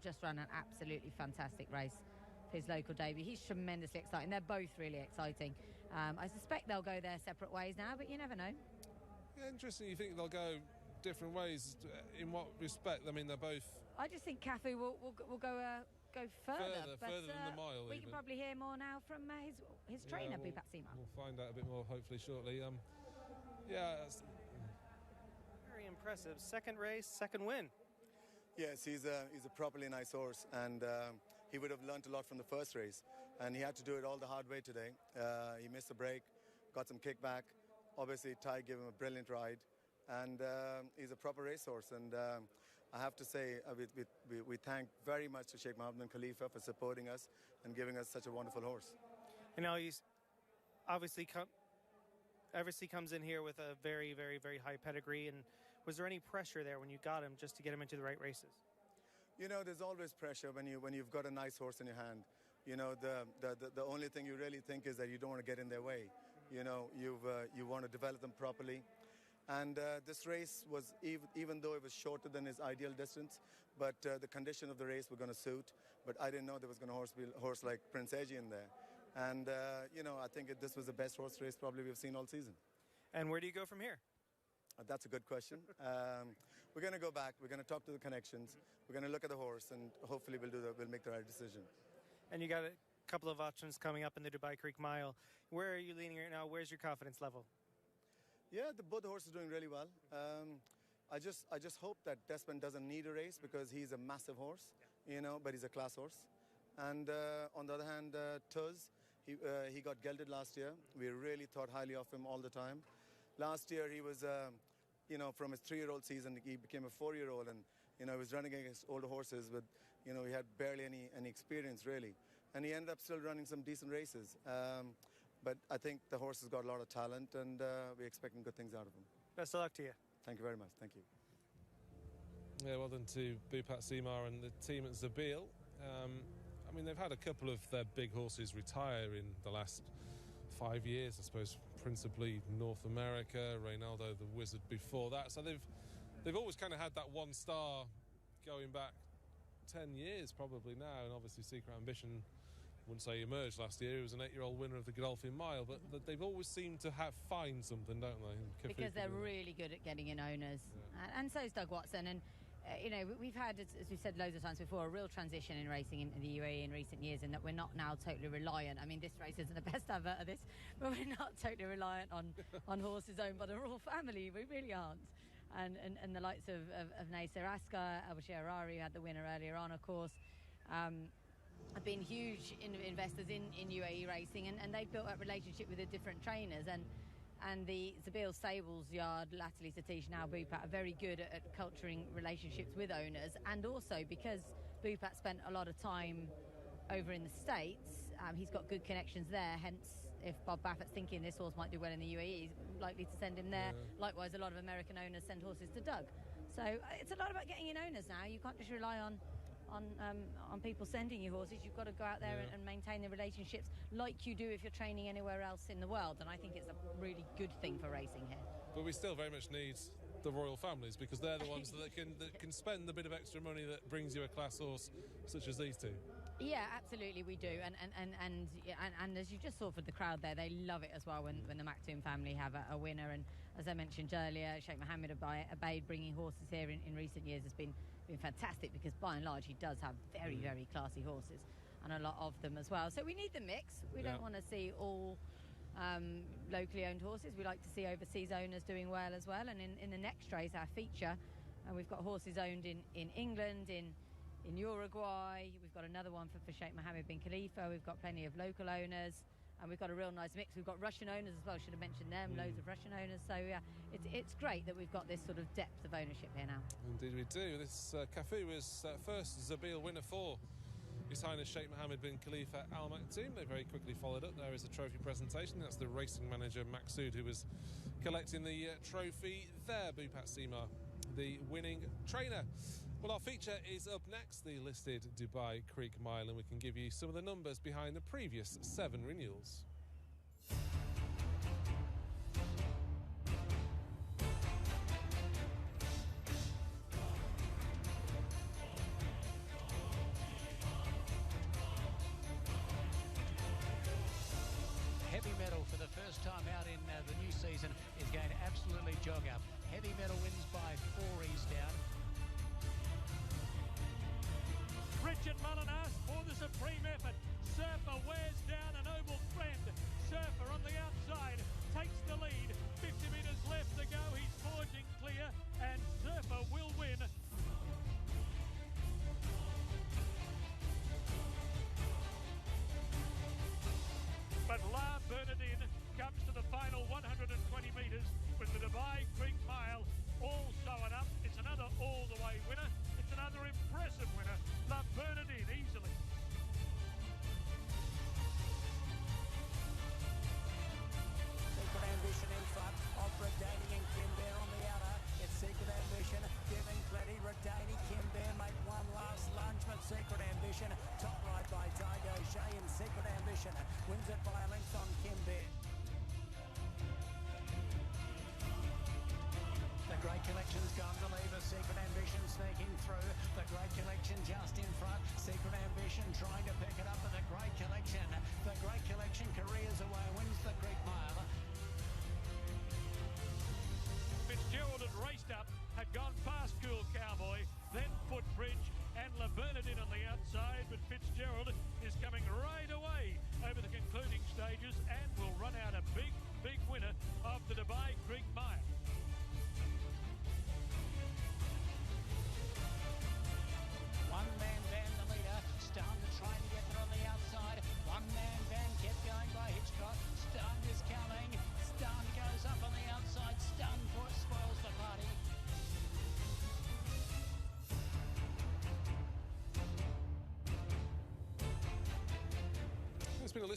just run an absolutely fantastic race for his local debut. He's tremendously exciting. They're both really exciting. I suspect they'll go their separate ways now, but you never know. Yeah, interesting. You think they'll go different ways? In what respect? I mean, they're both... I just think Cafu will go further. Further than the mile. We can probably hear more now from his trainer, Bupat Sima. We'll find out a bit more hopefully shortly. Very impressive. Second race, second win. Yes, he's a properly nice horse, and he would have learnt a lot from the first race, and he had to do it all the hard way today. He missed a break, got some kickback. Obviously, Ty gave him a brilliant ride, and he's a proper racehorse. And I have to say, we thank very much to Sheikh Mohammed bin Khalifa for supporting us and giving us such a wonderful horse. You know, he's obviously comes in here with a very, very, very high pedigree. And was there any pressure there when you got him just to get him into the right races? You know, there's always pressure when you've got a nice horse in your hand. You know, the only thing you really think is that you don't want to get in their way. You know, you want to develop them properly. And this race was, even though it was shorter than his ideal distance, but the condition of the race were going to suit. But I didn't know there was going to be a horse like Prince Eiji in there. And, you know, I think this was the best horse race probably we've seen all season. And where do you go from here? That's a good question. We're going to go back. We're going to talk to the connections. We're going to look at the horse, and hopefully we'll make the right decision. And you got a couple of options coming up in the Dubai Creek Mile. Where are you leaning right now? Where's your confidence level? Yeah, both the horses are doing really well. I just hope that Desmond doesn't need a race because he's a massive horse, you know, but he's a class horse. And on the other hand, Tuz, he got gelded last year. We really thought highly of him all the time. Last year he was, you know, from his 3-year-old season, he became a 4-year-old, and you know, he was running against older horses with You know, he had barely any experience really, and he ended up still running some decent races. But I think the horse has got a lot of talent, and we're expecting good things out of him. Best of luck to you. Thank you very much. Thank you. Yeah, well done to Bupat Simar and the team at Zabil. I mean, they've had a couple of their big horses retire in the last 5 years, I suppose, principally North America, Reynaldo the Wizard before that. So they've always kind of had that one star going back 10 years probably now, and obviously Secret Ambition, wouldn't say emerged last year. He was an 8-year-old winner of the Godolphin Mile, but they've always seemed to find something, don't they? Because they're really good at getting in owners. Yeah. And so is Doug Watson. And you know, we've had, as we've said loads of times before, a real transition in racing in the UAE in recent years, in that we're not now totally reliant. I mean, this race isn't the best advert of this, but we're not totally reliant on horses owned by the royal family. We really aren't. And the likes of Nasser Askar, Aboushir Harari, who had the winner earlier on, of course, have been huge investors in UAE racing, and they've built up relationship with the different trainers. And the Zabil Stables Yard, latterly Satish, now Bupat, are very good at culturing relationships with owners. And also because Bupat spent a lot of time over in the States, he's got good connections there. Hence, if Bob Baffert's thinking this horse might do well in the UAE, he's likely to send him there. Yeah. Likewise, a lot of American owners send horses to Doug. So it's a lot about getting in owners now. You can't just rely on people sending you horses. You've got to go out there and maintain the relationships like you do if you're training anywhere else in the world, and I think it's a really good thing for racing here. But we still very much need the royal families, because they're the ones that can spend the bit of extra money that brings you a class horse such as these two. Yeah, absolutely, we do, and as you just saw for the crowd there, they love it as well when the Maktoum family have a winner. And as I mentioned earlier, Sheikh Mohammed Abeid bringing horses here in recent years has been fantastic, because by and large he does have very, very classy horses, and a lot of them as well. So we need the mix. We don't want to see all locally owned horses. We like to see overseas owners doing well as well. And in the next race, our feature, we've got horses owned in England, in Uruguay. We've got another one for Sheikh Mohammed bin Khalifa. We've got plenty of local owners, and we've got a real nice mix. We've got Russian owners as well. Should have mentioned them. Loads of Russian owners. So it's great that we've got this sort of depth of ownership here now. Indeed we do. This Cafu was first Zabil winner for His Highness Sheikh Mohammed bin Khalifa Al Maktoum. They very quickly followed up. There is a trophy presentation. That's the racing manager Maqsood who was collecting the trophy there. Bupat Simar, the winning trainer. Well, our feature is up next, the listed Dubai Creek Mile, and we can give you some of the numbers behind the previous 7 renewals. Heavy Metal, for the first time out in the new season, is going to absolutely jog up. Heavy Metal wins by 4 ease down. Richard Mullen asked for the supreme effort. Surfer wears down a noble friend. Surfer on the outside takes the lead. 50 metres left to go. He's forging clear, and Surfer will win. But La Bernardine comes to the final 120 metres with the Dubai Creek Mile all showing up. It's another all-the-way winner. It's another impressive winner. La Bernardine easily. Secret Ambition in front of Radani and Kimber on the outer. It's Secret Ambition giving plenty. Radani, Kimber make one last lunge, but Secret Ambition top right by Tiger O'Shea, and Secret Ambition wins it by a length on Kimber. The Great Collection's gone to leave a Secret Ambition sneaking through. The Great Collection just in front. Secret Ambition trying to pick it up, and the Great Collection careers away, wins the Creek Mile. Fitzgerald had raced up, had gone past Cool Cowboy, then Footbridge and La Bernardine on the outside, but Fitzgerald is coming right away over the concluding stages and will run out a big, big winner of the Dubai Creek Mile. One man Van, the leader, starting to try to get there on the outside. One man Van kept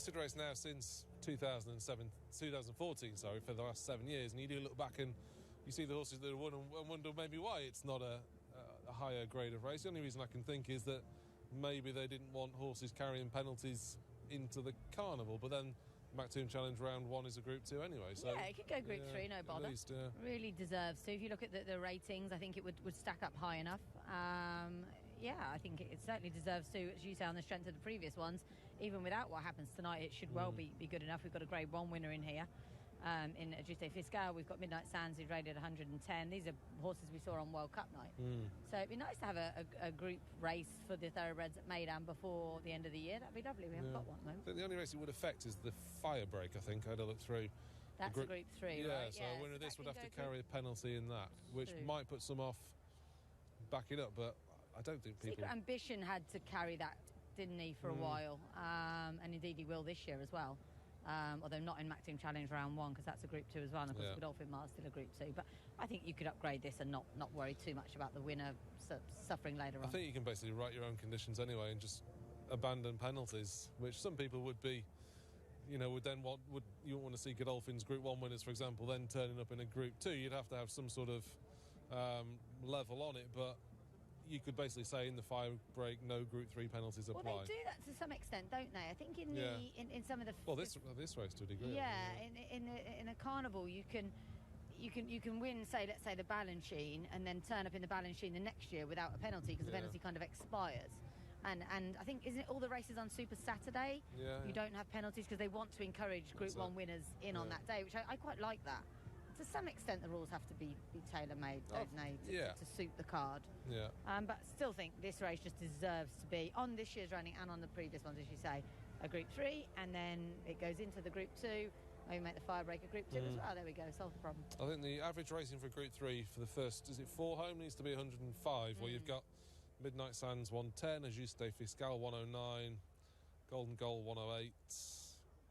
listed race now since 2014, sorry, for the last 7 years, and you do look back and you see the horses that have won and wonder maybe why it's not a higher grade of race. The only reason I can think is that maybe they didn't want horses carrying penalties into the carnival, but then Mactoon Challenge round 1 is a Group 2 anyway. So yeah, it could go Group 3, no bother. At least, really deserves to. If you look at the ratings, I think it would stack up high enough. Yeah, I think it certainly deserves to, as you say, on the strength of the previous ones. Even without what happens tonight, it should well be good enough. We've got a Grade 1 winner in here. In Ajuste Fiscal, we've got Midnight Sands, who's rated 110. These are horses we saw on World Cup night. So it'd be nice to have a group race for the thoroughbreds at Meydan before the end of the year. That'd be lovely. We haven't got one at the moment. I think the only race it would affect is the fire break, I think. I had a look through. That's a Group 3, yeah, right? so a winner of this would have to carry a penalty in that, which might put some off backing up, but I don't think people... Secret Ambition had to carry that, didn't he, for a while? And indeed he will this year as well. Although not in Mactoon Challenge round 1, because that's a Group 2 as well, and of course Godolphin Miles still a Group 2. But I think you could upgrade this and not worry too much about the winner suffering later on. I think you can basically write your own conditions anyway and just abandon penalties, which some people would be, you know, would then you want to see Godolphin's Group 1 winners, for example, then turning up in a Group 2. You'd have to have some sort of level on it, but you could basically say in the fire break, no Group 3 penalties apply. Well, they do that to some extent, don't they? I think in some of the this race to a degree. Yeah, in a carnival, you can win, let's say the Balanchine, and then turn up in the Balanchine the next year without a penalty because the penalty kind of expires. And I think, isn't it all the races on Super Saturday? You don't have penalties because they want to encourage Group 1 winners in on that day, which I quite like that. To some extent, the rules have to be tailor-made, don't they, to suit the card. Yeah. But still think this race just deserves to be, on this year's running and on the previous ones, as you say, a Group 3, and then it goes into the Group 2. Maybe make the fire break a Group 2 as well. There we go, solve the problem. I think the average racing for Group 3 for the first, is it 4 home, needs to be 105, where you've got Midnight Sands 110, Ajuste Fiscal 109, Golden Goal 108,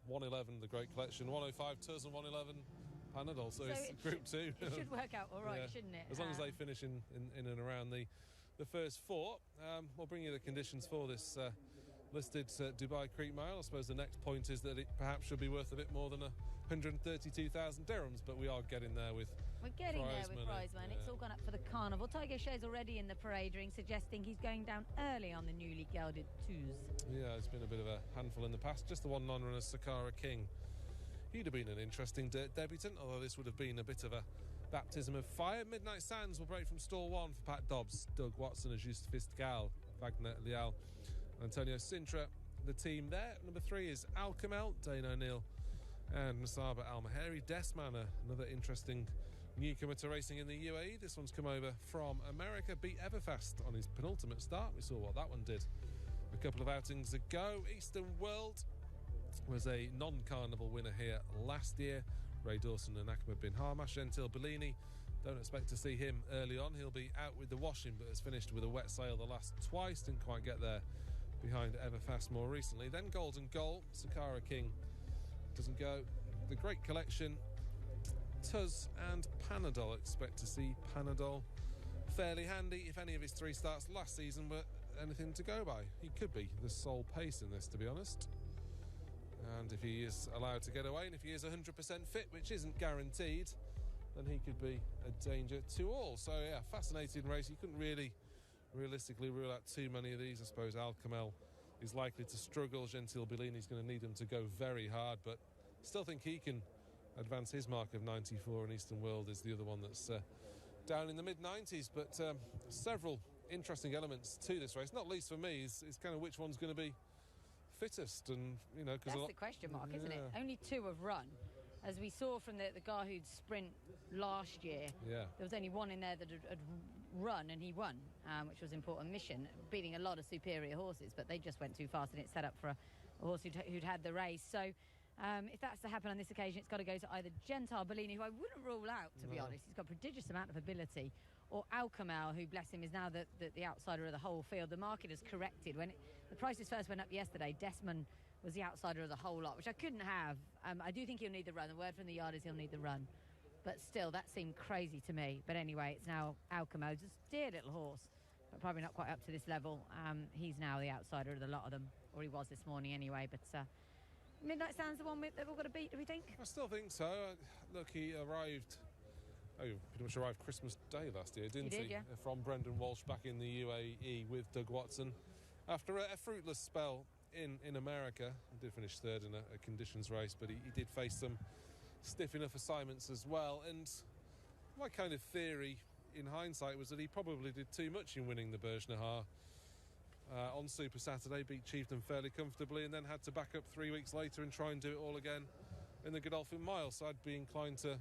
111 the Great Collection, 105 Tuz and 111 Panadol, so it's Group 2. It should work out all right, shouldn't it? As long as they finish in and around the first 4. We'll bring you the conditions for this listed Dubai Creek Mile. I suppose the next point is that it perhaps should be worth a bit more than 132,000 dirhams, but we are getting there with prize money. It's all gone up for the carnival. Tiger Show's already in the parade ring, suggesting he's going down early on the newly gelded twos. Yeah, it's been a bit of a handful in the past. Just the one non-runner, Sakara King. He'd have been an interesting debutant, although this would have been a bit of a baptism of fire. Midnight Sands will break from stall 1 for Pat Dobbs, Doug Watson, Ajuste Fiscal, Wagner Leal, Antonio Sintra. The team there. Number 3 is Al Kamel, Dane O'Neill, and Nasaba Al Maheri. Desman, another interesting newcomer to racing in the UAE. This one's come over from America, beat Everfast on his penultimate start. We saw what that one did a couple of outings ago. Eastern World was a non-carnival winner here last year. Ray Dawson and Ahmed bin Hamash. Gentil Bellini, don't expect to see him early on. He'll be out with the washing, but has finished with a wet sail the last twice. Didn't quite get there behind Everfast more recently. Then Golden Goal, Sakara King doesn't go. The Great Collection, Tuz and Panadol. Expect to see Panadol fairly handy if any of his 3 starts last season were anything to go by. He could be the sole pace in this, to be honest. And if he is allowed to get away, and if he is 100% fit, which isn't guaranteed, then he could be a danger to all. So, yeah, fascinating race. You couldn't really realistically rule out too many of these. I suppose Al Kamel is likely to struggle. Gentil Bellini's going to need him to go very hard, but still think he can advance his mark of 94, and Eastern World is the other one that's down in the mid-90s. But several interesting elements to this race, not least for me, is kind of which one's going to be fittest, and you know, because that's the question mark, isn't it? Only 2 have run, as we saw from the Garhoud sprint last year. There was only 1 in there that had run, and he won, which was important mission, beating a lot of superior horses, but they just went too fast, and it set up for a horse who'd had the race. So if that's to happen on this occasion, it's got to go to either Gentil Bellini, who I wouldn't rule out, to be honest. He's got a prodigious amount of ability, or Al Kamel, who, bless him, is now the outsider of the whole field. The market has corrected. When the prices first went up yesterday, Desmond was the outsider of the whole lot, which I couldn't have. I do think he'll need the run. The word from the yard is he'll need the run. But still, that seemed crazy to me. But anyway, it's now Al Kamel, just a dear little horse, but probably not quite up to this level. He's now the outsider of the lot of them, or he was this morning anyway. But Midnight Sands the one that we're going to beat, do we think? I still think so. Look, he pretty much arrived Christmas Day last year, didn't he? He did, yeah. From Brendan Walsh back in the UAE with Doug Watson. After a fruitless spell in America, he did finish third in a conditions race, but he did face some stiff enough assignments as well. And my kind of theory in hindsight was that he probably did too much in winning the Berge Nahar on Super Saturday, beat Chieftain fairly comfortably, and then had to back up 3 weeks later and try and do it all again in the Godolphin Mile. So I'd be inclined to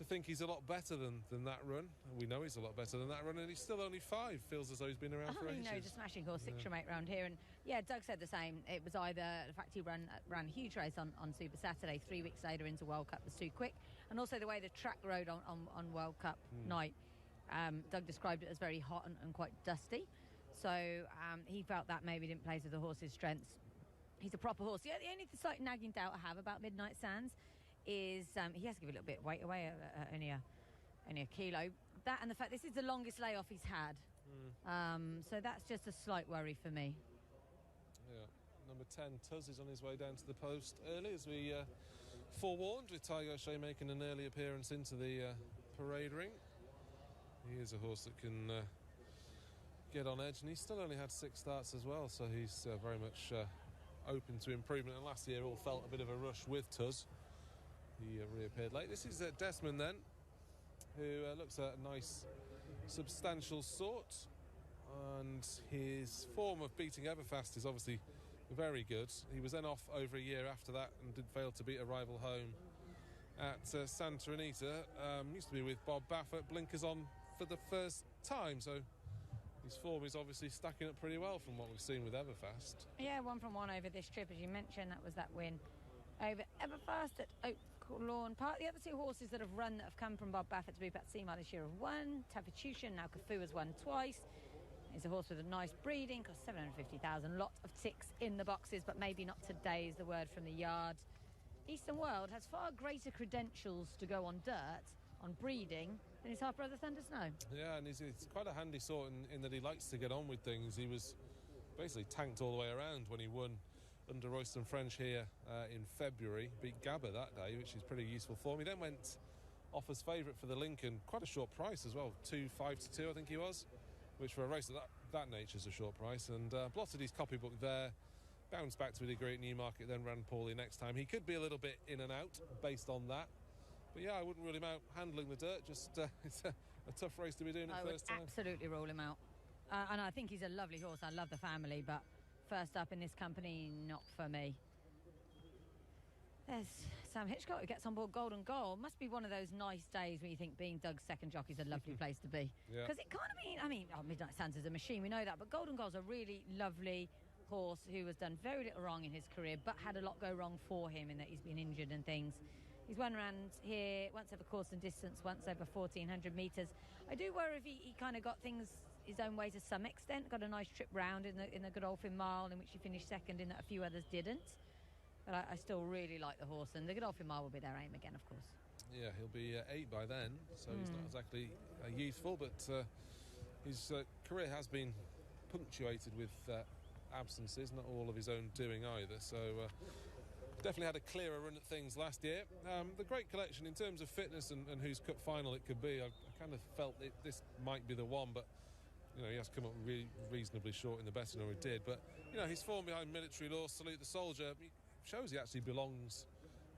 think he's a lot better than that run. We know he's a lot better than that run, and he's still only 5. Feels as though he's been around for ages. He knows a smashing horse, six mate round here. And yeah, Doug said the same. It was either the fact he ran a huge race on Super Saturday, 3 weeks later into World Cup was too quick, and also the way the track rode on World Cup night. Doug described it as very hot and quite dusty. So he felt that maybe didn't play to the horse's strengths. He's a proper horse. Yeah, the only slight nagging doubt I have about Midnight Sands is he has to give a little bit of weight away, only a kilo. That and the fact this is the longest layoff he's had. So that's just a slight worry for me. Yeah, number 10, Tuz, is on his way down to the post early, as we forewarned, with Tiger O'Shea making an early appearance into the parade ring. He is a horse that can get on edge, and he's still only had 6 starts as well, so he's very much open to improvement. And last year all felt a bit of a rush with Tuz. He reappeared late. This is Desmond then, who looks a nice substantial sort, and his form of beating Everfast is obviously very good. He was then off over a year after that and did fail to beat a rival home at Santa Anita. Used to be with Bob Baffert, blinkers on for the first time, so his form is obviously stacking up pretty well from what we've seen with Everfast. Yeah, 1 from 1 over this trip, as you mentioned. That was that win over Everfast at Oak Lawn Park. The other 2 horses that have run that have come from Bob Baffert to move back to Seymour this year have won. Tafitushan, now Cafu, has won twice. He's a horse with a nice breeding, cost 750,000. Lot of ticks in the boxes, but maybe not today is the word from the yard. Eastern World has far greater credentials to go on dirt, on breeding, than his half-brother Thunder Snow. Yeah, and he's quite a handy sort in that he likes to get on with things. He was basically tanked all the way around when he won under Royston French here in February. Beat Gabba that day, which is pretty useful for him. He then went off as favourite for the Lincoln, quite a short price as well, 2.5 to 2 I think he was, which for a race of that nature is a short price, and blotted his copybook there, bounced back to a degree at Newmarket, then ran poorly next time. He could be a little bit in and out based on that, but yeah, I wouldn't rule him out handling the dirt. Just it's a tough race to be doing it first time. I would absolutely rule him out, and I think he's a lovely horse. I love the family, but first up in this company, not for me. There's Sam Hitchcock who gets on board Golden Goal. Must be one of those nice days when you think being Doug's second jockey is a lovely place to be. Because it kind of Midnight Sands is a machine, we know that, but Golden Goal's a really lovely horse who has done very little wrong in his career, but had a lot go wrong for him in that he's been injured and things. He's won around here once over course and distance, once over 1,400 metres. I do worry if he kind of got things his own way to some extent. Got a nice trip round in the Godolphin Mile, in which he finished second, in that a few others didn't. But I still really like the horse, and the Godolphin Mile will be their aim again, of course. Yeah, he'll be 8 by then, so he's not exactly youthful, but his career has been punctuated with absences, not all of his own doing either, so definitely had a clearer run at things last year. The great collection in terms of fitness and whose cup final it could be, I kind of felt this might be the one, but you know, he has come up reasonably short in the betting, or he did, but you know, his form behind Military Law, Salute the Soldier, shows he actually belongs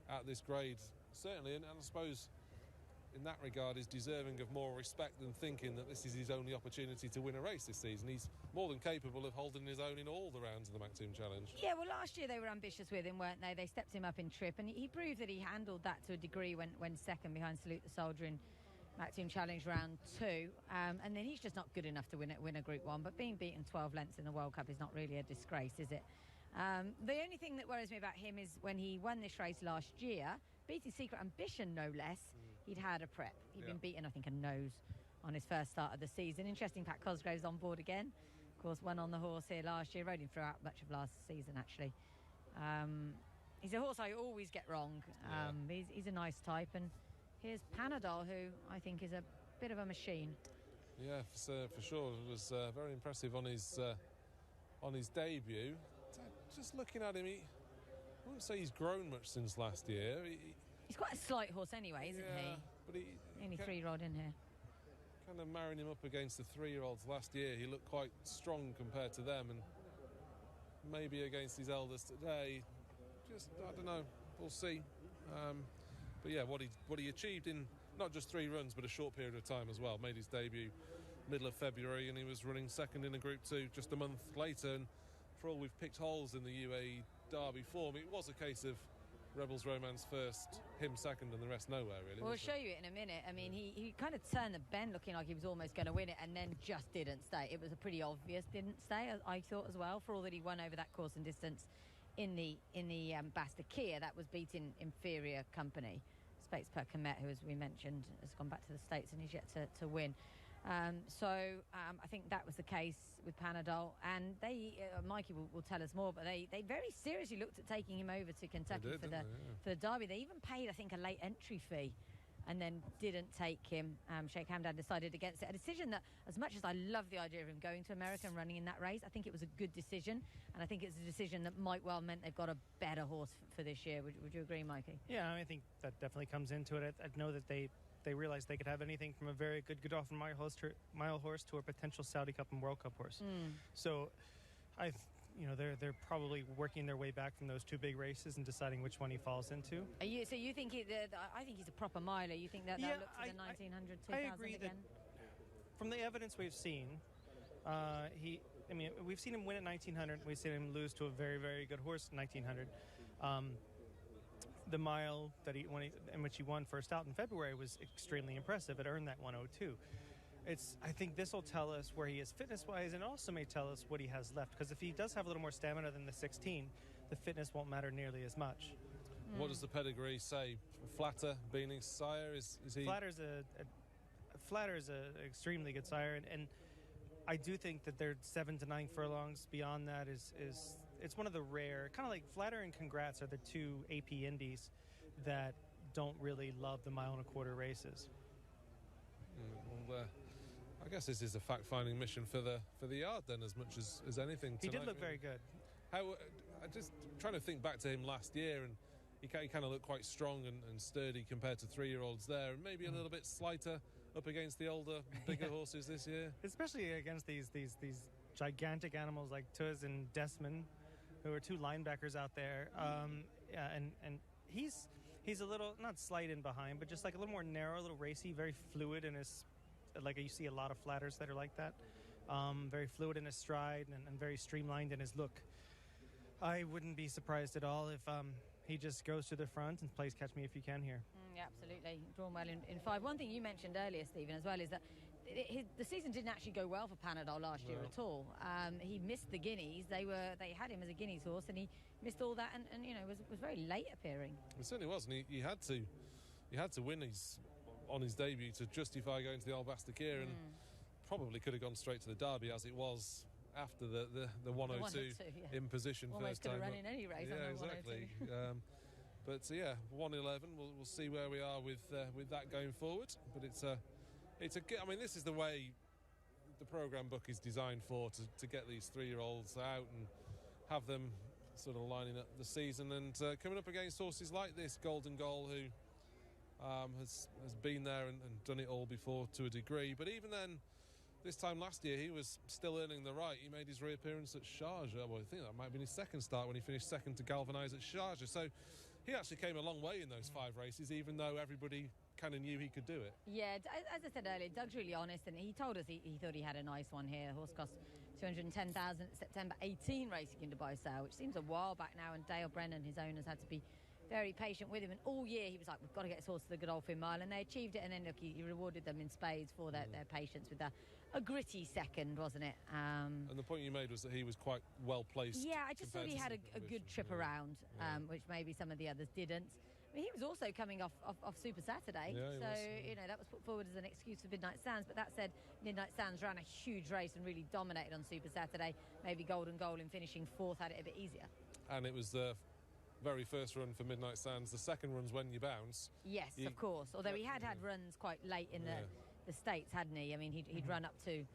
at this grade, certainly, and I suppose in that regard is deserving of more respect than thinking that this is his only opportunity to win a race this season. He's more than capable of holding his own in all the rounds of the Maxim Challenge. Yeah, well, last year they were ambitious with him, weren't they? They stepped him up in trip, and he proved that he handled that to a degree when second behind Salute the Soldier in Maxim Challenge round 2, and then he's just not good enough to win a Group 1, but being beaten 12 lengths in the World Cup is not really a disgrace, is it? The only thing that worries me about him is when he won this race last year, beating Secret Ambition no less, he'd had a prep. He'd been beaten, I think, a nose on his first start of the season. Interesting, Pat Cosgrove's on board again. Of course, won on the horse here last year, rode him throughout much of last season, actually. He's a horse I always get wrong. He's a nice type, and here's Panadol, who I think is a bit of a machine. Yeah, for sure. It was very impressive on his debut. Just looking at him, wouldn't say he's grown much since last year. He's quite a slight horse anyway, isn't he? But he only 3-year-old in here. Kind of marrying him up against the 3-year-olds last year, he looked quite strong compared to them, and maybe against his elders today, just I don't know. We'll see. But yeah, what he achieved in not just 3 runs, but a short period of time as well. Made his debut middle of February, and he was running second in a Group 2 just a month later. And for all we've picked holes in the UAE Derby form, it was a case of Rebels Romance first, him second, and the rest nowhere, really. We'll show you it in a minute. I mean, he kind of turned the bend looking like he was almost going to win it, and then just didn't stay. It was a pretty obvious didn't stay, I thought, as well, for all that he won over that course and distance in the Bastakia. That was beating inferior company. Spates per Comet, who, as we mentioned, has gone back to the States and is yet to win. I think that was the case with Panadol, and they Mikey will tell us more, but they very seriously looked at taking him over to Kentucky for the Derby. They even paid, I think, a late entry fee and then didn't take him. Sheikh Hamdan decided against it, a decision that, as much as I love the idea of him going to America and running in that race, I think it was a good decision, and I think it's a decision that might well meant they've got a better horse for this year. Would you agree, Mikey? Yeah, I think that definitely comes into it. I know that they realized they could have anything from a very good Godolphin mile horse to a potential Saudi Cup and World Cup horse. So they're probably working their way back from those 2 big races and deciding which one he falls into. So you think I think he's a proper miler. You think that looks at the 1900, 2000 I agree again? That from the evidence we've seen, we've seen him win at 1900. We've seen him lose to a very, very good horse at 1900. The mile that in which he won first out in February was extremely impressive. It earned that 102. I think this will tell us where he is fitness-wise, and also may tell us what he has left. Because if he does have a little more stamina than the 16, the fitness won't matter nearly as much. What does the pedigree say? Flatter being his sire, is he? Flatter's a extremely good sire, and I do think that they're 7 to 9 furlongs beyond that is it's one of the rare, kind of like Flatter and Congrats are the 2 AP Indies that don't really love the 1.25 mile races. Well, I guess this is a fact-finding mission for the yard then, as much as anything. He did look very good. I just trying to think back to him last year, and he kind of looked quite strong and sturdy compared to 3-year-olds there, and maybe a little bit slighter up against the older, bigger horses this year. Especially against these gigantic animals like Tuz and Desmond, who are 2 linebackers out there. And he's a little, not slight in behind, but just like a little more narrow, a little racy, very fluid in his, like you see a lot of flatters that are like that. Very fluid in his stride and very streamlined in his look. I wouldn't be surprised at all if he just goes to the front and plays Catch Me If You Can here. Yeah, absolutely. Drawn well in 5. One thing you mentioned earlier, Stephen, as well, is that the season didn't actually go well for Panadol last year at all. He missed the Guineas. They had him as a Guineas horse, and he missed all that, and was very late appearing. It certainly was, and he had to win on his debut to justify going to the Al Bastakia, and probably could have gone straight to the Derby as it was after the 102 in position almost first time. Could have run in any race. Yeah, exactly. But 111. We'll see where we are with that going forward. But it's a good. I mean, this is the way the program book is designed for, to get these 3-year-olds out and have them sort of lining up the season and coming up against horses like this Golden Goal, who has been there and done it all before to a degree. But even then, this time last year, he was still earning the right. He made his reappearance at Sharjah. Well, I think that might have been his second start when he finished second to Galvanise at Sharjah. So he actually came a long way in those 5 races, even though everybody kind of knew he could do it. Yeah, as I said earlier, Doug's really honest, and he told us he thought he had a nice one here. Horse cost $210,000 at September 18 racing in Dubai Sale, which seems a while back now, and Dale Brennan, his owners, had to be very patient with him, and all year he was like, we've got to get this horse to the Godolphin Mile, and they achieved it, and then look, he rewarded them in spades for their patience with a gritty second, wasn't it? And the point you made was that he was quite well placed. Yeah, I just thought he had a good trip around, which maybe some of the others didn't. I mean, he was also coming off Super Saturday, so that was put forward as an excuse for Midnight Sands. But that said, Midnight Sands ran a huge race and really dominated on Super Saturday. Maybe Golden Goal in finishing 4th had it a bit easier. And it was the very first run for Midnight Sands. The second run's When You Bounce. Yes, of course. Although he had runs quite late in the States, hadn't he? I mean, he'd run up to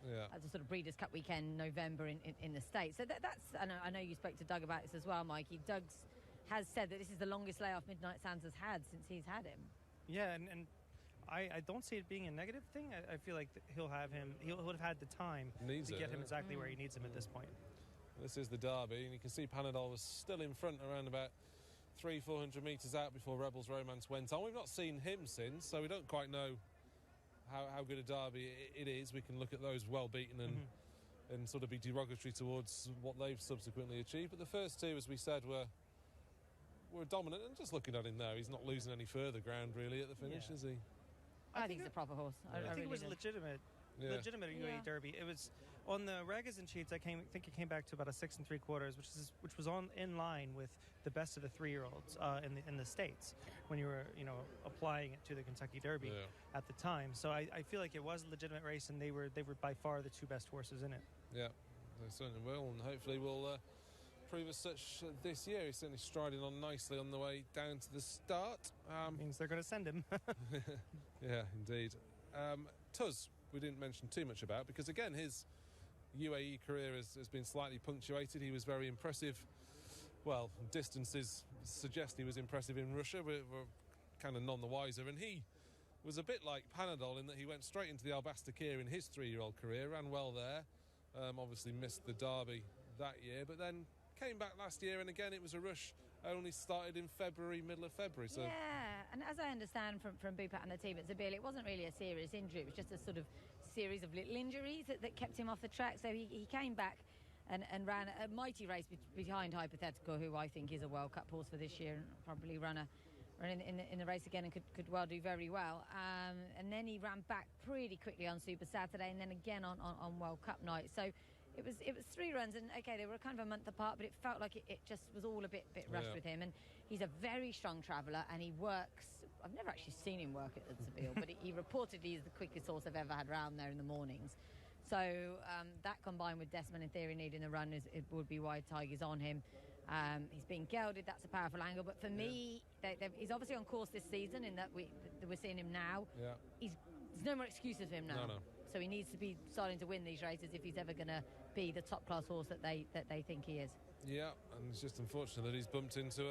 the sort of Breeders' Cup weekend, November in the States. So that's. I know you spoke to Doug about this as well, Mikey. Doug's has said that this is the longest layoff Midnight Sands has had since he's had him. Yeah, and I don't see it being a negative thing. I feel like he'll have had the time to get him exactly where he needs him at this point. This is the Derby, and you can see Panadol was still in front around about 300-400 metres out before Rebels Romance went on. We've not seen him since, so we don't quite know how good a Derby it is. We can look at those well beaten and sort of be derogatory towards what they've subsequently achieved. But the first two, as we said, were dominant. And just looking at him now, he's not losing any further ground really at the finish, is he? I think he's a proper horse. I think it was legitimate UAE Derby. It was on the Ragozin sheets. I think it came back to about a 6 3/4, which was in line with the best of the 3-year-olds in the States when you were applying it to the Kentucky Derby at the time. So I feel like it was a legitimate race, and they were by far the two best horses in it. Yeah, they certainly will, and hopefully will prove as such this year. He's certainly striding on nicely on the way down to the start. Means they're going to send him. Yeah, indeed. Tuz, we didn't mention too much about, because again his UAE career has been slightly punctuated. He was very impressive. Well, distances suggest he was impressive in Russia. We're kind of none the wiser, and he was a bit like Panadol in that he went straight into the Albastakir in his 3-year-old career, ran well there, obviously missed the Derby that year, but then came back last year, and again it was a rush. Only started in middle of February. So yeah, and as I understand from Bupat and the team at Zabeel, it wasn't really a serious injury. It was just a sort of series of little injuries that kept him off the track. So he came back and ran a mighty race behind Hypothetical, who I think is a World Cup horse for this year, and probably run in the race again and could well do very well. And then he ran back pretty quickly on Super Saturday, and then again on World Cup night. So it was 3 runs, and okay, they were kind of a month apart, but it felt like it just was all a bit rushed with him. And he's a very strong traveller, and he works. I've never actually seen him work at Zabeel, but he reportedly is the quickest horse I've ever had round there in the mornings. So that combined with Desmond in theory needing the run, it would be why Tiger's on him. He's been gelded, that's a powerful angle, but for me, he's obviously on course this season in that we're seeing him now. There's no more excuses for him now. No. So he needs to be starting to win these races if he's ever going to be the top class horse that they think he is. Yeah, and it's just unfortunate that he's bumped into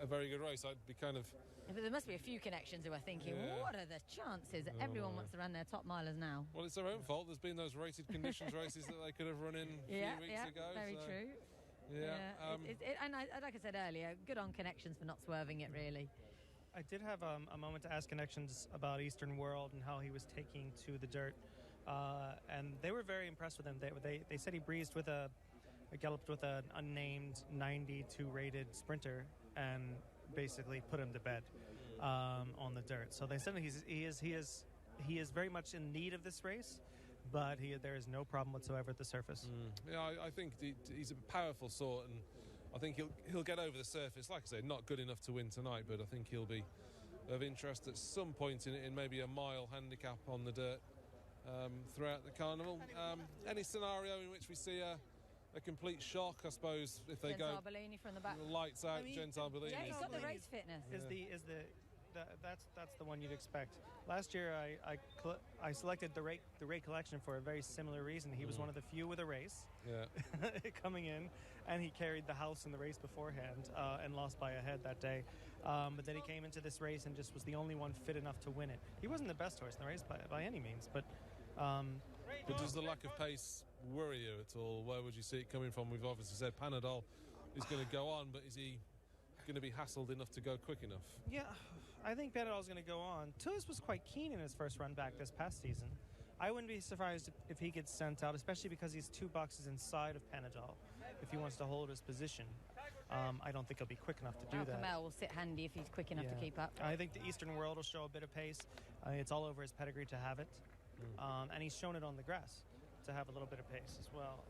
a very good race. I'd be kind of... But there must be a few connections who are thinking, what are the chances that everyone wants to run their top milers now? Well, it's their own fault. There's been those rated conditions races that they could have run in a few weeks ago. Very true. And like I said earlier, good on Connections for not swerving it, really. I did have a moment to ask Connections about Eastern World and how he was taking to the dirt. And they were very impressed with him. They said he breezed with galloped with an unnamed 92 rated sprinter and basically put him to bed on the dirt. So they said he is very much in need of this race, but there is no problem whatsoever at the surface. Yeah, I think he's a powerful sort, and I think he'll get over the surface. Like I say, not good enough to win tonight, but I think he'll be of interest at some point in maybe a mile handicap on the dirt throughout the carnival. Any scenario in which we see a complete shock, I suppose, if they go Bellini from the back. Lights out, Gentle Bellini. Yeah, he's got the race fitness. That's the one you'd expect. Last year, I selected the Ray Collection for a very similar reason. He was one of the few with a race coming in, and he carried the house in the race beforehand and lost by a head that day. But then he came into this race and just was the only one fit enough to win it. He wasn't the best horse in the race by any means, but does the lack of pace worry you at all? Where would you see it coming from? We've obviously said Panadol is going to go on, but is he going to be hassled enough to go quick enough? Yeah, I think Panadol's going to go on. Tuz was quite keen in his first run back this past season. I wouldn't be surprised if he gets sent out, especially because he's 2 boxes inside of Panadol, if he wants to hold his position. I don't think he'll be quick enough to do that. Kamel will sit handy if he's quick enough to keep up. I think the Eastern World will show a bit of pace. It's all over his pedigree to have it. And he's shown it on the grass to have a little bit of pace as well.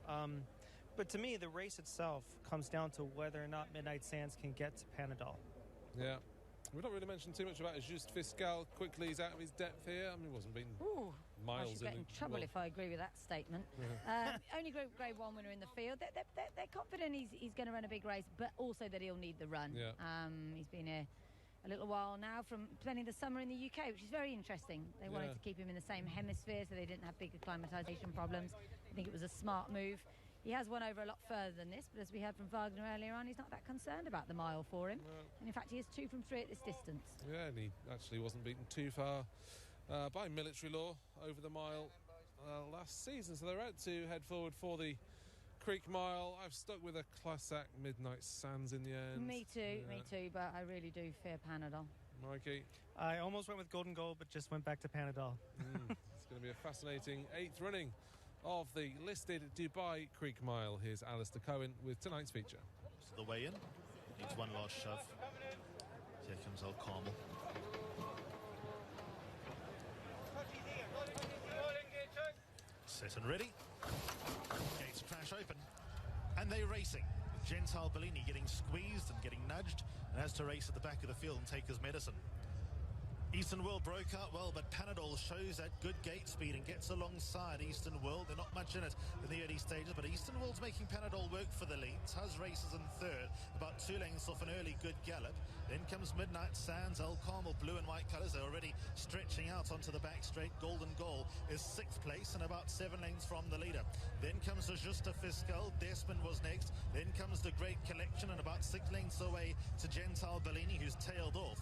But to me, the race itself comes down to whether or not Midnight Sands can get to Panadol. Yeah. We've not really mentioned too much about Ajuste Fiscal. Quickly, he's out of his depth here. I mean, he wasn't beaten miles. I should get in trouble if I agree with that statement. Only Grade 1 winner in the field. They're confident he's going to run a big race, but also that he'll need the run. Yeah. He's been here a little while now, from spending the summer in the UK, which is very interesting. They wanted to keep him in the same hemisphere so they didn't have big acclimatisation problems. I think it was a smart move. He has won over a lot further than this, but as we heard from Wagner earlier on, he's not that concerned about the mile for him. No. And in fact, he is 2 from 3 at this distance. Yeah, and he actually wasn't beaten too far by military law over the mile last season. So they're out to head forward for the Creek Mile. I've stuck with a Classic Midnight Sands in the end. Me too, but I really do fear Panadol. Mikey? I almost went with Golden Goal, but just went back to Panadol. It's going to be a fascinating 8th running of the listed Dubai Creek Mile. Here's Alistair Cohen with tonight's feature. The way in. Needs one last shove. Here comes El Carmel. Set and ready. Gates crash open. And they're racing. With Gentile Bellini getting squeezed and getting nudged, and has to race at the back of the field and take his medicine. Eastern World broke out well, but Panadol shows that good gate speed and gets alongside Eastern World. They're not much in it in the early stages, but Eastern World's making Panadol work for the lead. Tuz races in third, about 2 lengths off an early good gallop. Then comes Midnight Sands, El Carmel, blue and white colours. They're already stretching out onto the back straight. Golden Goal is 6th place and about 7 lengths from the leader. Then comes Ajuste Fiscal. Desmond was next. Then comes the Great Collection and about 6 lengths away to Gentile Bellini, who's tailed off.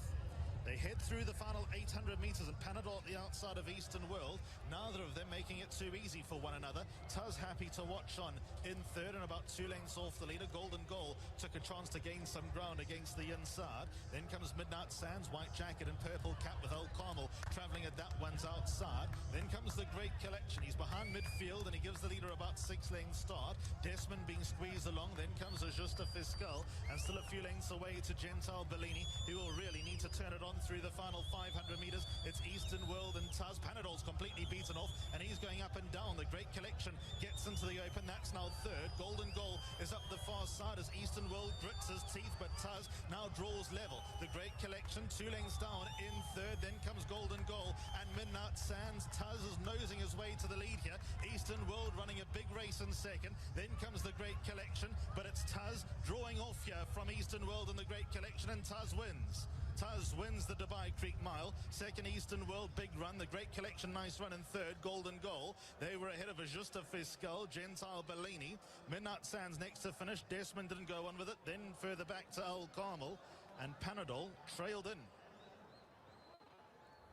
They head through the final 800 metres and Panadol at the outside of Eastern World. Neither of them making it too easy for one another. Tuz happy to watch on in third and about 2 lengths off the leader. Golden Goal took a chance to gain some ground against the inside. Then comes Midnight Sands, white jacket and purple cap with El Carmel travelling at that one's outside. Then comes the Great Collection. He's behind midfield and he gives the leader about 6 lengths start. Desmond being squeezed along. Then comes Ajuste Fiscal and still a few lengths away to Gentile Bellini, who will really need to turn it on through the final 500 metres. It's Eastern World and Tuz. Panadol's completely beaten off and he's going up and down. The Great Collection gets into the open. That's now third. Golden Goal is up the far side as Eastern World grits his teeth, but Tuz now draws level. The Great Collection 2 lengths down in third. Then comes Golden Goal and Midnight Sands. Tuz is nosing his way to the lead here. Eastern World running a big race in second. Then comes the Great Collection, but it's Tuz drawing off here from Eastern World and the Great Collection, and Tuz wins. Tuz wins the Dubai Creek Mile. Second, Eastern World, big run. The Great Collection, nice run in third. Golden Goal. They were ahead of Ajuste Fiscal, Gentile Bellini. Midnight Sands next to finish. Desmond didn't go on with it. Then further back to El Carmel. And Panadol trailed in.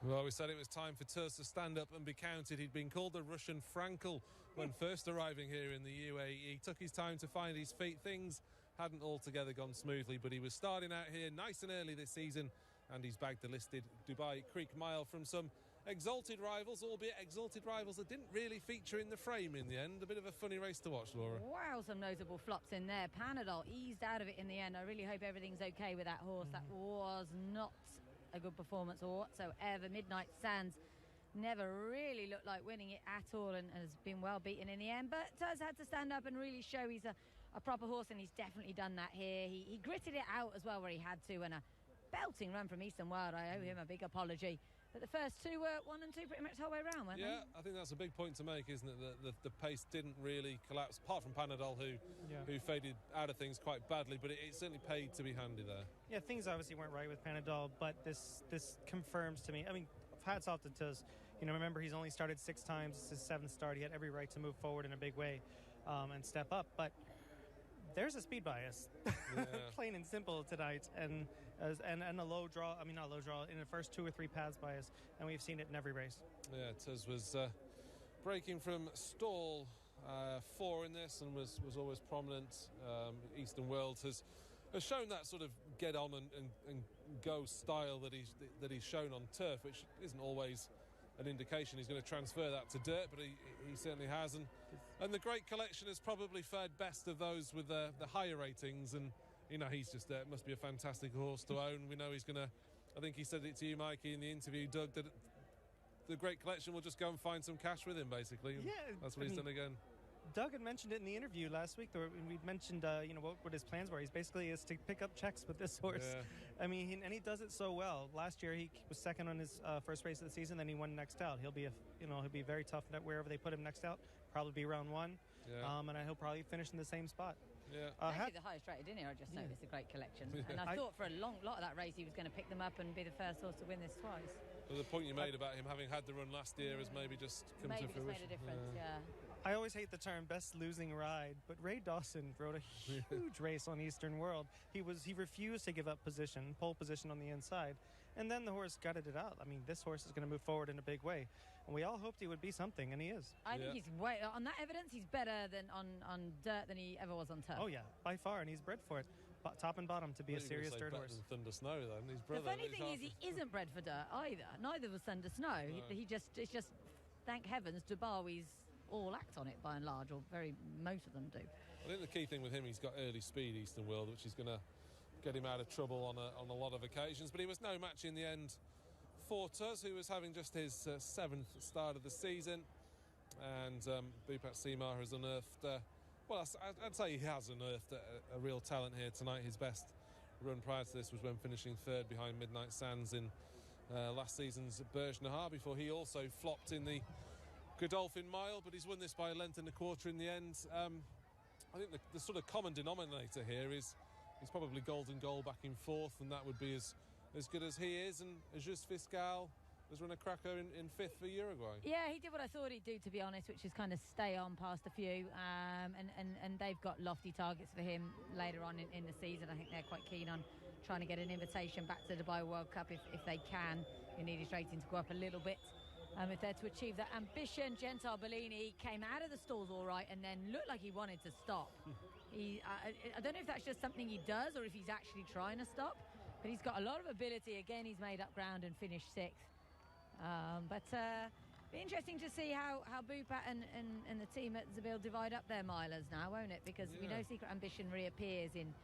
Well, we said it was time for Tuz to stand up and be counted. He'd been called the Russian Frankel when first arriving here in the UAE. He took his time to find his feet. Things hadn't altogether gone smoothly, but he was starting out here nice and early this season, and he's bagged the listed Dubai Creek Mile from some exalted rivals, albeit exalted rivals that didn't really feature in the frame in the end. A bit of a funny race to watch, Laura. Wow, some notable flops in there. Panadol eased out of it in the end. I really hope everything's okay with that horse. That was not a good performance whatsoever. Midnight Sands never really looked like winning it at all and has been well beaten in the end, but Tuz had to stand up and really show he's a proper horse, and he's definitely done that here. He gritted it out as well where he had to, and a belting run from Eastern World. I owe him a big apology. But the first two were 1 and 2 pretty much the whole way around, weren't they? Yeah, I think that's a big point to make, isn't it? The pace didn't really collapse, apart from Panadol, who faded out of things quite badly, but it certainly paid to be handy there. Yeah, things obviously weren't right with Panadol, but this confirms to me, I mean, hats off to Tuz. You know, remember, he's only started 6 times. This is his 7th start. He had every right to move forward in a big way and step up, but there's a speed bias, plain and simple tonight, and a low draw. I mean, not low draw in the first 2 or 3 paths bias, and we've seen it in every race. Yeah, Tuz was breaking from stall 4 in this, and was always prominent. Eastern World has shown that sort of get on and go style that he's shown on turf, which isn't always an indication he's going to transfer that to dirt, but he certainly has. And the Great Collection has probably fared best of those with the higher ratings, and you know, he's just must be a fantastic horse to own. We know he's going to, I think he said it to you, Mikey, in the interview, Doug, that the Great Collection will just go and find some cash with him, basically. Yeah, that's what he's done again. Doug had mentioned it in the interview last week. We mentioned, what his plans were. He's basically is to pick up checks with this horse. Yeah. I mean, and he does it so well. Last year he was second on his first race of the season. Then he won next out. He'll be very tough wherever they put him next out. Probably be round 1. Yeah. And he'll probably finish in the same spot. Yeah. Actually, the highest rated, didn't he? I just noticed the Great Collection. Yeah. And I thought for a lot of that race he was going to pick them up and be the first horse to win this twice. Well, the point you made about him having had the run last year has maybe just come to fruition. Maybe just made a difference, yeah. I always hate the term best losing ride, but Ray Dawson rode a huge race on Eastern World. He refused to give up pole position on the inside, and then the horse gutted it out. I mean, this horse is going to move forward in a big way, and we all hoped he would be something, and he is. I think he's on that evidence. He's better than on dirt than he ever was on turf. Oh yeah, by far, and he's bred for it, top and bottom, to be a serious dirt horse. Thunder Snow, then his brother. The funny thing is, he isn't bred for dirt either. Neither was Thunder Snow. No. It's just thank heavens Dubawi's all act on it by and large, or most of them do. I think the key thing with him, he's got early speed, Eastern World, which is going to get him out of trouble on a lot of occasions. But he was no match in the end for Tuz, who was having just his 7th start of the season. And Bhupat Seemar has unearthed, I'd say he has unearthed a real talent here tonight. His best run prior to this was when finishing 3rd behind Midnight Sands in last season's Berge Nahar, before he also flopped in the Godolphin Mile, but he's won this by a length and a quarter in the end. I think the sort of common denominator here is he's probably Golden Goal back in 4th, and that would be as good as he is. And Ajuste Fiscal has run a cracker in 5th for Uruguay. Yeah, he did what I thought he'd do, to be honest, which is kind of stay on past a few. And they've got lofty targets for him later on in the season. I think they're quite keen on trying to get an invitation back to the Dubai World Cup if they can. You need his rating to go up a little bit. If they're to achieve that ambition. Gentile Bellini came out of the stalls all right and then looked like he wanted to stop. I don't know if that's just something he does or if he's actually trying to stop, but he's got a lot of ability. Again, he's made up ground and finished 6th. Be interesting to see how Bhupat and the team at Zabil divide up their milers now, won't it? Because we know Secret Ambition reappears in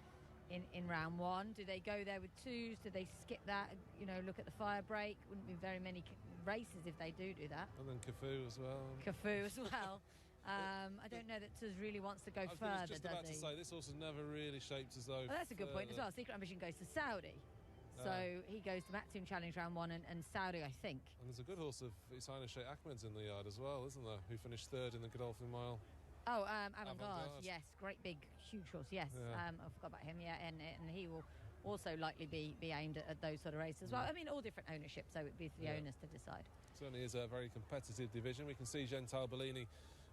round 1. Do they go there with 2s? Do they skip that? Look at the fire break. Wouldn't be very many races if they do that. And then Cafu as well. I don't know that Tuz really wants to go further, just about to say, this horse has never really shaped as though... Well, that's a good point as well. Secret Ambition goes to Saudi. So he goes to Mattoon Challenge round 1 and Saudi, I think. And there's a good horse of His Highness Sheikh Ahmed's in the yard as well, isn't there? Who finished 3rd in the Godolphin Mile. Oh, Avant-Garde, yes. Great big, huge horse, yes. Yeah. I forgot about him, and he will also likely be aimed at those sort of races as well. I mean, all different ownership, so it'd be for the owners to decide. Certainly is a very competitive division. We can see Gentile Bellini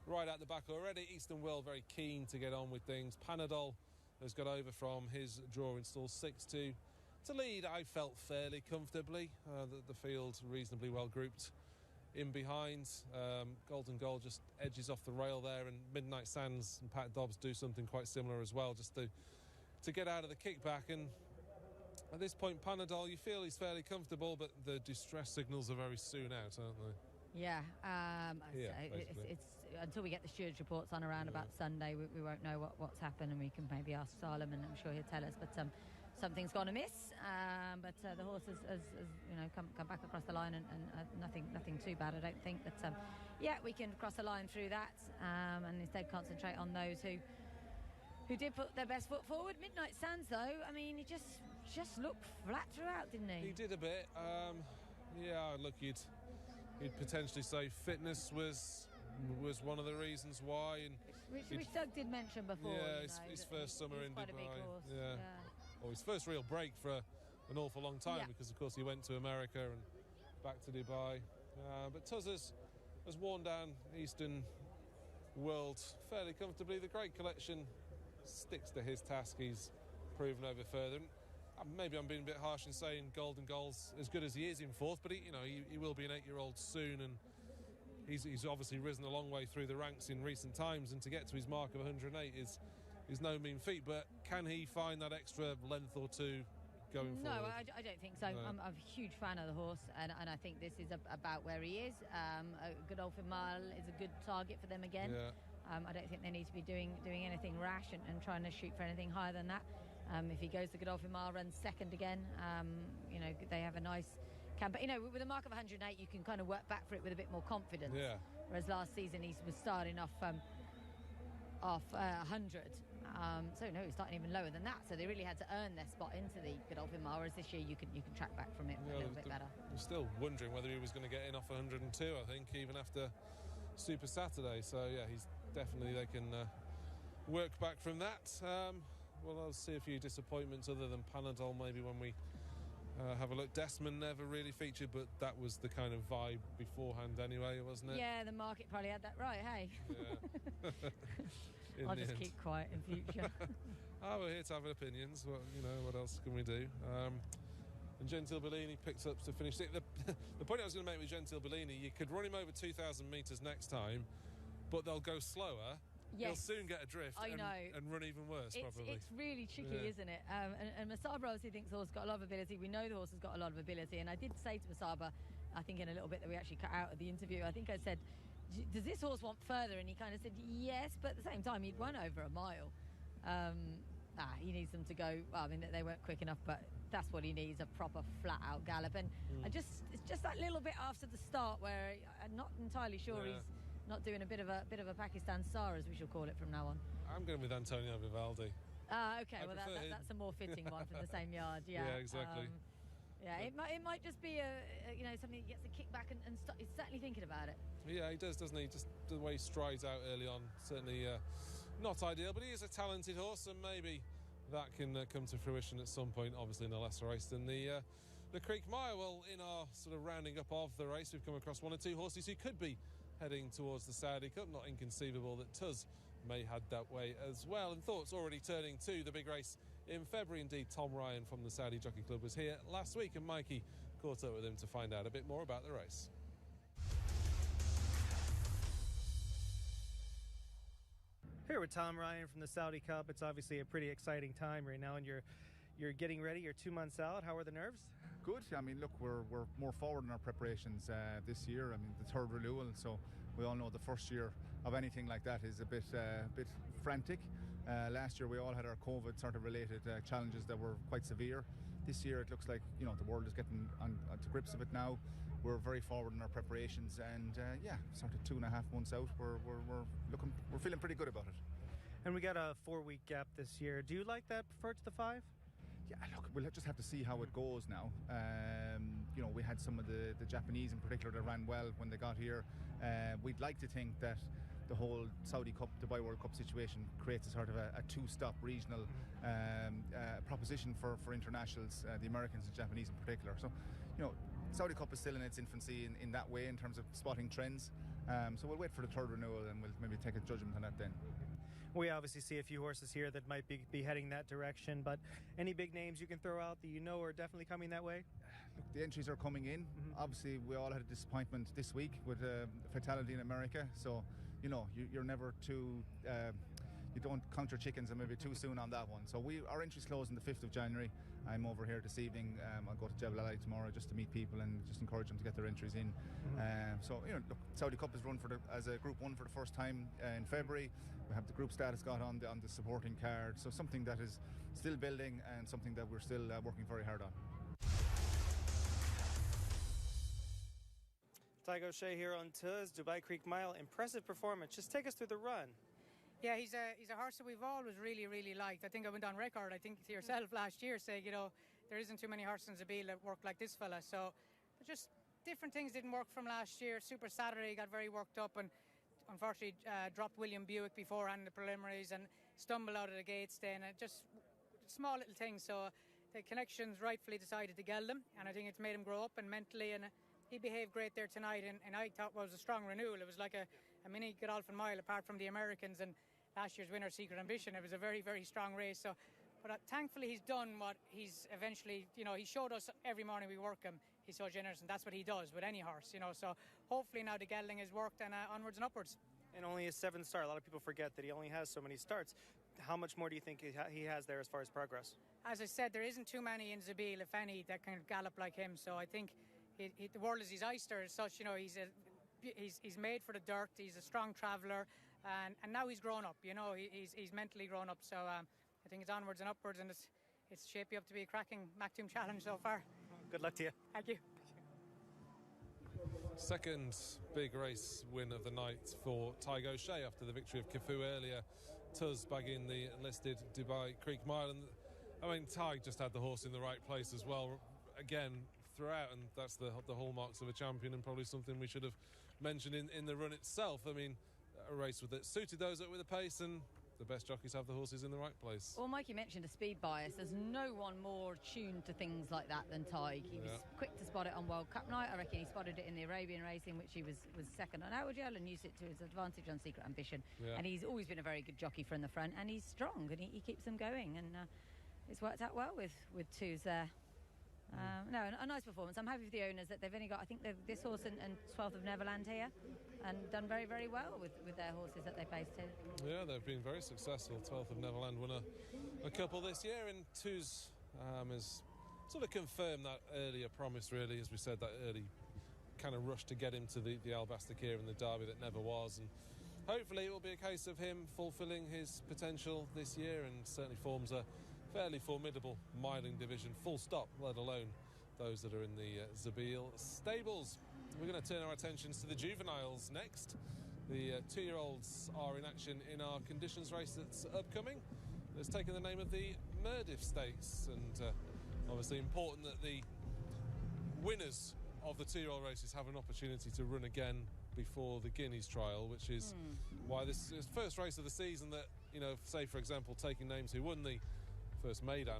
right at the back already. Eastern World very keen to get on with things. Panadol has got over from his draw in stall 6 to lead, I felt, fairly comfortably. The field reasonably well grouped in behind. Golden Goal just edges off the rail there, and Midnight Sands and Pat Dobbs do something quite similar as well, just to get out of the kickback. And at this point, Panadol, you feel he's fairly comfortable, but the distress signals are very soon out, aren't they? Yeah, it's until we get the stewards' reports on around about Sunday, we won't know what's happened, and we can maybe ask Solomon, I'm sure he'll tell us. But something's gone amiss. But the horse has come back across the line, and nothing too bad, I don't think. But we can cross the line through that, and instead concentrate on those who did put their best foot forward. Midnight Sands, though, I mean, he just looked flat throughout, didn't he? He did a bit. Look, you'd potentially say fitness was one of the reasons why, and which Doug did mention before. Yeah, his first summer in Dubai. A big horse. Yeah. Well, his first real break for an awful long time, because of course he went to America and back to Dubai. But Tuz has worn down Eastern World fairly comfortably. The Great Collection sticks to his task. He's proven over further. Maybe I'm being a bit harsh in saying Golden Goal's as good as he is in 4th, but he will be an 8-year-old soon, and he's obviously risen a long way through the ranks in recent times, and to get to his mark of 108 is no mean feat. But can he find that extra length or 2 going forward? No, I don't think so. No. I'm a huge fan of the horse, and I think this is about where he is. Godolphin Mile is a good target for them again. Yeah. I don't think they need to be doing anything rash and trying to shoot for anything higher than that. If he goes to Godolphin Mile, runs 2nd again, they have a nice campaign. With a mark of 108, you can kind of work back for it with a bit more confidence. Yeah. Whereas last season he was starting off 100. He's starting even lower than that. So they really had to earn their spot into the Godolphin Mile. Whereas this year you can track back from it a little bit better. I'm still wondering whether he was going to get in off 102. I think even after Super Saturday. So he's definitely, they can work back from that. Well, I'll see a few disappointments other than Panadol maybe when we have a look. Desmond never really featured, but that was the kind of vibe beforehand anyway, wasn't it? Yeah, the market probably had that right, hey? Yeah. I'll just keep quiet in future. We're here to have opinions. What else can we do? And Gentile Bellini picks up to finish. The point I was going to make with Gentile Bellini, you could run him over 2,000 metres next time, but they'll go slower. Yes. He'll soon get adrift and run even worse, probably. It's really tricky, isn't it? And Masaba obviously thinks the horse has got a lot of ability. We know the horse has got a lot of ability. And I did say to Masaba, I think in a little bit that we actually cut out of the interview, I think I said, does this horse want further? And he kind of said, yes, but at the same time, he'd won over a mile. He needs them to go, well, I mean, they weren't quick enough, but that's what he needs, a proper flat-out gallop. And it's just that little bit after the start where I'm not entirely sure he's not doing a bit of a Pakistan star, as we shall call it from now on. I'm going with Antonio Vivaldi. Okay, that's a more fitting one from the same yard. Yeah, exactly. It might just be something he gets a kick back and he's certainly thinking about it. Yeah, he does, doesn't he? Just the way he strides out early on, certainly not ideal, but he is a talented horse, and maybe that can come to fruition at some point, obviously in a lesser race than the Creek Mile. Well, in our sort of rounding up of the race, we've come across one or two horses who could be heading towards the Saudi Cup. Not inconceivable that Tuz may head that way as well. And thoughts already turning to the big race in February. Indeed, Tom Ryan from the Saudi Jockey Club was here last week, and Mikey caught up with him to find out a bit more about the race. Here with Tom Ryan from the Saudi Cup. It's obviously a pretty exciting time right now, and you're getting ready. You're 2 months out. How are the nerves? Good. I mean, look, we're more forward in our preparations this year. I mean, the third renewal, so we all know the first year of anything like that is a bit frantic. Last year we all had our COVID sort of related challenges that were quite severe. This year it looks like the world is getting onto grips of it now. We're very forward in our preparations, and sort of 2.5 months out, we're feeling pretty good about it. And we got a 4-week gap this year. Do you like that preferred to the 5? Yeah, look, we'll just have to see how it goes now. We had some of the Japanese in particular that ran well when they got here. We'd like to think that the whole Saudi Cup, Dubai World Cup situation creates a sort of a two-stop regional proposition for internationals, the Americans and Japanese in particular. So, Saudi Cup is still in its infancy in that way in terms of spotting trends. So we'll wait for the third renewal and we'll maybe take a judgment on that then. We obviously see a few horses here that might be heading that direction, but any big names you can throw out that are definitely coming that way? Look, the entries are coming in. Obviously, we all had a disappointment this week with fatality in America, so you're never too you don't count your chickens and maybe too soon on that one. So our entries close on the 5th of January. I'm over here this evening. I'll go to Jebel Ali tomorrow just to meet people and just encourage them to get their entries in. Look, Saudi Cup is run as a Group 1 for the first time in February. We have the group status got on the supporting card. So something that is still building and something that we're still working very hard on. Tygo Shea here on Tuz, Dubai Creek Mile. Impressive performance. Just take us through the run. Yeah, he's a horse that we've always really, really liked. I think I went on record, to yourself last year, saying, there isn't too many horses in Zabeel that work like this fella. So just different things didn't work from last year. Super Saturday got very worked up and unfortunately dropped William Buick beforehand in the preliminaries and stumbled out of the gates then. Just small little things. So the connections rightfully decided to gel them, and I think it's made him grow up and mentally, and he behaved great there tonight, and I thought it was a strong renewal. It was like a mini Godolphin Mile apart from the Americans and last year's winner, Secret Ambition. It was a very, very strong race. So, but thankfully he's done what he's eventually, he showed us every morning we work him. He's so generous, and that's what he does with any horse, So hopefully now the gelding has worked, and onwards and upwards. And only a 7th start. A lot of people forget that he only has so many starts. How much more do you think he has there as far as progress? As I said, there isn't too many in Zabeel, if any, that can gallop like him. So I think the world is his oyster as such. He's made for the dirt. He's a strong traveller, and now he's grown up. He's mentally grown up. So I think it's onwards and upwards, and it's shaping up to be a cracking Maktoum Challenge so far. Good luck to you. Thank you. Second big race win of the night for Tygo Shea after the victory of Kifu earlier. Tuz bagging the enlisted Dubai Creek Mile, and Ty just had the horse in the right place as well. Again, throughout, and that's the hallmarks of a champion, and probably something we should have mentioned in the run itself. A race that suited those up with the pace, and the best jockeys have the horses in the right place. Well, Mikey mentioned a speed bias. There's no one more tuned to things like that than Tig. He was quick to spot it on World Cup night. I reckon he spotted it in the Arabian racing, which he was second on Outwardale, and used it to his advantage on Secret Ambition. Yeah. And he's always been a very good jockey from the front, and he's strong, and he keeps them going. And it's worked out well with twos there. No, a nice performance. I'm happy with the owners that they've only got, I think, this horse and 12th of Neverland here, and done very, very well with their horses that they placed here. Yeah, they've been very successful. 12th of Neverland won a couple this year, and twos has sort of confirmed that earlier promise, really, as we said, that early kind of rush to get him to the Albastakir and the Derby that never was. And hopefully it will be a case of him fulfilling his potential this year, and certainly forms a fairly formidable miling division, full stop, let alone those that are in the Zabeel stables. We're going to turn our attentions to the juveniles next. The 2-year-olds are in action in our conditions race that's upcoming. It's taken the name of the Murdiff Stakes, and obviously important that the winners of the 2-year-old races have an opportunity to run again before the Guineas trial, which is why this is the first race of the season that, you know, say for example, taking names who won the first maiden,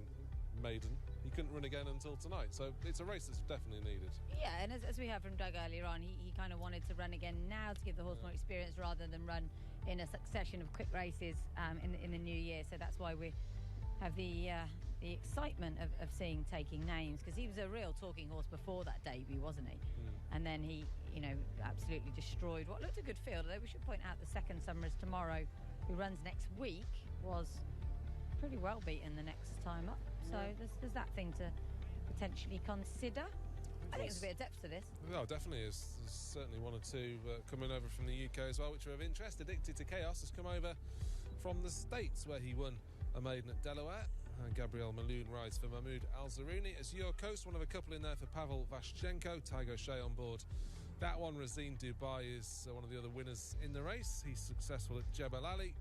he couldn't run again until tonight. So it's a race that's definitely needed. Yeah, and as we heard from Doug earlier on, he kind of wanted to run again now to give the horse more experience rather than run in a succession of quick races in the new year. So that's why we have the excitement of seeing taking names, because he was a real talking horse before that debut, wasn't he? And then he, you know, absolutely destroyed what looked a good field. Although we should point out the second Summers Tomorrow, who runs next week, was pretty well beaten the next time up. So there's that thing to potentially consider. I think there's a bit of depth to this. No, definitely is. There's certainly one or two coming over from the UK as well, which are of interest. Addicted to Chaos has come over from the States, where he won a maiden at Delaware. And Gabriel Maloon rides for Mahmoud Al-Zaruni. As your coast, one of a couple in there for Pavel Vashchenko. Tiger Shea on board. That one, Razine Dubai, is one of the other winners in the race. He's successful at Jebel Ali.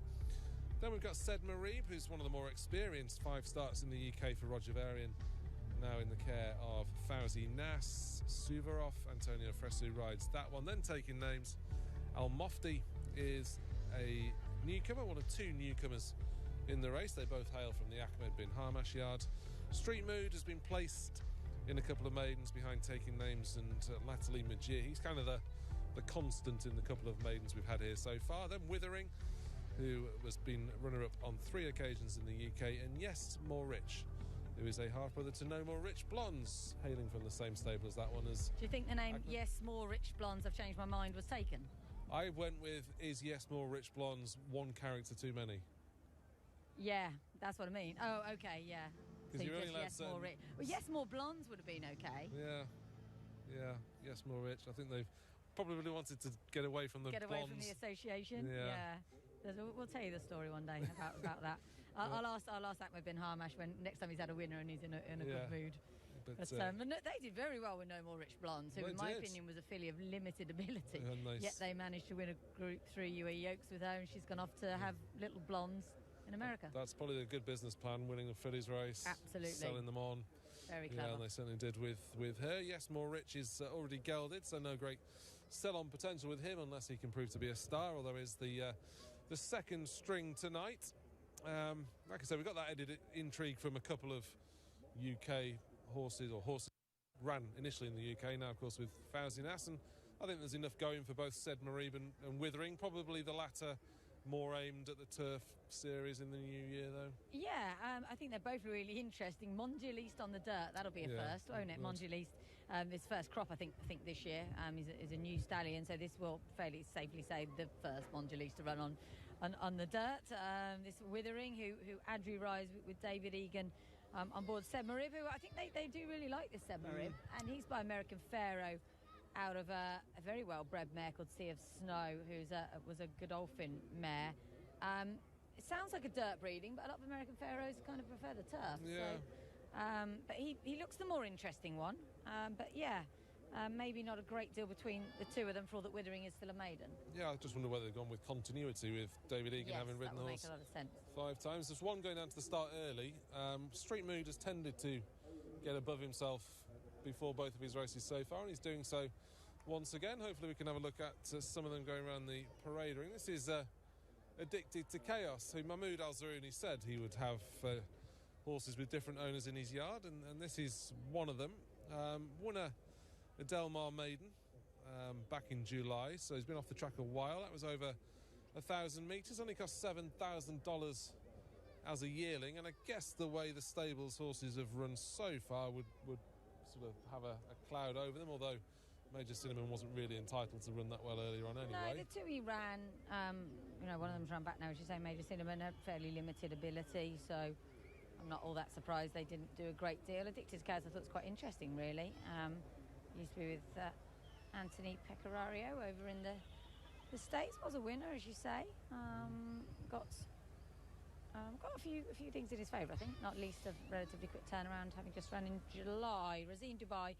Then we've got Sed Marib, who's one of the more experienced 5 starts in the UK for Roger Varian, now in the care of Fauzi Nas. Suvorov, Antonio Fresu rides that one. Then taking names, Al Mofti is a newcomer, one of 2 newcomers in the race. They both hail from the Ahmed bin Harmash yard. Street Mood has been placed in a couple of maidens behind taking names, and latterly Majir. He's kind of the constant in the couple of maidens we've had here so far. Then Withering, who has been runner-up on 3 occasions in the UK, and Yes More Rich, who is a half-brother to No More Rich Blondes, hailing from the same stable as that one. As do you think the name Yes More Rich Blondes, I've changed my mind, was taken? I went with, is Yes More Rich Blondes one character too many? Yeah, that's what I mean. Oh, okay, yeah. So Because you're only allowed Yes More Rich. Well, Yes More Blondes would have been okay. Yeah, Yes More Rich. I think they've probably wanted to get away from the Get away blondes. from the association. Yeah. We'll tell you the story one day about that. I'll ask Ahmed bin Harmash when next time he's had a winner and he's in a good mood. But no, they did very well with No More Rich Blondes, who in my opinion was a filly of limited ability. Nice. Yet they managed to win a Group 3 UAE Oaks with her, and she's gone off to have little blondes in America. That's probably a good business plan, winning the fillies race. Absolutely. Selling them on. Very clever. Yeah, and they certainly did with her. Yes, More Rich is already gelded, so no great sell-on potential with him unless he can prove to be a star, although is the second string tonight. Like I said, we've got that added intrigue from a couple of UK horses ran initially in the UK, now of course with Fauzi Nas, and I think there's enough going for both Sed Marib and Withering, probably the latter more aimed at the turf series in the new year though. Yeah, I think they're both really interesting. Mondialiste on the dirt, that'll be a first, won't it? Mondialiste, his first crop I think this year, is a new stallion, so this will fairly safely say the first Mondialiste to run on the dirt. This Withering, who Adri rides with David Egan on board Sed Marib, who I think they do really like this Sed Marib, and he's by American Pharaoh out of a very well-bred mare called Sea of Snow, was a Godolphin mare. It sounds like a dirt breeding, but a lot of American Pharaohs kind of prefer the turf. Yeah. So, but he looks the more interesting one. But yeah, maybe not a great deal between the two of them, for all that Withering is still a maiden. Yeah, I just wonder whether they've gone with continuity with David Egan having ridden the horse make a lot of sense. 5 times. There's one going down to the start early. Street Mood has tended to get above himself before both of his races so far, and he's doing so once again. Hopefully we can have a look at some of them going around the parade ring. This is addicted to chaos. So Mahmoud Al-Zaruni said he would have horses with different owners in his yard, and this is one of them. Won a Del Mar maiden back in July, so he's been off the track a while. That was over 1,000 metres, only cost $7,000 as a yearling, and I guess the way the stables horses have run so far would sort of have a cloud over them, although Major Cinnamon wasn't really entitled to run that well earlier on anyway. No, the two he ran, one of them's run back now, as you say. Major Cinnamon had fairly limited ability, so I'm not all that surprised they didn't do a great deal. Addicted to Chaos I thought was quite interesting, really. Used to be with Anthony Pecorario over in the States. Was a winner, as you say. Got a few things in his favour, I think, not least a relatively quick turnaround, having just run in July. Razine Dubai,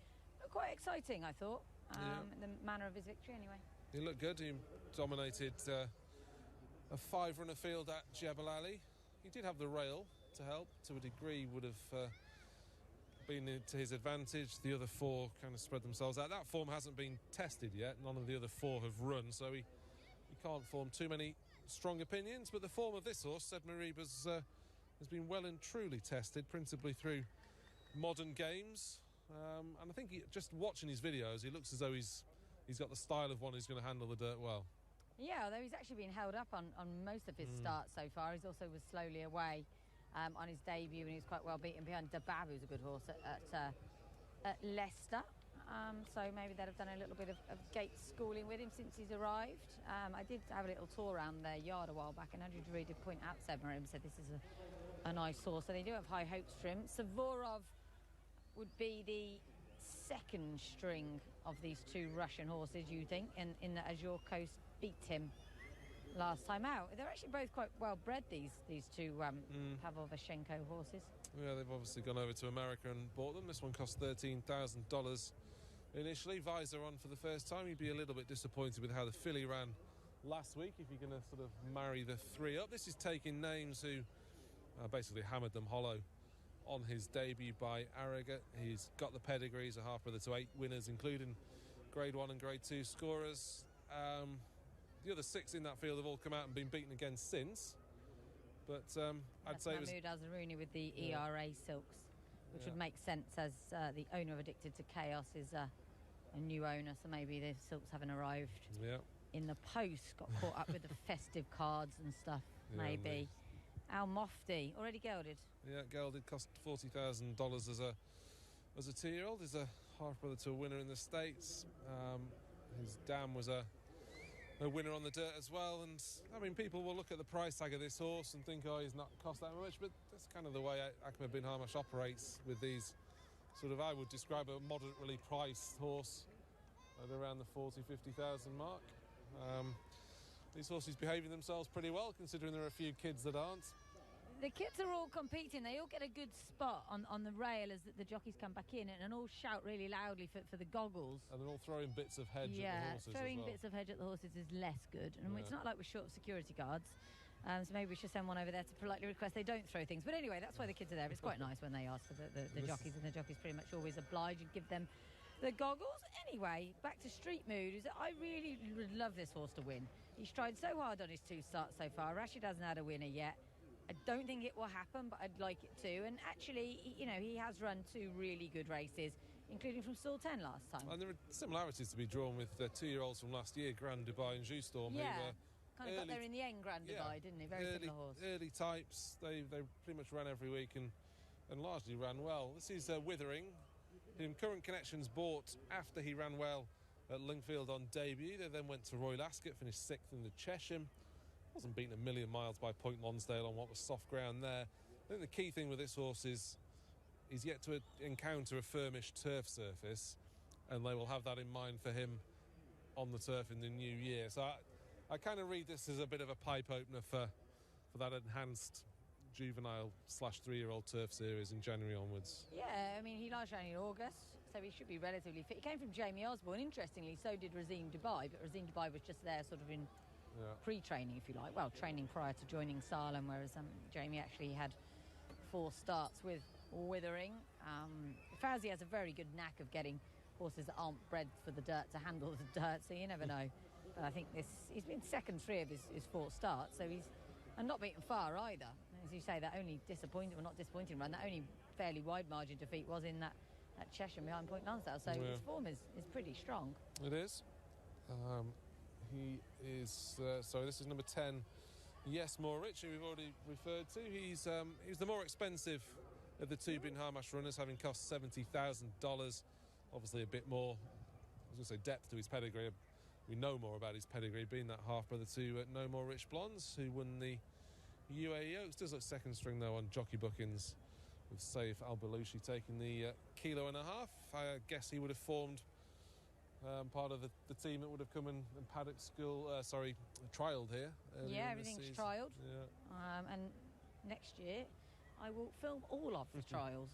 quite exciting, I thought, in the manner of his victory anyway. He looked good. He dominated a 5-runner field at Jebel Ali. He did have the rail to help to a degree, would have been to his advantage. The other 4 kind of spread themselves out. That form hasn't been tested yet. None of the other 4 have run, so he can't form too many strong opinions, but the form of this horse, said Mariba's, has been well and truly tested, principally through modern games. And I think just watching his videos, he looks as though he's got the style of one who's going to handle the dirt well. Yeah, although he's actually been held up on most of his starts so far. He's also was slowly away on his debut, and he was quite well beaten behind Dabab, who's a good horse at Leicester. So maybe they'd have done a little bit of gate schooling with him since he's arrived. I did have a little tour around their yard a while back, and Andrew Drury did point out Sebmarim, said this is a nice horse. So they do have high hopes for him. Savorov would be the second string of these 2 Russian horses, you think, in the Azure Coast beat him last time out. They're actually both quite well bred, these 2 Pavlovashenko horses. Yeah, they've obviously gone over to America and bought them. This one cost $13,000 initially. Visor on for the first time. You'd be a little bit disappointed with how the filly ran last week if you're going to sort of marry the 3 up. This is taking names who basically hammered them hollow on his debut by Arrogate. He's got the pedigree. He's a half-brother to 8 winners, including Grade 1 and Grade 2 scorers. The other 6 in that field have all come out and been beaten again since. But I'd say Mahmoud Al-Zaruni with the ERA Silks, which would make sense as the owner of Addicted to Chaos is a new owner, so maybe the Silks haven't arrived in the post, got caught up with the festive cards and stuff, maybe. Al Mofti, already gelded. Yeah, gelded, cost $40,000 as a 2-year-old. He's a half-brother to a winner in the States. His dam was a winner on the dirt as well, and I mean, people will look at the price tag of this horse and think, oh, he's not cost that much, but that's kind of the way Akmal bin Hamash operates with these sort of, I would describe a moderately priced horse at around the 40,000, 50,000 mark. These horses behaving themselves pretty well, considering there are a few kids that aren't. The kids are all competing. They all get a good spot on the rail as the jockeys come back in and all shout really loudly for the goggles. And they're all throwing bits of hedge at the horses throwing as well. bits of hedge at the horses is less good. And it's not like we're short of security guards. So maybe we should send one over there to politely request they don't throw things. But anyway, that's why the kids are there. It's quite nice when they ask for the jockeys, and the jockeys pretty much always oblige and give them the goggles. Anyway, back to Street Mood. I really would love this horse to win. He's tried so hard on his 2 starts so far. Rashid hasn't had a winner yet. I don't think it will happen, but I'd like it to. And actually, he has run 2 really good races, including from Stall 10 last time. And there are similarities to be drawn with 2-year-olds from last year, Grand Dubai and Justorm. Yeah, kind of got there in the end, Grand Dubai, didn't he? Very similar horse. Early types. They pretty much ran every week and largely ran well. This is Withering, whom Current Connections bought after he ran well at Lingfield on debut. They then went to Royal Ascot, finished 6th in the Chesham. Wasn't beaten a million miles by Point Lonsdale on what was soft ground there. I think the key thing with this horse is he's yet to encounter a firmish turf surface, and they will have that in mind for him on the turf in the new year. So I kind of read this as a bit of a pipe opener for that enhanced juvenile/3-year-old turf series in January onwards. Yeah, I mean, he last ran in August, so he should be relatively fit. He came from Jamie Osborne. Interestingly, so did Razine Dubai, but Razine Dubai was just there sort of in pre-training, if you like. Well, training prior to joining Salem, whereas Jamie actually had 4 starts with Withering. Fauzi has a very good knack of getting horses that aren't bred for the dirt to handle the dirt, so you never know But I think he's been second 3 of his 4 starts, so and not beaten far either. As you say, that only not disappointing run, that only fairly wide margin defeat was in that Cheshire behind Point Lonsdale. So his form is pretty strong. It is. He is. Sorry, this is number 10. Yes, more rich, who we've already referred to. He's the more expensive of the 2 Bin Hamash runners, having cost $70,000. Obviously, a bit more. I was going to say depth to his pedigree. We know more about his pedigree, being that half brother to No More Rich Blondes, who won the UAE Oaks. Does look second string though on jockey bookings, with Saif Al-Balushi taking the 1.5 kilos. I guess he would have formed part of the team that would have come and paddock school, trialled here. Yeah, everything's trialled. Yeah. And next year, I will film all of the trials.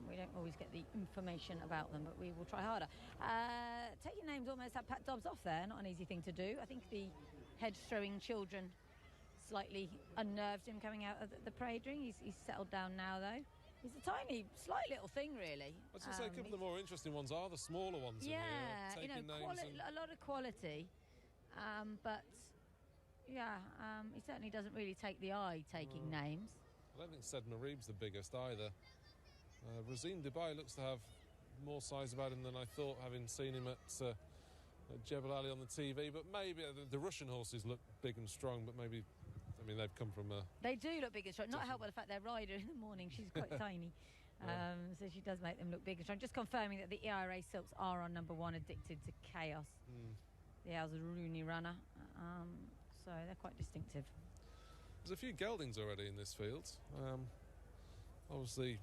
We don't always get the information about them, but we will try harder. Taking names almost had Pat Dobbs off there. Not an easy thing to do. I think the hedge-throwing children slightly unnerved him coming out of the parade ring. He's settled down now, though. He's a tiny, slight little thing, really. I was going to say, a couple of the more interesting ones are the smaller ones. Yeah, in here, a lot of quality. But, yeah, he certainly doesn't really take the eye taking names. I don't think Said Mareeb's the biggest either. Razine Dubai looks to have more size about him than I thought, having seen him at Jebel Ali on the TV. But maybe the Russian horses look big and strong, but maybe, I mean, they've come from They do look big and strong. Not helped by the fact their rider in the morning, she's quite tiny. So she does make them look big and strong. Just confirming that the ERA Silks are on number 1, Addicted to Chaos. The Al's a Rooney runner. So they're quite distinctive. There's a few geldings already in this field. Obviously...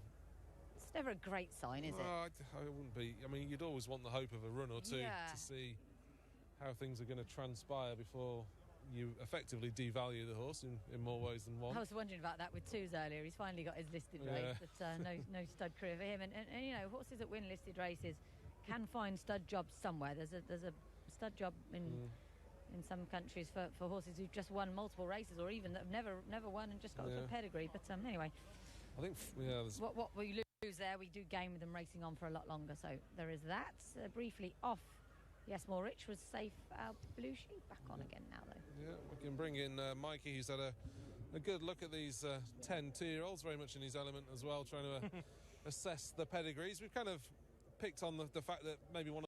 It's never a great sign, is it? I wouldn't be. I mean, you'd always want the hope of a run or two to see how things are going to transpire before you effectively devalue the horse in more ways than one. I was wondering about that with Twos earlier. He's finally got his listed race, but no stud career for him. And you know, horses that win listed races can find stud jobs somewhere. There's a stud job in some countries for horses who've just won multiple races, or even that have never won and just got a good pedigree. But anyway, I think what we lose there, we do gain with them racing on for a lot longer. So there is that. Briefly off. Yes, more rich was Saif Al-Balushi. Back on again now, though. Yeah, we can bring in Mikey, who's had a good look at these 10 2-year-olds, very much in his element as well, trying to assess the pedigrees. We've kind of picked on the fact that maybe one